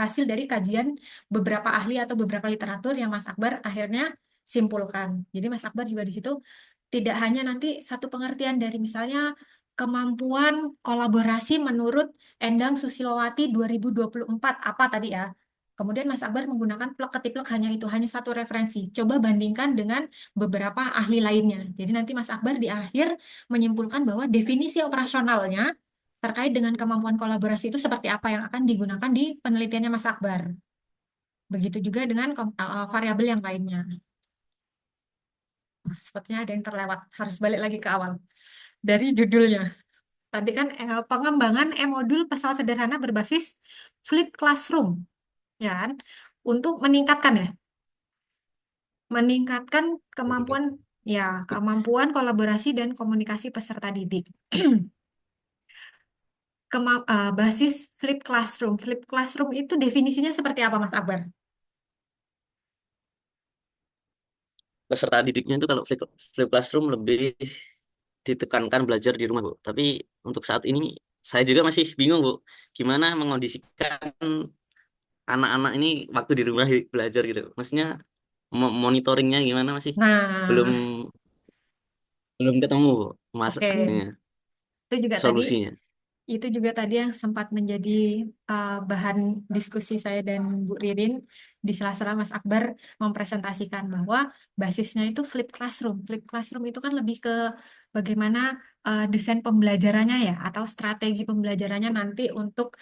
hasil dari kajian beberapa ahli atau beberapa literatur yang Mas Akbar akhirnya simpulkan. Jadi Mas Akbar juga di situ tidak hanya nanti satu pengertian dari misalnya kemampuan kolaborasi menurut Endang Susilowati 2024 apa tadi ya. Kemudian Mas Akbar menggunakan plek ketiplek hanya itu, hanya satu referensi. Coba bandingkan dengan beberapa ahli lainnya. Jadi nanti Mas Akbar di akhir menyimpulkan bahwa definisi operasionalnya terkait dengan kemampuan kolaborasi itu seperti apa yang akan digunakan di penelitiannya Mas Akbar. Begitu juga dengan variabel yang lainnya. Sepertinya ada yang terlewat, harus balik lagi ke awal. Dari judulnya. Tadi kan pengembangan e-modul pesawat sederhana berbasis flipped classroom, ya kan? Untuk meningkatkan ya, meningkatkan kemampuan kolaborasi dan komunikasi peserta didik. Basis flipped classroom. Flipped classroom itu definisinya seperti apa, Mas Akbar? Peserta didiknya itu kalau flip classroom lebih ditekankan belajar di rumah, Bu. Tapi untuk saat ini saya juga masih bingung, Bu. Gimana mengondisikan anak-anak ini waktu di rumah belajar gitu. Maksudnya monitoringnya gimana masih belum Nah, belum ketemu, Bu, oke. Itu juga tadi solusinya. Itu juga tadi yang sempat menjadi bahan diskusi saya dan Bu Ririn di sela-sela Mas Akbar mempresentasikan bahwa basisnya itu flip classroom. Flip classroom itu kan lebih ke bagaimana desain pembelajarannya ya, atau strategi pembelajarannya nanti untuk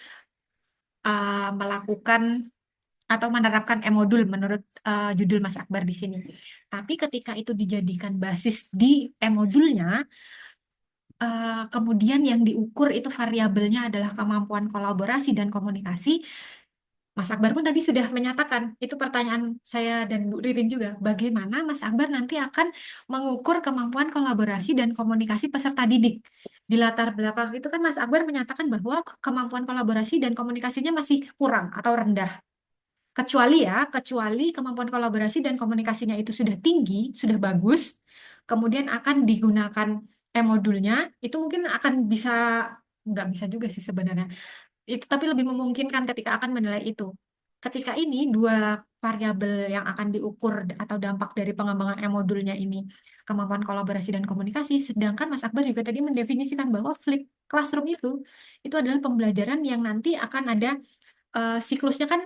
melakukan atau menerapkan e-modul menurut judul Mas Akbar di sini. Tapi ketika itu dijadikan basis di e-modulnya, kemudian yang diukur itu variabelnya adalah kemampuan kolaborasi dan komunikasi. Mas Akbar pun tadi sudah menyatakan, itu pertanyaan saya dan Bu Ririn juga, bagaimana Mas Akbar nanti akan mengukur kemampuan kolaborasi dan komunikasi peserta didik. Di latar belakang itu kan Mas Akbar menyatakan bahwa kemampuan kolaborasi dan komunikasinya masih kurang atau rendah. Kecuali kemampuan kolaborasi dan komunikasinya itu sudah tinggi, sudah bagus, kemudian akan digunakan e-modulnya, itu mungkin akan bisa, nggak bisa juga sih sebenarnya. Itu tapi lebih memungkinkan ketika akan menilai itu. Ketika ini dua variabel yang akan diukur atau dampak dari pengembangan e-modulnya ini, kemampuan kolaborasi dan komunikasi, sedangkan Mas Akbar juga tadi mendefinisikan bahwa flip classroom itu adalah pembelajaran yang nanti akan ada siklusnya kan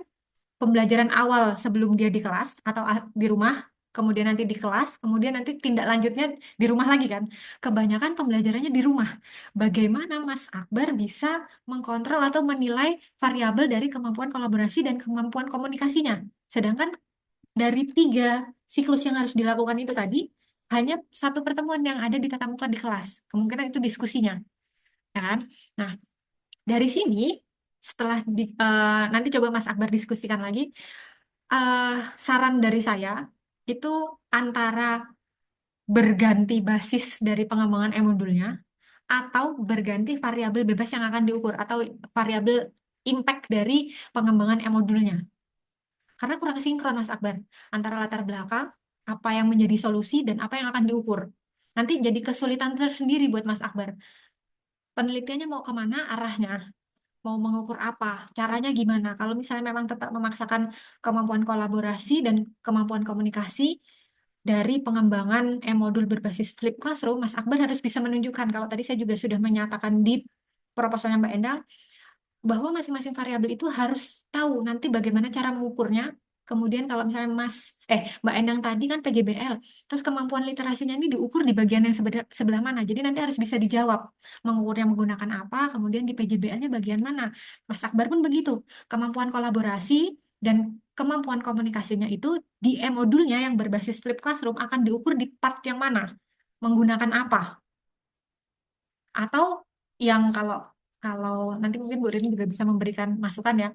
pembelajaran awal sebelum dia di kelas atau di rumah, kemudian nanti di kelas, kemudian nanti tindak lanjutnya di rumah lagi kan. Kebanyakan pembelajarannya di rumah. Bagaimana Mas Akbar bisa mengkontrol atau menilai variabel dari kemampuan kolaborasi dan kemampuan komunikasinya? Sedangkan dari 3 siklus yang harus dilakukan itu tadi, hanya satu pertemuan yang ada di tatap muka di kelas. Kemungkinan itu diskusinya, ya kan? Nah, dari sini setelah nanti coba Mas Akbar diskusikan lagi. eh, Saran dari saya itu antara berganti basis dari pengembangan e-modulnya atau berganti variabel bebas yang akan diukur atau variabel impact dari pengembangan e-modulnya. Karena kurang sinkron Mas Akbar antara latar belakang, apa yang menjadi solusi dan apa yang akan diukur. Nanti jadi kesulitan tersendiri buat Mas Akbar. Penelitiannya mau kemana arahnya? Mau mengukur apa, caranya gimana. Kalau misalnya memang tetap memaksakan kemampuan kolaborasi dan kemampuan komunikasi dari pengembangan e-modul berbasis flip classroom, Mas Akbar harus bisa menunjukkan, kalau tadi saya juga sudah menyatakan di proposalnya Mbak Endang, bahwa masing-masing variabel itu harus tahu nanti bagaimana cara mengukurnya. Kemudian kalau misalnya Mbak Endang tadi kan PJBL, terus kemampuan literasinya ini diukur di bagian yang sebelah mana. Jadi nanti harus bisa dijawab mengukurnya menggunakan apa, kemudian di PJBL-nya bagian mana. Mas Akbar pun begitu, kemampuan kolaborasi dan kemampuan komunikasinya itu di e-modulnya yang berbasis flip classroom akan diukur di part yang mana, menggunakan apa. Atau yang kalau kalau nanti mungkin Bu Rini juga bisa memberikan masukan ya,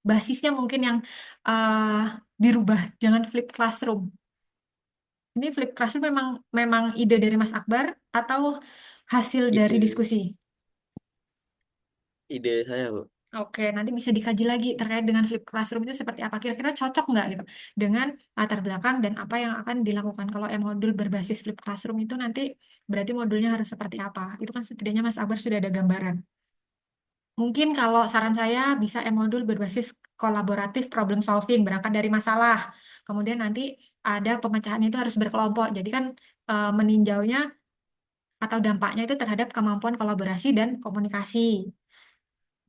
basisnya mungkin yang dirubah, jangan flip classroom. Ini flip classroom memang memang ide dari Mas Akbar atau hasil dari Ide diskusi? ide saya, Bu. Oke, nanti bisa dikaji lagi terkait dengan flip classroom itu seperti apa. Kira-kira cocok nggak gitu dengan latar belakang dan apa yang akan dilakukan. Kalau modul berbasis flip classroom itu nanti berarti modulnya harus seperti apa. Itu kan setidaknya Mas Akbar sudah ada gambaran. Mungkin kalau saran saya bisa modul berbasis kolaboratif problem solving, berangkat dari masalah. Kemudian nanti ada pemecahan itu harus berkelompok. Jadi kan meninjaunya atau dampaknya itu terhadap kemampuan kolaborasi dan komunikasi.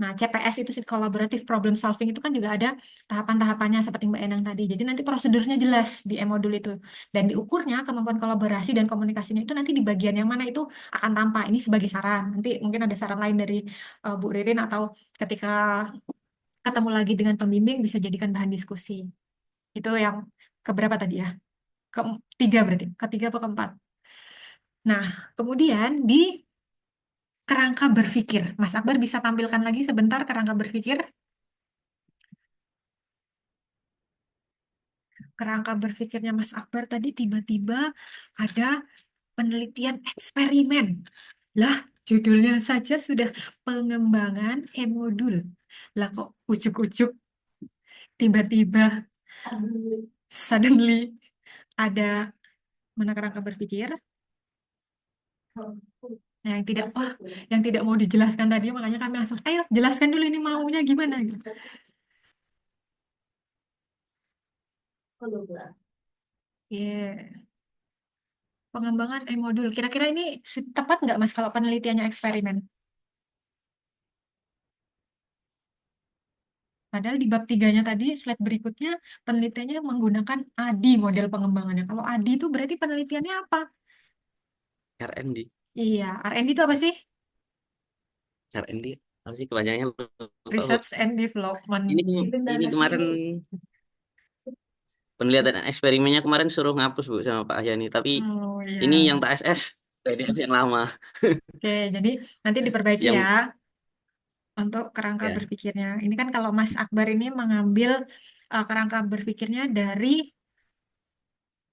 Nah, CPS itu collaborative problem solving itu kan juga ada tahapan-tahapannya seperti Mbak Enang tadi. Jadi nanti prosedurnya jelas di e-modul itu. Dan diukurnya kemampuan kolaborasi dan komunikasinya itu nanti di bagian yang mana itu akan tampak. Ini sebagai saran. Nanti mungkin ada saran lain dari Bu Ririn atau ketika ketemu lagi dengan pembimbing bisa jadikan bahan diskusi. Itu yang keberapa tadi ya? Ketiga berarti. Ketiga atau keempat. Nah, kemudian di kerangka berpikir. Mas Akbar bisa tampilkan lagi sebentar kerangka berpikir. Kerangka berpikirnya Mas Akbar tadi tiba-tiba ada penelitian eksperimen. Lah, judulnya saja sudah pengembangan e-modul. Lah kok ujuk-ujuk tiba-tiba suddenly ada mana kerangka berpikir yang tidak mau dijelaskan tadi, makanya kami langsung ayo jelaskan dulu ini maunya gimana gitu. Yeah. Pengembangan e-modul. Kira-kira ini tepat nggak Mas kalau penelitiannya eksperimen? Padahal di bab 3-nya tadi, slide berikutnya, penelitiannya menggunakan ADI model pengembangannya. Kalau ADI itu berarti penelitiannya apa? R&D. Iya, R&D itu apa sih? R&D apa sih kepanjangannya, lupa, Bu. Research and Development. Ini kemarin penelitian eksperimennya kemarin suruh ngapus, Bu, sama Pak Ahyani, tapi Oh ini iya. yang tak SS dari yang lama, Oke, jadi nanti diperbaiki ya yang untuk kerangka ya berpikirnya. Ini kan kalau Mas Akbar ini mengambil kerangka berpikirnya dari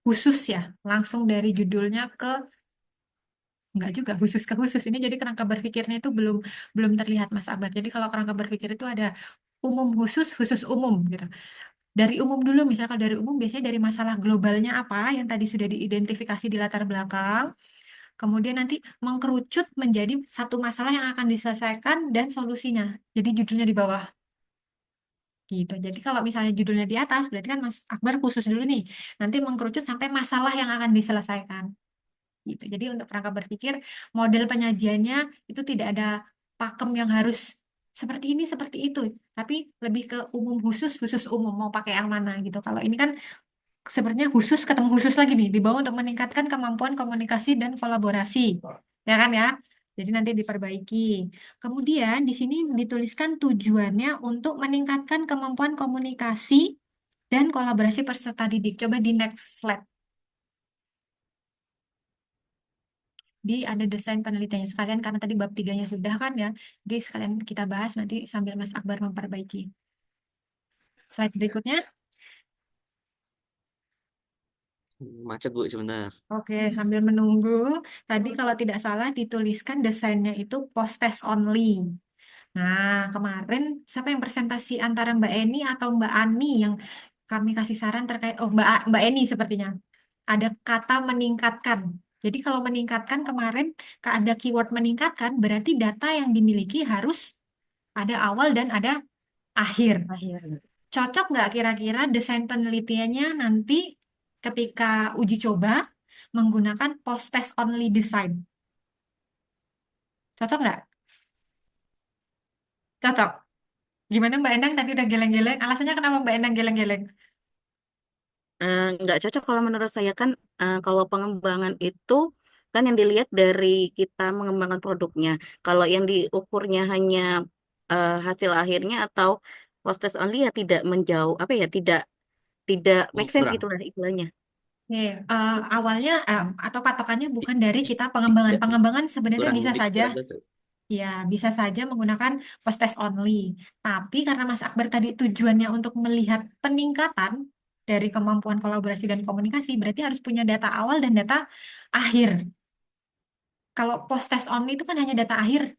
khusus ya, langsung dari judulnya ke enggak juga khusus ke khusus. Ini jadi kerangka berpikirnya itu belum belum terlihat Mas Akbar. Jadi kalau kerangka berpikir itu ada umum khusus, khusus umum gitu. Dari umum dulu, misalkan dari umum biasanya dari masalah globalnya apa yang tadi sudah diidentifikasi di latar belakang. Kemudian nanti mengkerucut menjadi satu masalah yang akan diselesaikan dan solusinya. Jadi judulnya di bawah. Gitu. Jadi kalau misalnya judulnya di atas, berarti kan Mas Akbar khusus dulu nih. Nanti mengkerucut sampai masalah yang akan diselesaikan. Gitu. Jadi untuk kerangka berpikir, model penyajiannya itu tidak ada pakem yang harus seperti ini, seperti itu. Tapi lebih ke umum khusus, khusus umum. Mau pakai yang mana gitu. Kalau ini kan sebenarnya khusus ketemu khusus lagi nih di bawah untuk meningkatkan kemampuan komunikasi dan kolaborasi, ya kan ya? Jadi nanti diperbaiki. Kemudian di sini dituliskan tujuannya untuk meningkatkan kemampuan komunikasi dan kolaborasi peserta didik. Coba di next slide. Di ada desain penelitiannya sekalian karena tadi bab 3-nya sudah kan ya. Jadi sekalian kita bahas nanti sambil Mas Akbar memperbaiki. Slide berikutnya. macet, Bu, sebentar. Oke, sambil menunggu, tadi kalau tidak salah dituliskan desainnya itu post-test only. Nah, kemarin siapa yang presentasi antara Mbak Eni atau Mbak Ani yang kami kasih saran terkait, oh Mbak Eni sepertinya, ada kata meningkatkan. Jadi kalau meningkatkan kemarin ada keyword meningkatkan, berarti data yang dimiliki harus ada awal dan ada akhir. Cocok nggak kira-kira desain penelitiannya nanti ketika uji coba menggunakan post-test only design? Cocok nggak? Cocok. Gimana Mbak Endang tadi udah geleng-geleng? Alasannya kenapa Mbak Endang geleng-geleng? Nggak cocok kalau menurut saya kan, kalau pengembangan itu kan yang dilihat dari kita mengembangkan produknya. Kalau yang diukurnya hanya hasil akhirnya atau post test only ya tidak menjauh apa ya tidak tidak make sense Kurang. gitulah istilahnya. Oke, awalnya atau patokannya bukan dari kita pengembangan. Tidak, Pengembangan sebenarnya kurang bisa lebih saja, kurang cocok. ya bisa saja menggunakan post test only. Tapi karena Mas Akbar tadi tujuannya untuk melihat peningkatan, dari kemampuan kolaborasi dan komunikasi, berarti harus punya data awal dan data akhir. Kalau post test only itu kan hanya data akhir.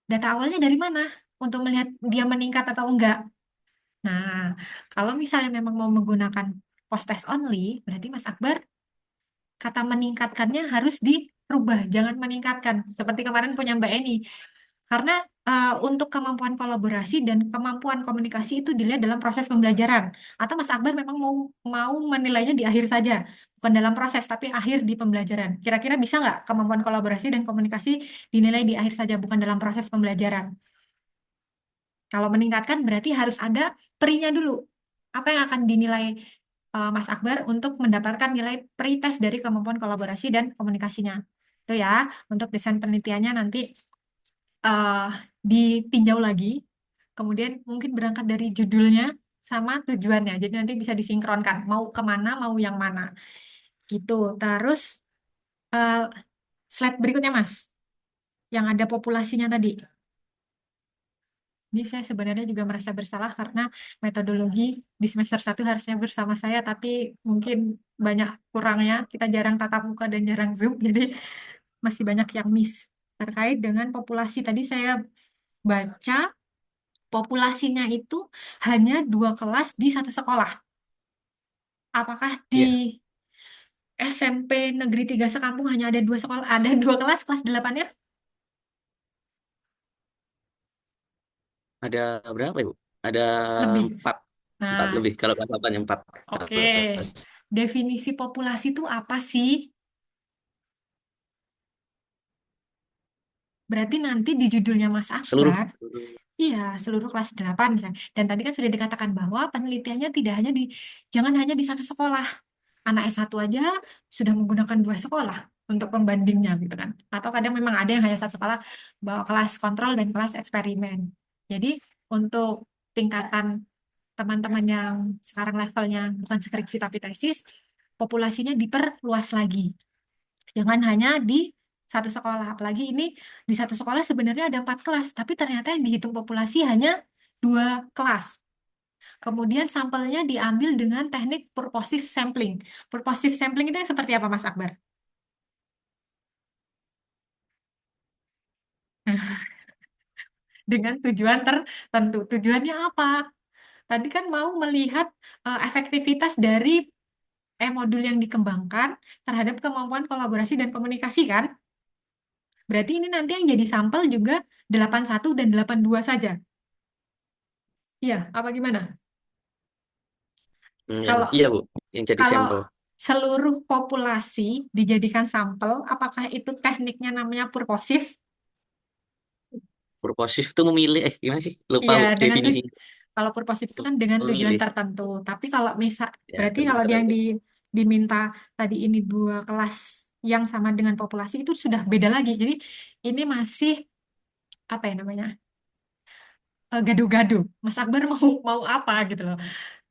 Data awalnya dari mana? Untuk melihat dia meningkat atau enggak. Nah, kalau misalnya memang mau menggunakan post test only, berarti Mas Akbar kata meningkatkannya harus dirubah, jangan meningkatkan. Seperti kemarin punya Mbak Eni. Karena untuk kemampuan kolaborasi dan kemampuan komunikasi itu dilihat dalam proses pembelajaran. Atau Mas Akbar memang mau mau menilainya di akhir saja, bukan dalam proses, tapi akhir di pembelajaran. Kira-kira bisa nggak kemampuan kolaborasi dan komunikasi dinilai di akhir saja, bukan dalam proses pembelajaran? Kalau meningkatkan berarti harus ada perinya dulu. Apa yang akan dinilai Mas Akbar untuk mendapatkan nilai pretest dari kemampuan kolaborasi dan komunikasinya. Itu ya, untuk desain penelitiannya nanti eh, ditinjau lagi. Kemudian mungkin berangkat dari judulnya sama tujuannya. Jadi nanti bisa disinkronkan. Mau kemana, mau yang mana. Gitu. Terus eh, slide berikutnya, Mas. Yang ada populasinya tadi. Ini saya sebenarnya juga merasa bersalah karena metodologi di semester 1 harusnya bersama saya, tapi mungkin banyak kurangnya. Kita jarang tatap muka dan jarang Zoom, jadi masih banyak yang miss. Terkait dengan populasi, tadi saya baca populasinya itu hanya 2 kelas di satu sekolah. Apakah di Ya, SMP Negeri 3 Sekampung hanya ada 2 sekolah, ada 2 kelas, kelas 8-nya? ada berapa Ibu? Ada Lebih. empat, empat Nah, lebih. Kalau kelas 8 empat. oke. Kalau kelas Definisi populasi itu apa sih? Berarti nanti di judulnya Mas seluruh. Akbar, iya, seluruh kelas 8 misalnya. Dan tadi kan sudah dikatakan bahwa penelitiannya tidak hanya jangan hanya di satu sekolah. Anak S1 aja sudah menggunakan 2 sekolah untuk pembandingnya gitu kan. Atau kadang memang ada yang hanya satu sekolah bawa kelas kontrol dan kelas eksperimen. Jadi untuk tingkatan teman-teman yang sekarang levelnya bukan skripsi tapi tesis, populasinya diperluas lagi. Jangan hanya di satu sekolah. Apalagi ini di satu sekolah sebenarnya ada 4 kelas, tapi ternyata yang dihitung populasi hanya 2 kelas. Kemudian sampelnya diambil dengan teknik purposive sampling. Purposive sampling itu yang seperti apa, Mas Akbar? Dengan tujuan tertentu. Tujuannya apa? Tadi kan mau melihat efektivitas dari modul yang dikembangkan terhadap kemampuan kolaborasi dan komunikasi kan? Berarti ini nanti yang jadi sampel juga 81 dan 82 saja. Iya, apa gimana? Kalau Iya Bu, yang jadi kalau sampel. seluruh populasi dijadikan sampel, apakah itu tekniknya namanya purposive? Purposif tuh memilih, gimana sih? Lupa Iya, Bu dengan definisi. kalau purposive itu kan dengan tujuan Memilih. tertentu. Tapi kalau misal Ya, berarti tujuan kalau yang tertentu. diminta tadi ini 2 kelas yang sama dengan populasi itu sudah beda lagi. Jadi ini masih apa ya namanya? Gaduh-gaduh. Mas Akbar mau mau apa gitu loh.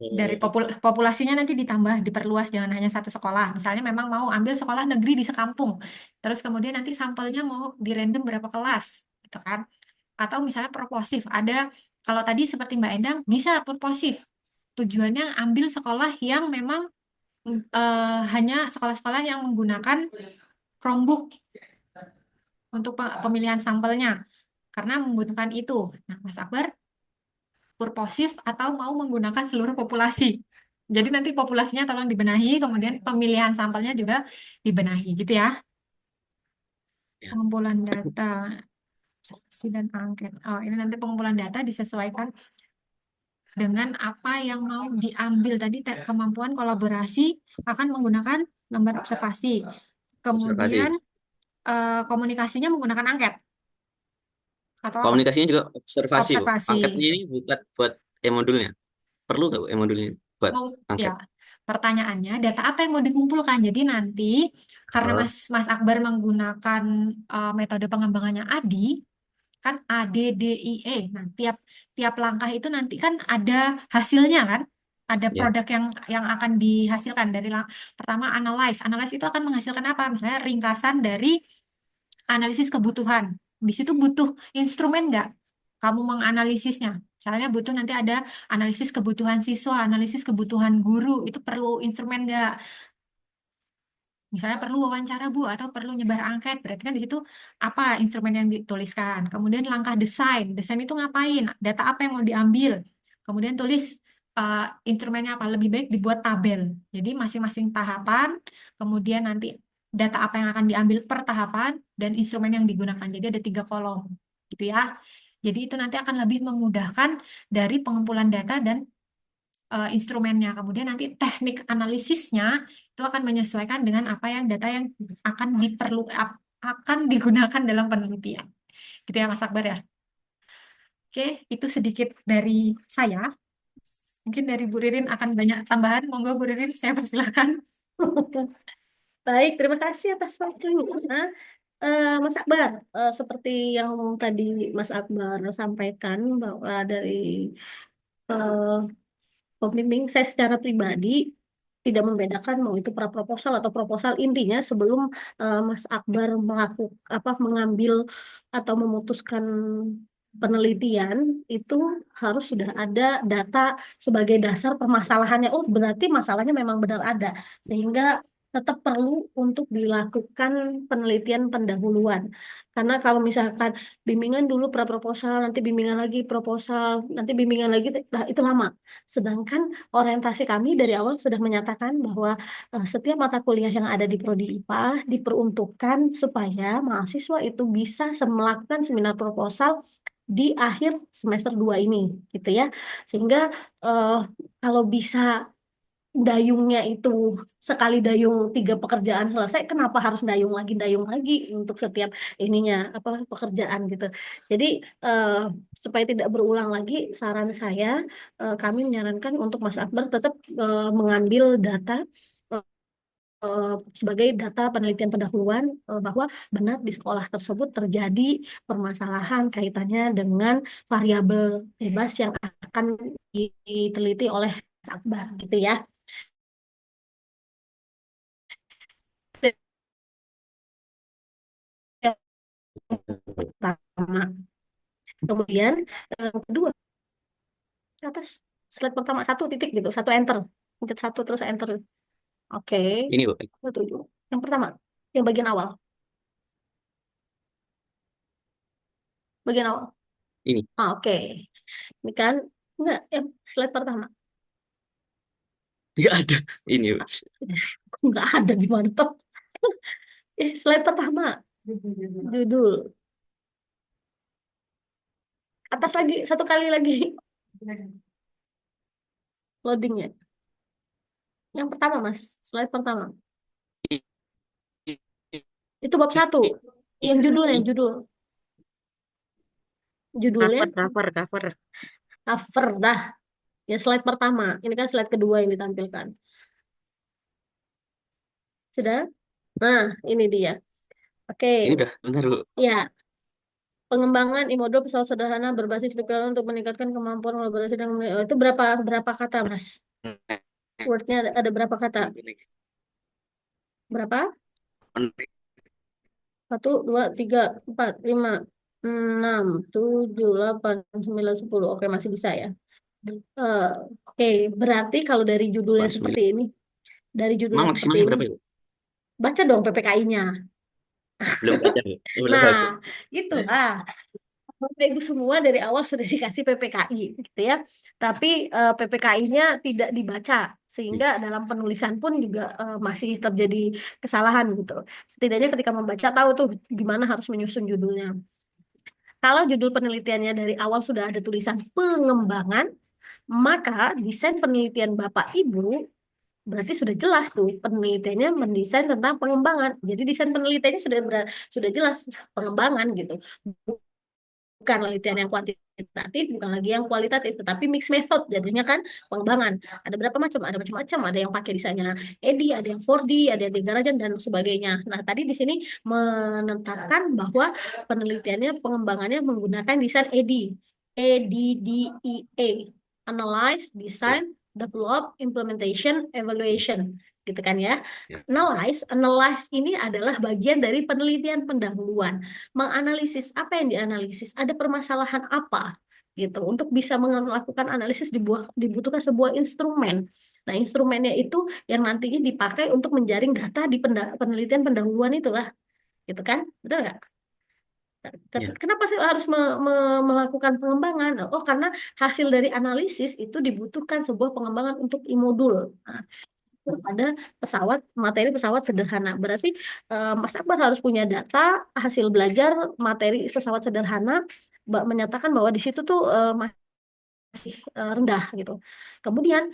Dari Hmm, populasinya nanti ditambah, diperluas, jangan hanya satu sekolah. Misalnya memang mau ambil sekolah negeri di sekampung, terus kemudian nanti sampelnya mau di random berapa kelas, gitu kan? Atau misalnya proposif, ada kalau tadi seperti Mbak Endang bisa proposif. Tujuannya ambil sekolah yang memang hanya sekolah-sekolah yang menggunakan Chromebook untuk pemilihan sampelnya, karena membutuhkan itu. Nah, Mas Akbar purposif atau mau menggunakan seluruh populasi. Jadi nanti populasinya tolong dibenahi, kemudian pemilihan sampelnya juga dibenahi, gitu ya. ya. Pengumpulan data, saksi dan angket. Oh, ini nanti pengumpulan data disesuaikan dengan apa yang mau diambil tadi. Kemampuan kolaborasi akan menggunakan gambar observasi. Kemudian Observasi. komunikasinya menggunakan angket atau apa? Komunikasinya juga observasi Bu. Observasi. Angkatnya ini buat e-modulnya. Perlu nggak Bu e-modulnya buat Mau ya, angket? pertanyaannya data apa yang mau dikumpulkan? Jadi nanti karena Oh, Mas Akbar menggunakan metode pengembangannya ADI, kan A D D I E. Nah, tiap tiap langkah itu nanti kan ada hasilnya kan? Ada ya. produk yang akan dihasilkan dari pertama analyze. Analyze itu akan menghasilkan apa? Misalnya ringkasan dari analisis kebutuhan. Di situ butuh instrumen nggak? kamu menganalisisnya. Misalnya butuh nanti ada analisis kebutuhan siswa, analisis kebutuhan guru, itu perlu instrumen nggak? Misalnya perlu wawancara Bu atau perlu nyebar angket, berarti kan di situ apa instrumen yang dituliskan. Kemudian langkah desain, desain itu ngapain, data apa yang mau diambil. Kemudian tulis instrumennya apa, lebih baik dibuat tabel. Jadi masing-masing tahapan, kemudian nanti data apa yang akan diambil per tahapan dan instrumen yang digunakan. Jadi ada 3 kolom, gitu ya. Jadi itu nanti akan lebih memudahkan dari pengumpulan data dan instrumennya. Kemudian nanti teknik analisisnya itu akan menyesuaikan dengan apa yang data yang akan digunakan dalam penelitian. Gitu ya Mas Akbar ya. Oke, itu sedikit dari saya. Mungkin dari Bu Ririn akan banyak tambahan. Monggo Bu Ririn, saya persilakan. Baik, terima kasih atas waktunya. Mas Akbar, seperti yang tadi Mas Akbar sampaikan bahwa dari eh, pembimbing saya secara pribadi tidak membedakan mau itu praproposal atau proposal, intinya sebelum Mas Akbar mengambil atau memutuskan penelitian itu harus sudah ada data sebagai dasar permasalahannya. Oh, berarti masalahnya memang benar ada, sehingga tetap perlu untuk dilakukan penelitian pendahuluan. Karena kalau misalkan bimbingan dulu praproposal, nanti bimbingan lagi proposal, nanti bimbingan lagi, nah itu lama. Sedangkan orientasi kami dari awal sudah menyatakan bahwa setiap mata kuliah yang ada di Prodi IPA diperuntukkan supaya mahasiswa itu bisa melakukan seminar proposal di akhir semester 2 ini, gitu ya. Sehingga eh, kalau bisa dayungnya itu sekali dayung 3 pekerjaan selesai, kenapa harus dayung lagi untuk setiap ininya pekerjaan gitu. Jadi supaya tidak berulang lagi, saran saya kami menyarankan untuk Mas Akbar tetap mengambil data sebagai data penelitian pendahuluan bahwa benar di sekolah tersebut terjadi permasalahan kaitannya dengan variabel bebas yang akan diteliti oleh Akbar, gitu ya. Pertama. Kemudian kedua, ke atas slide pertama 1 titik gitu, 1 enter, pencet 1 terus enter. Oke, Ini Bu. tujuh. Yang pertama, yang bagian awal, bagian awal. Ini. Oke, ini kan enggak yang slide pertama. Nggak ada. Ini Bu. Enggak ada gimana toh? Slide pertama, judul. Atas lagi, 1 kali lagi loadingnya. Yang pertama, Mas, slide pertama. Itu bab 1. Yang judulnya, judulnya Cover. cover dah. Ya slide pertama. Ini kan slide kedua yang ditampilkan. Sudah? Nah, ini dia. Oke. Ini udah benar Bu. Ya. Pengembangan e-modul pesawat sederhana berbasis pikiran untuk meningkatkan kemampuan kolaborasi dan itu berapa kata, Mas? Wordnya ada berapa kata? Berapa? 1, 2, 3, 4, 5, 6, 7, 8, 9, 10. Oke, masih bisa ya. Oke, berarti kalau dari judulnya seperti ini, Emang maksimalnya berapa Bu? baca dong PPKI-nya. Belum baca Bu. Belum Nah, baca. itulah. Bapak Ibu semua dari awal sudah dikasih PPKI, gitu ya. Tapi PPKI-nya tidak dibaca, sehingga dalam penulisan pun juga masih terjadi kesalahan gitu. Setidaknya ketika membaca tahu tuh gimana harus menyusun judulnya. Kalau judul penelitiannya dari awal sudah ada tulisan pengembangan, maka desain penelitian Bapak Ibu berarti sudah jelas tuh penelitiannya mendesain tentang pengembangan. Jadi desain penelitiannya sudah jelas pengembangan gitu. Bukan penelitian yang kuantitatif, bukan lagi yang kualitatif, tetapi mixed method jadinya kan pengembangan. Ada berapa macam? Ada macam-macam. Ada yang pakai desainnya EDI, ada yang 4D, ada yang 3 derajat dan sebagainya. Nah, tadi di sini menetapkan bahwa penelitiannya pengembangannya menggunakan desain EDI. EDDEA. Analyze, Design, Develop, Implementation, Evaluation. gitu kan ya. Ya. Analyze ini adalah bagian dari penelitian pendahuluan. Menganalisis apa yang dianalisis, ada permasalahan apa gitu. Untuk bisa melakukan analisis dibutuhkan sebuah instrumen. Nah, instrumennya itu yang nantinya dipakai untuk menjaring data di penelitian pendahuluan itulah, gitu kan? Betul nggak? Ya. Kenapa sih harus melakukan pengembangan? Oh, karena hasil dari analisis itu dibutuhkan sebuah pengembangan untuk imodul. Nah, pada materi pesawat sederhana. Berarti Mas Akbar harus punya data hasil belajar materi pesawat sederhana, menyatakan bahwa di situ tuh masih rendah gitu. Kemudian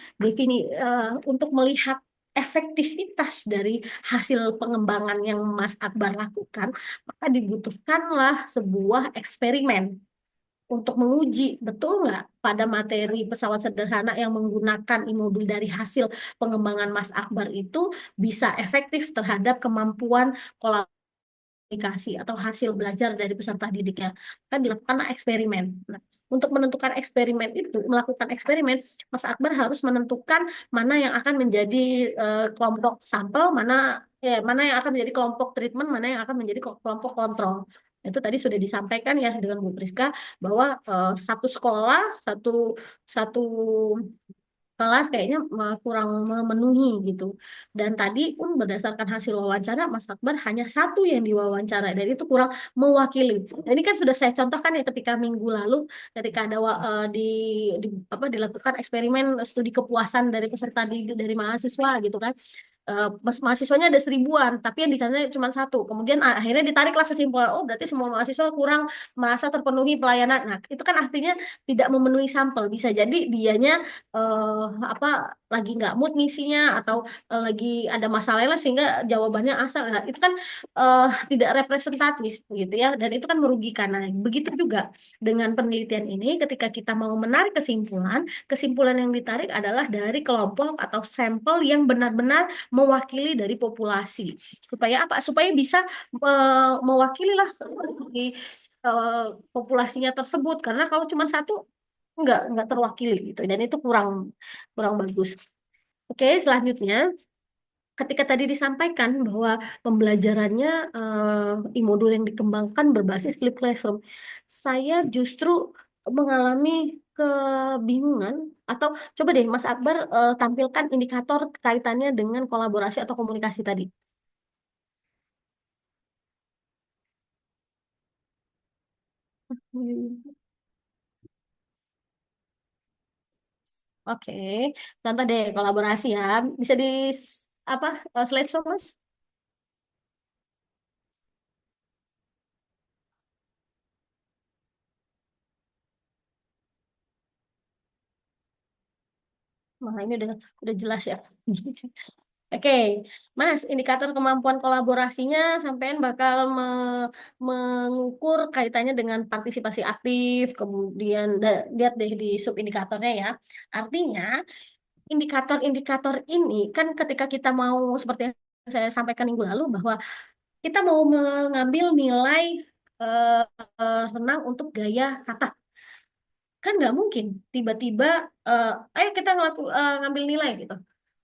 untuk melihat efektivitas dari hasil pengembangan yang Mas Akbar lakukan, maka dibutuhkanlah sebuah eksperimen untuk menguji betul nggak pada materi pesawat sederhana yang menggunakan imodul dari hasil pengembangan Mas Akbar itu bisa efektif terhadap kemampuan komunikasi atau hasil belajar dari peserta didiknya. Kan dilakukan eksperimen. Nah, untuk menentukan melakukan eksperimen, Mas Akbar harus menentukan mana yang akan menjadi kelompok sampel, mana yang akan menjadi kelompok treatment, mana yang akan menjadi kelompok kontrol. Itu tadi sudah disampaikan ya dengan Bu Priska bahwa satu sekolah, satu kelas kayaknya kurang memenuhi gitu. Dan tadi pun berdasarkan hasil wawancara, Mas Akbar hanya satu yang diwawancara dan itu kurang mewakili. Dan ini kan sudah saya contohkan ya ketika minggu lalu, ketika ada dilakukan eksperimen studi kepuasan dari peserta dari mahasiswa gitu kan. Mahasiswanya ada 1000-an, tapi yang ditanya cuma satu. Kemudian akhirnya ditariklah kesimpulan, oh berarti semua mahasiswa kurang merasa terpenuhi pelayanan. Nah, itu kan artinya tidak memenuhi sampel. Bisa jadi dianya lagi nggak mood ngisinya atau lagi ada masalah lain sehingga jawabannya asal. Nah, itu kan tidak representatif gitu ya, dan itu kan merugikan. Nah, begitu juga dengan penelitian ini, ketika kita mau menarik kesimpulan yang ditarik adalah dari kelompok atau sampel yang benar-benar mewakili dari populasi. Supaya apa? Supaya bisa mewakili lah di populasinya tersebut. Karena kalau cuma satu nggak terwakili gitu, dan itu kurang kurang bagus. Oke, selanjutnya ketika tadi disampaikan bahwa pembelajarannya e-modul yang dikembangkan berbasis flipped classroom, saya justru mengalami kebingungan. Atau coba deh Mas Akbar tampilkan indikator kaitannya dengan kolaborasi atau komunikasi tadi. Oke, contoh deh kolaborasi ya. Bisa di slideshow Mas? Nah, ini udah jelas ya. Oke, Mas, indikator kemampuan kolaborasinya sampean bakal mengukur kaitannya dengan partisipasi aktif, kemudian lihat deh di subindikatornya ya. Artinya, indikator-indikator ini kan ketika kita mau, seperti yang saya sampaikan minggu lalu, bahwa kita mau mengambil nilai eh, renang untuk gaya kata. Kan nggak mungkin tiba-tiba ayo kita ngambil nilai gitu,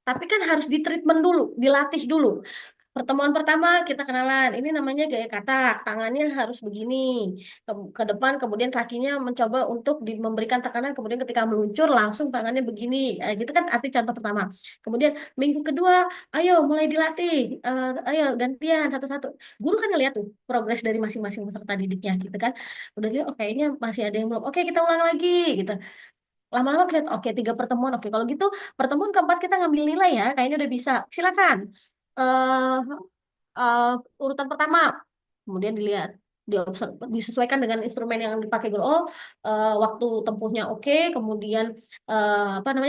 tapi kan harus ditreatment dulu, dilatih dulu. Pertemuan pertama kita kenalan, ini namanya gaya kata, tangannya harus begini ke depan, kemudian kakinya mencoba untuk memberikan tekanan, kemudian ketika meluncur langsung tangannya begini. Gitu kan arti contoh pertama. Kemudian minggu kedua, ayo mulai dilatih, ayo gantian satu-satu. Guru kan ngeliat tuh progres dari masing-masing peserta didiknya gitu kan. Udah lihat, oh kayaknya masih ada yang belum. Oke, kita ulang lagi gitu. Lama-lama kelihatan, oke 3 pertemuan, oke kalau gitu pertemuan keempat kita ngambil nilai ya, kayaknya udah bisa. Silakan. eh Urutan pertama, kemudian dilihat, disesuaikan dengan instrumen yang dipakai guru. Oh, waktu tempuhnya oke, kemudian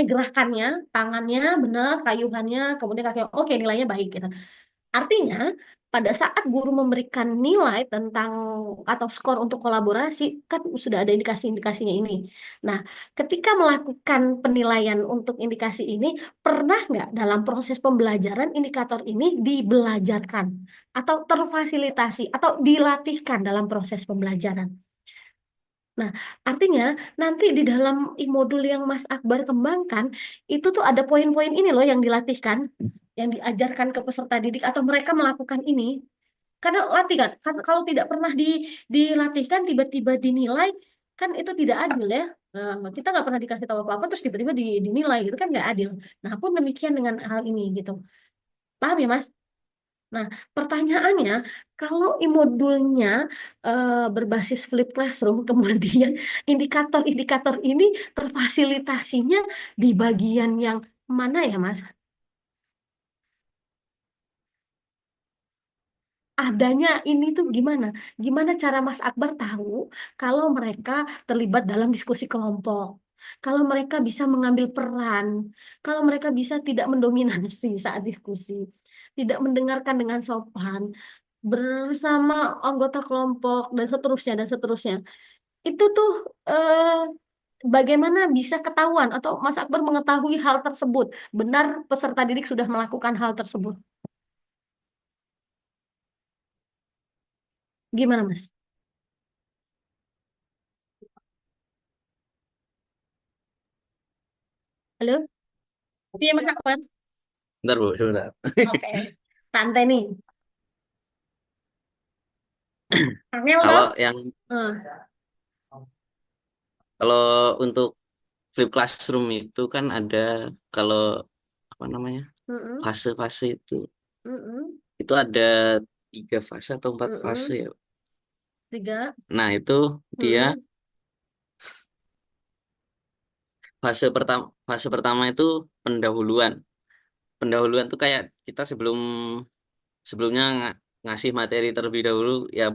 gerakannya, tangannya benar, kayuhannya, kemudian kaki oke, nilainya baik gitu. Artinya, pada saat guru memberikan nilai tentang atau skor untuk kolaborasi, kan sudah ada indikasi-indikasinya ini. Nah, ketika melakukan penilaian untuk indikasi ini, pernah nggak dalam proses pembelajaran indikator ini dibelajarkan atau terfasilitasi atau dilatihkan dalam proses pembelajaran? Nah, artinya nanti di dalam modul yang Mas Akbar kembangkan, itu tuh ada poin-poin ini loh yang dilatihkan. yang diajarkan ke peserta didik atau mereka melakukan ini. Karena latihan, kalau tidak pernah dilatihkan tiba-tiba dinilai, kan itu tidak adil ya. Kita nggak pernah dikasih tahu apa-apa terus tiba-tiba dinilai gitu kan nggak adil. Nah, pun demikian dengan hal ini gitu. Paham ya, Mas? Nah, pertanyaannya, kalau modulnya berbasis flip classroom, kemudian indikator-indikator ini terfasilitasinya di bagian yang mana ya, Mas? Adanya ini tuh gimana? Gimana cara Mas Akbar tahu kalau mereka terlibat dalam diskusi kelompok? Kalau mereka bisa mengambil peran, kalau mereka bisa tidak mendominasi saat diskusi, tidak mendengarkan dengan sopan, bersama anggota kelompok dan seterusnya dan seterusnya. Itu tuh eh, bagaimana bisa ketahuan atau Mas Akbar mengetahui hal tersebut? Benar peserta didik sudah melakukan hal tersebut. Gimana, Mas? Halo? Iya, Mas Akbar. Bentar Bu, sebentar. Oke. Tante nih. Angel Kalau toh? yang Eh, kalau untuk flip classroom itu kan ada, kalau apa namanya, mm-mm, fase-fase mm-mm, itu ada 3 fase atau 4 fase mm-mm. ya. 3. Nah itu dia Mm-mm, fase pertama itu pendahuluan. Pendahuluan tuh kayak kita sebelumnya ngasih materi terlebih dahulu ya,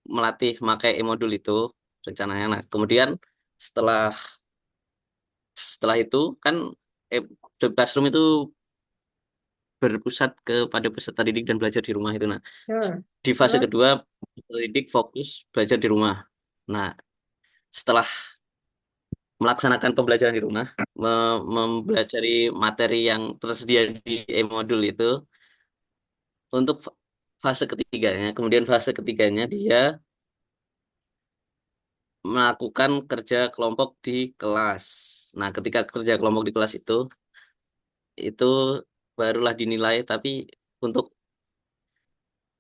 melatih pakai e-modul itu rencananya. Nah kemudian setelah setelah itu kan eh, the classroom itu berpusat kepada peserta didik dan belajar di rumah itu. Nah mm. di fase Terus? kedua peserta didik fokus belajar di rumah. Nah setelah melaksanakan pembelajaran di rumah, mempelajari materi yang tersedia di e-modul itu, untuk fase ketiganya, kemudian fase ketiganya dia melakukan kerja kelompok di kelas. Nah, ketika kerja kelompok di kelas itu barulah dinilai, tapi untuk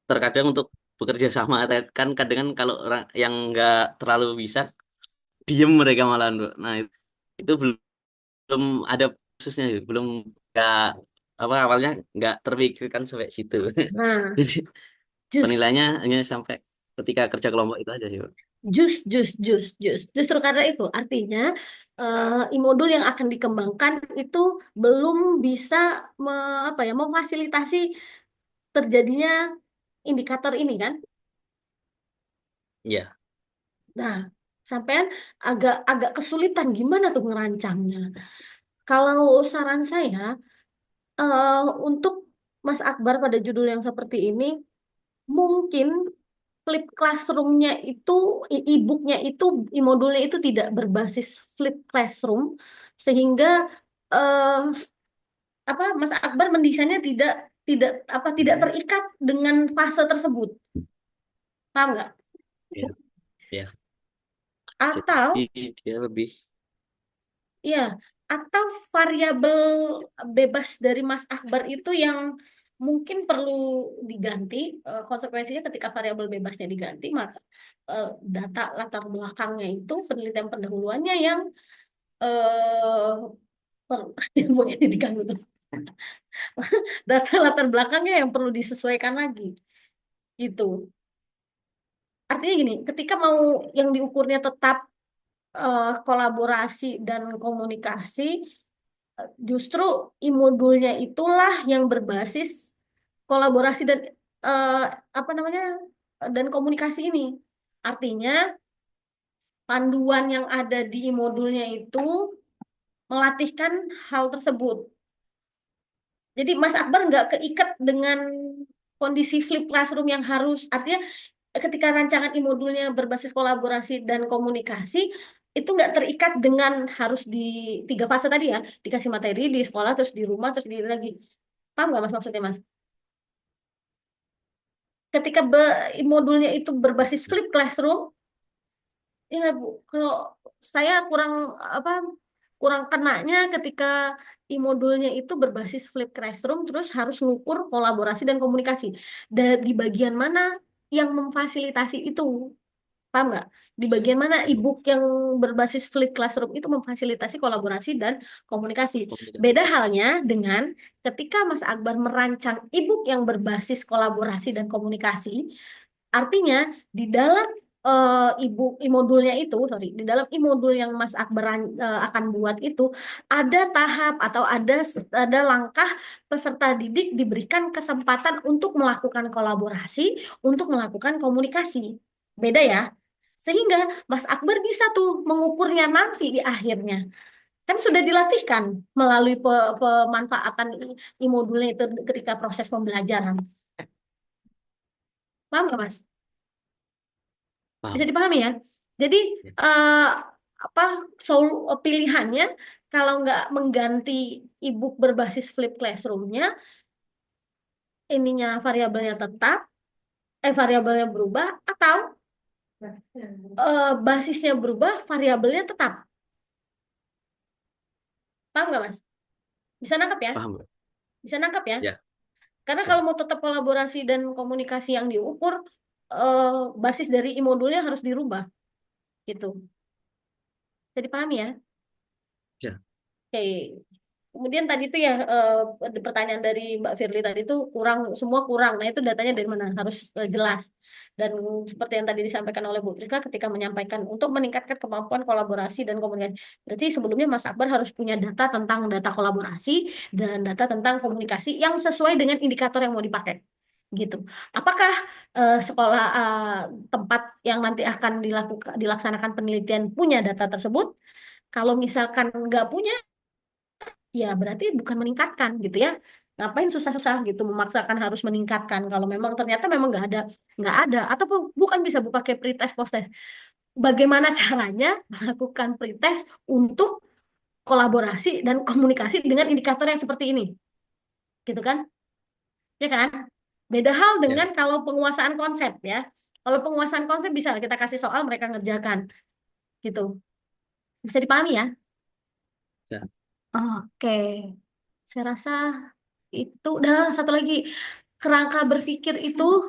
terkadang untuk bekerja sama kan kadang kan kalau orang yang nggak terlalu bisa diem mereka malah. Nah, itu belum ada khususnya, belum nggak apa awalnya nggak terpikirkan sampai situ. Nah, Jadi penilaiannya jus. hanya sampai ketika kerja kelompok itu aja sih, Pak. Jus. Justru karena itu, artinya modul yang akan dikembangkan itu belum bisa apa ya, memfasilitasi terjadinya indikator ini kan? Iya. Nah, sampean agak agak kesulitan gimana tuh ngerancangnya. Kalau saran saya, eh, untuk Mas Akbar pada judul yang seperti ini, mungkin flip classroom-nya itu, e-book-nya itu, e-modulnya itu tidak berbasis flip classroom, sehingga eh, apa Mas Akbar mendesainnya tidak tidak tidak terikat dengan fase tersebut, paham nggak? Iya. Iya. Atau Jadi dia lebih ya, atau variabel bebas dari Mas Akbar itu yang mungkin perlu diganti. Konsekuensinya ketika variabel bebasnya diganti, maka data latar belakangnya itu penelitian pendahuluannya yang eh Bu, ini diganggu tuh. Data latar belakangnya yang perlu disesuaikan lagi gitu. Artinya gini, ketika mau yang diukurnya tetap kolaborasi dan komunikasi, justru modulnya itulah yang berbasis kolaborasi dan eh, apa namanya dan komunikasi ini. Artinya panduan yang ada di modulnya itu melatihkan hal tersebut. Jadi Mas Akbar nggak keikat dengan kondisi flip classroom yang harus, artinya ketika rancangan modulnya berbasis kolaborasi dan komunikasi, itu nggak terikat dengan harus di 3 fase tadi ya, dikasih materi di sekolah, terus di rumah, terus di lagi. Paham nggak Mas maksudnya Mas? Ketika modulnya itu berbasis flip classroom, ya Bu, kalau saya kurang apa kurang kenanya ketika modulnya itu berbasis flip classroom, terus harus ngukur kolaborasi dan komunikasi. Dan di bagian mana yang memfasilitasi itu? Paham nggak? Di bagian mana e-book yang berbasis flip classroom itu memfasilitasi kolaborasi dan komunikasi. Komunikasi. Beda halnya dengan ketika Mas Akbar merancang e-book yang berbasis kolaborasi dan komunikasi, artinya di dalam e-modulnya itu, sorry, di dalam e-modul yang Mas Akbar akan buat itu ada tahap atau ada langkah peserta didik diberikan kesempatan untuk melakukan kolaborasi, untuk melakukan komunikasi. Beda ya. Sehingga Mas Akbar bisa tuh mengukurnya nanti di akhirnya. Kan sudah dilatihkan melalui pemanfaatan e-modulnya itu ketika proses pembelajaran. Paham nggak, Mas? Bisa Paham. dipahami ya? Jadi apa pilihannya kalau nggak mengganti e-book berbasis flip classroom-nya, ininya variabelnya tetap, variabelnya berubah, atau basisnya berubah, variabelnya tetap. Paham nggak, Mas? Bisa nangkap ya? Paham, Mbak? Bisa nangkap ya? Ya, Karena bisa. kalau mau tetap kolaborasi dan komunikasi yang diukur, basis dari e-modulnya harus dirubah. Gitu. Bisa dipahami ya? Ya. Oke. Kemudian tadi itu ya pertanyaan dari Mbak Firly tadi itu semua kurang. Nah, itu datanya dari mana? Harus jelas. Dan seperti yang tadi disampaikan oleh Bu Trika ketika menyampaikan untuk meningkatkan kemampuan kolaborasi dan komunikasi. Berarti sebelumnya Mas Akbar harus punya data tentang data kolaborasi dan data tentang komunikasi yang sesuai dengan indikator yang mau dipakai. Gitu. Apakah sekolah tempat yang nanti akan dilaksanakan penelitian punya data tersebut? Kalau misalkan nggak punya, ya berarti bukan meningkatkan gitu ya. Ngapain susah-susah gitu memaksakan harus meningkatkan kalau memang ternyata memang nggak ada atau bukan bisa pakai pretest post test. Bagaimana caranya melakukan pretest untuk kolaborasi dan komunikasi dengan indikator yang seperti ini, gitu kan? Ya kan? Beda hal dengan Ya. kalau penguasaan konsep ya. Kalau penguasaan konsep bisa kita kasih soal mereka ngerjakan, gitu. Bisa dipahami ya? Ya. Oke. Saya rasa itu udah satu lagi kerangka berpikir itu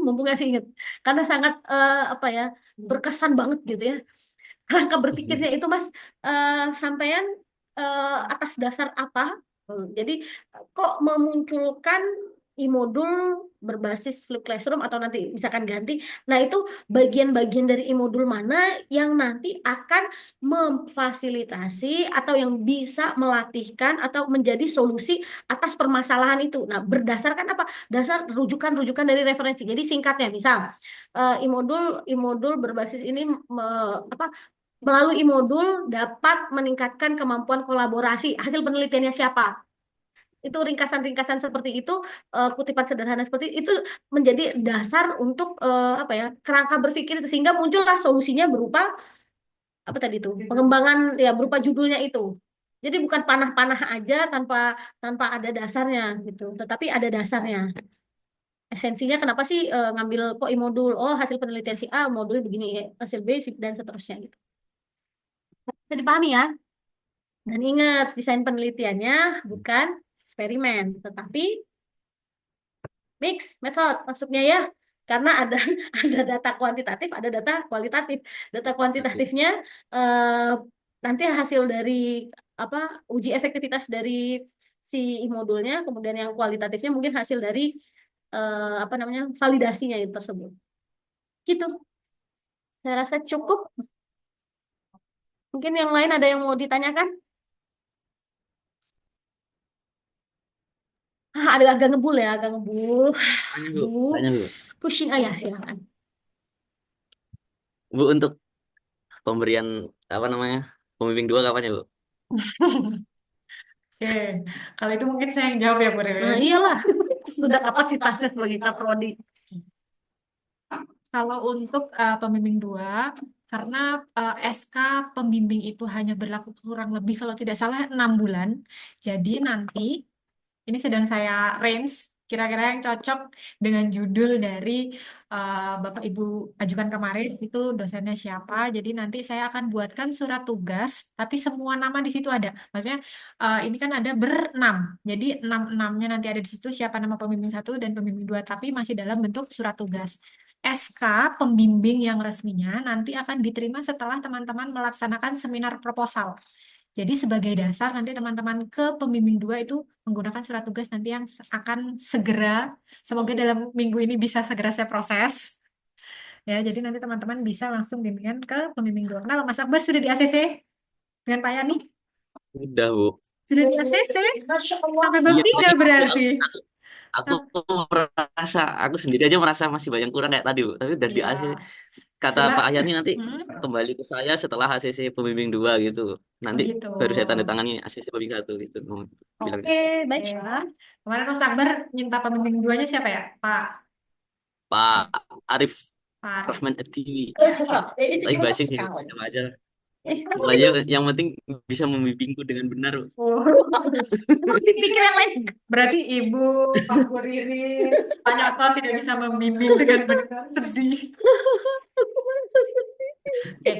mumpung nggak sih inget karena sangat apa ya berkesan banget gitu ya kerangka berpikirnya itu Mas sampean atas dasar apa. Jadi kok memunculkan e-modul berbasis flip classroom atau nanti misalkan ganti. Nah, itu bagian-bagian dari e-modul mana yang nanti akan memfasilitasi atau yang bisa melatihkan atau menjadi solusi atas permasalahan itu. Nah, berdasarkan apa? Dasar rujukan-rujukan dari referensi. Jadi singkatnya, misal e-modul berbasis ini apa? Melalui e-modul dapat meningkatkan kemampuan kolaborasi. Hasil penelitiannya siapa? Itu ringkasan-ringkasan seperti itu, kutipan sederhana seperti itu menjadi dasar untuk apa ya kerangka berpikir itu sehingga muncullah solusinya berupa apa tadi itu pengembangan ya berupa judulnya itu. Jadi bukan panah-panah aja tanpa tanpa ada dasarnya gitu, tetapi ada dasarnya. Esensinya kenapa sih ngambil kok modul? Oh, hasil penelitian si A, modul begini, hasil B, dan seterusnya gitu. Bisa dipahami ya? Dan ingat, desain penelitiannya bukan eksperimen, tetapi mix method maksudnya ya. Karena ada ada data kuantitatif, ada data kualitatif. Data kuantitatifnya eh, nanti hasil dari apa uji efektivitas dari si modulnya, kemudian yang kualitatifnya mungkin hasil dari apa namanya validasinya itu tersebut. Gitu. Saya rasa cukup. Mungkin yang lain ada yang mau ditanyakan? Ada agak ngebul ya, agak ngebul. Tanya, Bu. Bu, Tanya, Bu. pushing ayah silakan. Bu, untuk pemberian apa namanya? Pembimbing 2 kapan ya, Bu? Oke, kalau itu mungkin saya yang jawab ya, Bu Rere. Nah, iyalah, sudah kapasitasnya sebagai kaprodi. Kalau untuk pembimbing 2, karena SK pembimbing itu hanya berlaku kurang lebih kalau tidak salah 6 bulan. Jadi nanti ini sedang saya range kira-kira yang cocok dengan judul dari Bapak Ibu ajukan kemarin itu dosennya siapa. Jadi nanti saya akan buatkan surat tugas, tapi semua nama di situ ada. Maksudnya ini kan ada berenam. Jadi enam-enamnya nanti ada di situ siapa nama pembimbing 1 dan pembimbing 2, tapi masih dalam bentuk surat tugas. SK pembimbing yang resminya nanti akan diterima setelah teman-teman melaksanakan seminar proposal. Jadi sebagai dasar nanti teman-teman ke pembimbing 2 itu menggunakan surat tugas nanti yang akan segera, semoga dalam minggu ini bisa segera saya proses. Ya, jadi nanti teman-teman bisa langsung bimbingan ke pembimbing 2. Kenapa Mas Akbar sudah di ACC dengan Pak Yani? Udah, Bu. Sudah di ACC sampai bab Iya, 3 tapi berarti. aku merasa, aku sendiri aja merasa masih banyak kurang kayak tadi, Bu. Tapi udah di Iya. AC. Kata Coba. Pak Ayani nanti Hmm, kembali ke saya setelah ACC pembimbing 2 gitu. Nanti begitu. baru saya tanda tangani ACC pembimbing 1 gitu. Mau bilang. Oke, baik. Ya. Kemarin Mas Akbar minta pembimbing 2-nya siapa ya? Pak Pak Arif Arif. Rahman Atiwi. Itu Tapi cuma basic sih, sekali. sama aja. Pokoknya yang penting bisa membimbingku dengan benar. Oh. Dipikir yang lain. Berarti Ibu, Pak Kuririn, Pak Nyoto tidak bisa membimbing dengan benar. Sedih. Oke,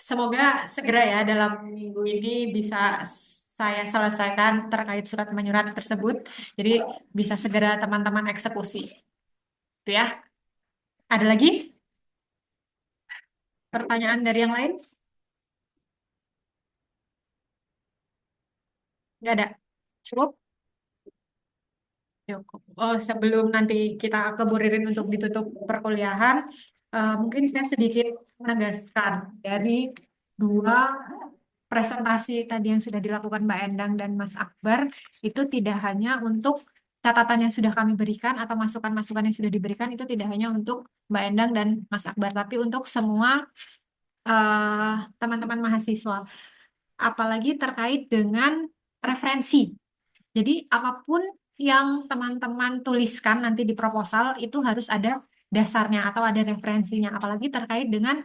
semoga segera ya dalam minggu ini bisa saya selesaikan terkait surat menyurat tersebut. Jadi bisa segera teman-teman eksekusi. Itu ya. Ada lagi pertanyaan dari yang lain? Nggak ada. Cukup? Cukup. Oh, sebelum nanti kita keburirin untuk ditutup perkuliahan, mungkin saya sedikit menegaskan dari dua presentasi tadi yang sudah dilakukan Mbak Endang dan Mas Akbar, itu tidak hanya untuk catatan yang sudah kami berikan atau masukan-masukan yang sudah diberikan, itu tidak hanya untuk Mbak Endang dan Mas Akbar, tapi untuk semua teman-teman mahasiswa. Apalagi terkait dengan referensi. Jadi apapun yang teman-teman tuliskan nanti di proposal itu harus ada dasarnya atau ada referensinya. Apalagi terkait dengan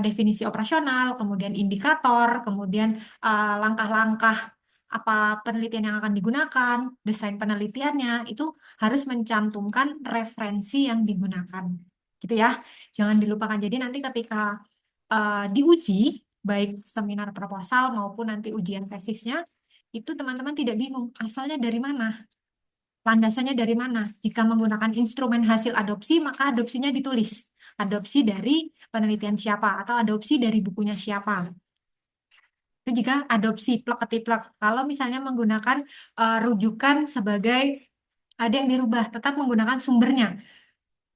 definisi operasional, kemudian indikator, kemudian langkah-langkah apa penelitian yang akan digunakan, desain penelitiannya, itu harus mencantumkan referensi yang digunakan. Gitu ya. Jangan dilupakan. Jadi nanti ketika diuji, baik seminar proposal maupun nanti ujian tesisnya, itu teman-teman tidak bingung asalnya dari mana, landasannya dari mana. Jika menggunakan instrumen hasil adopsi, maka adopsinya ditulis. Adopsi dari penelitian siapa atau adopsi dari bukunya siapa. Itu jika adopsi plek ketiplek. Kalau misalnya menggunakan rujukan sebagai ada yang dirubah, tetap menggunakan sumbernya.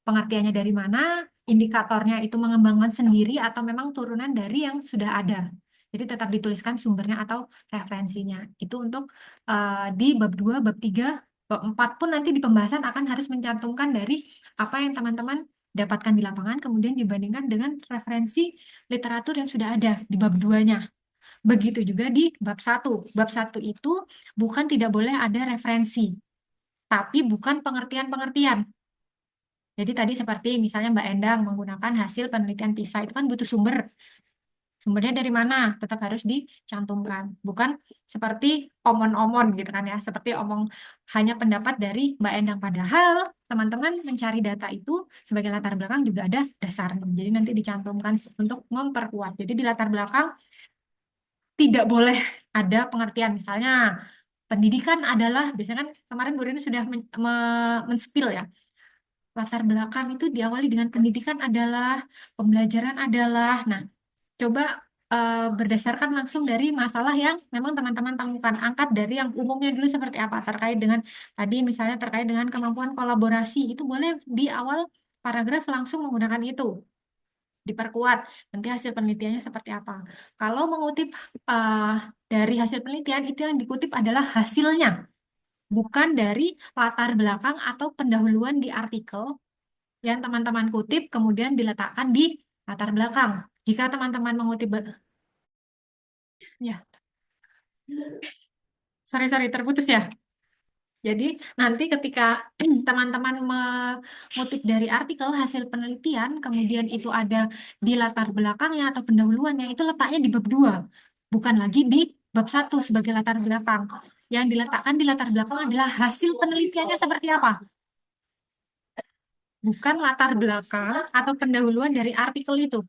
Pengertiannya dari mana, indikatornya itu mengembangkan sendiri atau memang turunan dari yang sudah ada. Jadi tetap dituliskan sumbernya atau referensinya. Itu untuk di bab 2, bab 3, bab 4 pun nanti di pembahasan akan harus mencantumkan dari apa yang teman-teman dapatkan di lapangan, kemudian dibandingkan dengan referensi literatur yang sudah ada di bab 2-nya. Begitu juga di bab 1. Bab 1 itu bukan tidak boleh ada referensi, tapi bukan pengertian-pengertian. Jadi tadi seperti misalnya Mbak Endang menggunakan hasil penelitian PISA itu kan butuh sumber. Sumbernya dari mana? Tetap harus dicantumkan. Bukan seperti omon-omon gitu kan ya. Seperti omong hanya pendapat dari Mbak Endang. Padahal teman-teman mencari data itu sebagai latar belakang juga ada dasarnya. Jadi nanti dicantumkan untuk memperkuat. Jadi di latar belakang tidak boleh ada pengertian. Misalnya pendidikan adalah, biasanya kan kemarin Bu Rini sudah men-spill ya. Latar belakang itu diawali dengan pendidikan adalah, pembelajaran adalah. Nah, coba berdasarkan langsung dari masalah yang memang teman-teman temukan. Angkat dari yang umumnya dulu seperti apa. Terkait dengan, tadi misalnya terkait dengan kemampuan kolaborasi. Itu boleh di awal paragraf langsung menggunakan itu. Diperkuat. Nanti hasil penelitiannya seperti apa. Kalau mengutip dari hasil penelitian, itu yang dikutip adalah hasilnya. Bukan dari latar belakang atau pendahuluan di artikel yang teman-teman kutip kemudian diletakkan di latar belakang. Jika teman-teman mengutip, ya, sorry, terputus ya. Jadi nanti ketika teman-teman mengutip dari artikel hasil penelitian, kemudian itu ada di latar belakangnya atau pendahuluannya, itu letaknya di bab 2. Bukan lagi di bab 1 sebagai latar belakang. Yang diletakkan di latar belakang adalah hasil penelitiannya seperti apa. Bukan latar belakang atau pendahuluan dari artikel itu.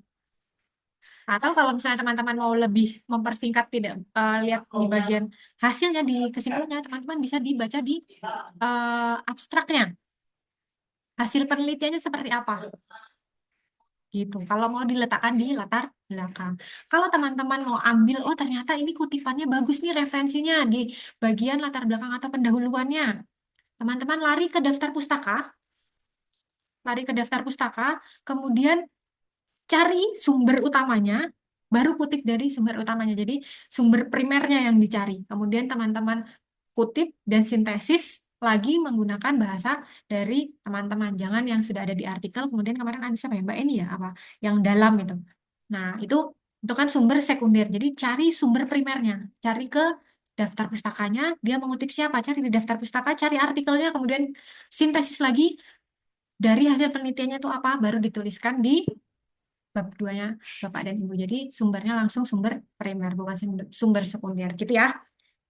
Atau kalau misalnya teman-teman mau lebih mempersingkat, tidak lihat di bagian hasilnya di kesimpulannya, teman-teman bisa dibaca di abstraknya. Hasil penelitiannya seperti apa? Gitu. Kalau mau diletakkan di latar belakang. Kalau teman-teman mau ambil, oh ternyata ini kutipannya bagus nih referensinya di bagian latar belakang atau pendahuluannya. Teman-teman lari ke daftar pustaka, kemudian cari sumber utamanya, baru kutip dari sumber utamanya. Jadi sumber primernya yang dicari. Kemudian teman-teman kutip dan sintesis lagi menggunakan bahasa dari teman-teman. Jangan yang sudah ada di artikel, kemudian kemarin ada siapa ya? Mbak Eni ya? Apa? Yang dalam itu. Nah, itu kan sumber sekunder. Jadi cari sumber primernya. Cari ke daftar pustakanya, dia mengutip siapa? Cari di daftar pustaka, cari artikelnya, kemudian sintesis lagi dari hasil penelitiannya itu apa, baru dituliskan di bab 2-nya Bapak dan Ibu. Jadi sumbernya langsung sumber primer, bukan sumber sekunder gitu ya.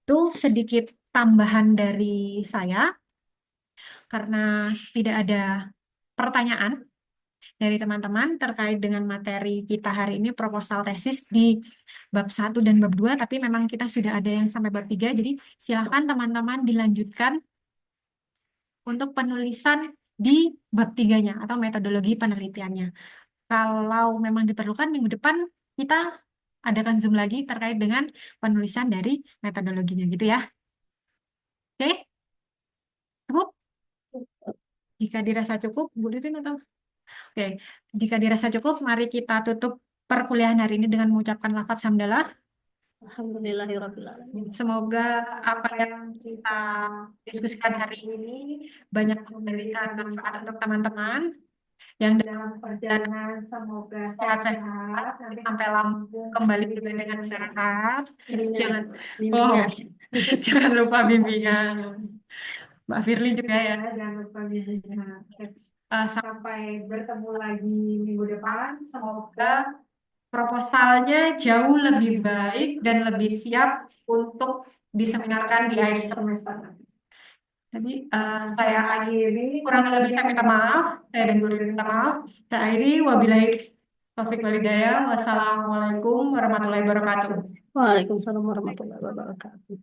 Itu sedikit tambahan dari saya karena tidak ada pertanyaan dari teman-teman terkait dengan materi kita hari ini, proposal tesis di bab 1 dan bab 2, tapi memang kita sudah ada yang sampai bab 3, jadi silakan teman-teman dilanjutkan untuk penulisan di bab 3-nya atau metodologi penelitiannya. Kalau memang diperlukan minggu depan kita adakan Zoom lagi terkait dengan penulisan dari metodologinya gitu ya. Oke? Cukup? Jika dirasa cukup, Bu Lirin atau? Oke, jika dirasa cukup, mari kita tutup perkuliahan hari ini dengan mengucapkan lafaz hamdalah. Alhamdulillahirrahmanirrahim. Semoga apa yang kita diskusikan hari ini banyak memberikan manfaat untuk teman-teman yang dalam perjalanan semoga sehat-sehat, sampai lambung kembali juga dengan sehat. Jangan, oh, jangan lupa bimbingan. Mbak Firly juga ya, jangan lupa bimbingan. Sampai bertemu lagi minggu depan. Semoga proposalnya jauh lebih baik dan lebih siap untuk diseminarkan di akhir semester. Jadi saya akhiri, kurang lebih saya minta maaf, saya dan guru minta maaf. Saya akhiri, wabillahi taufiq walhidayah. Wassalamualaikum warahmatullahi wabarakatuh. Waalaikumsalam warahmatullahi wabarakatuh.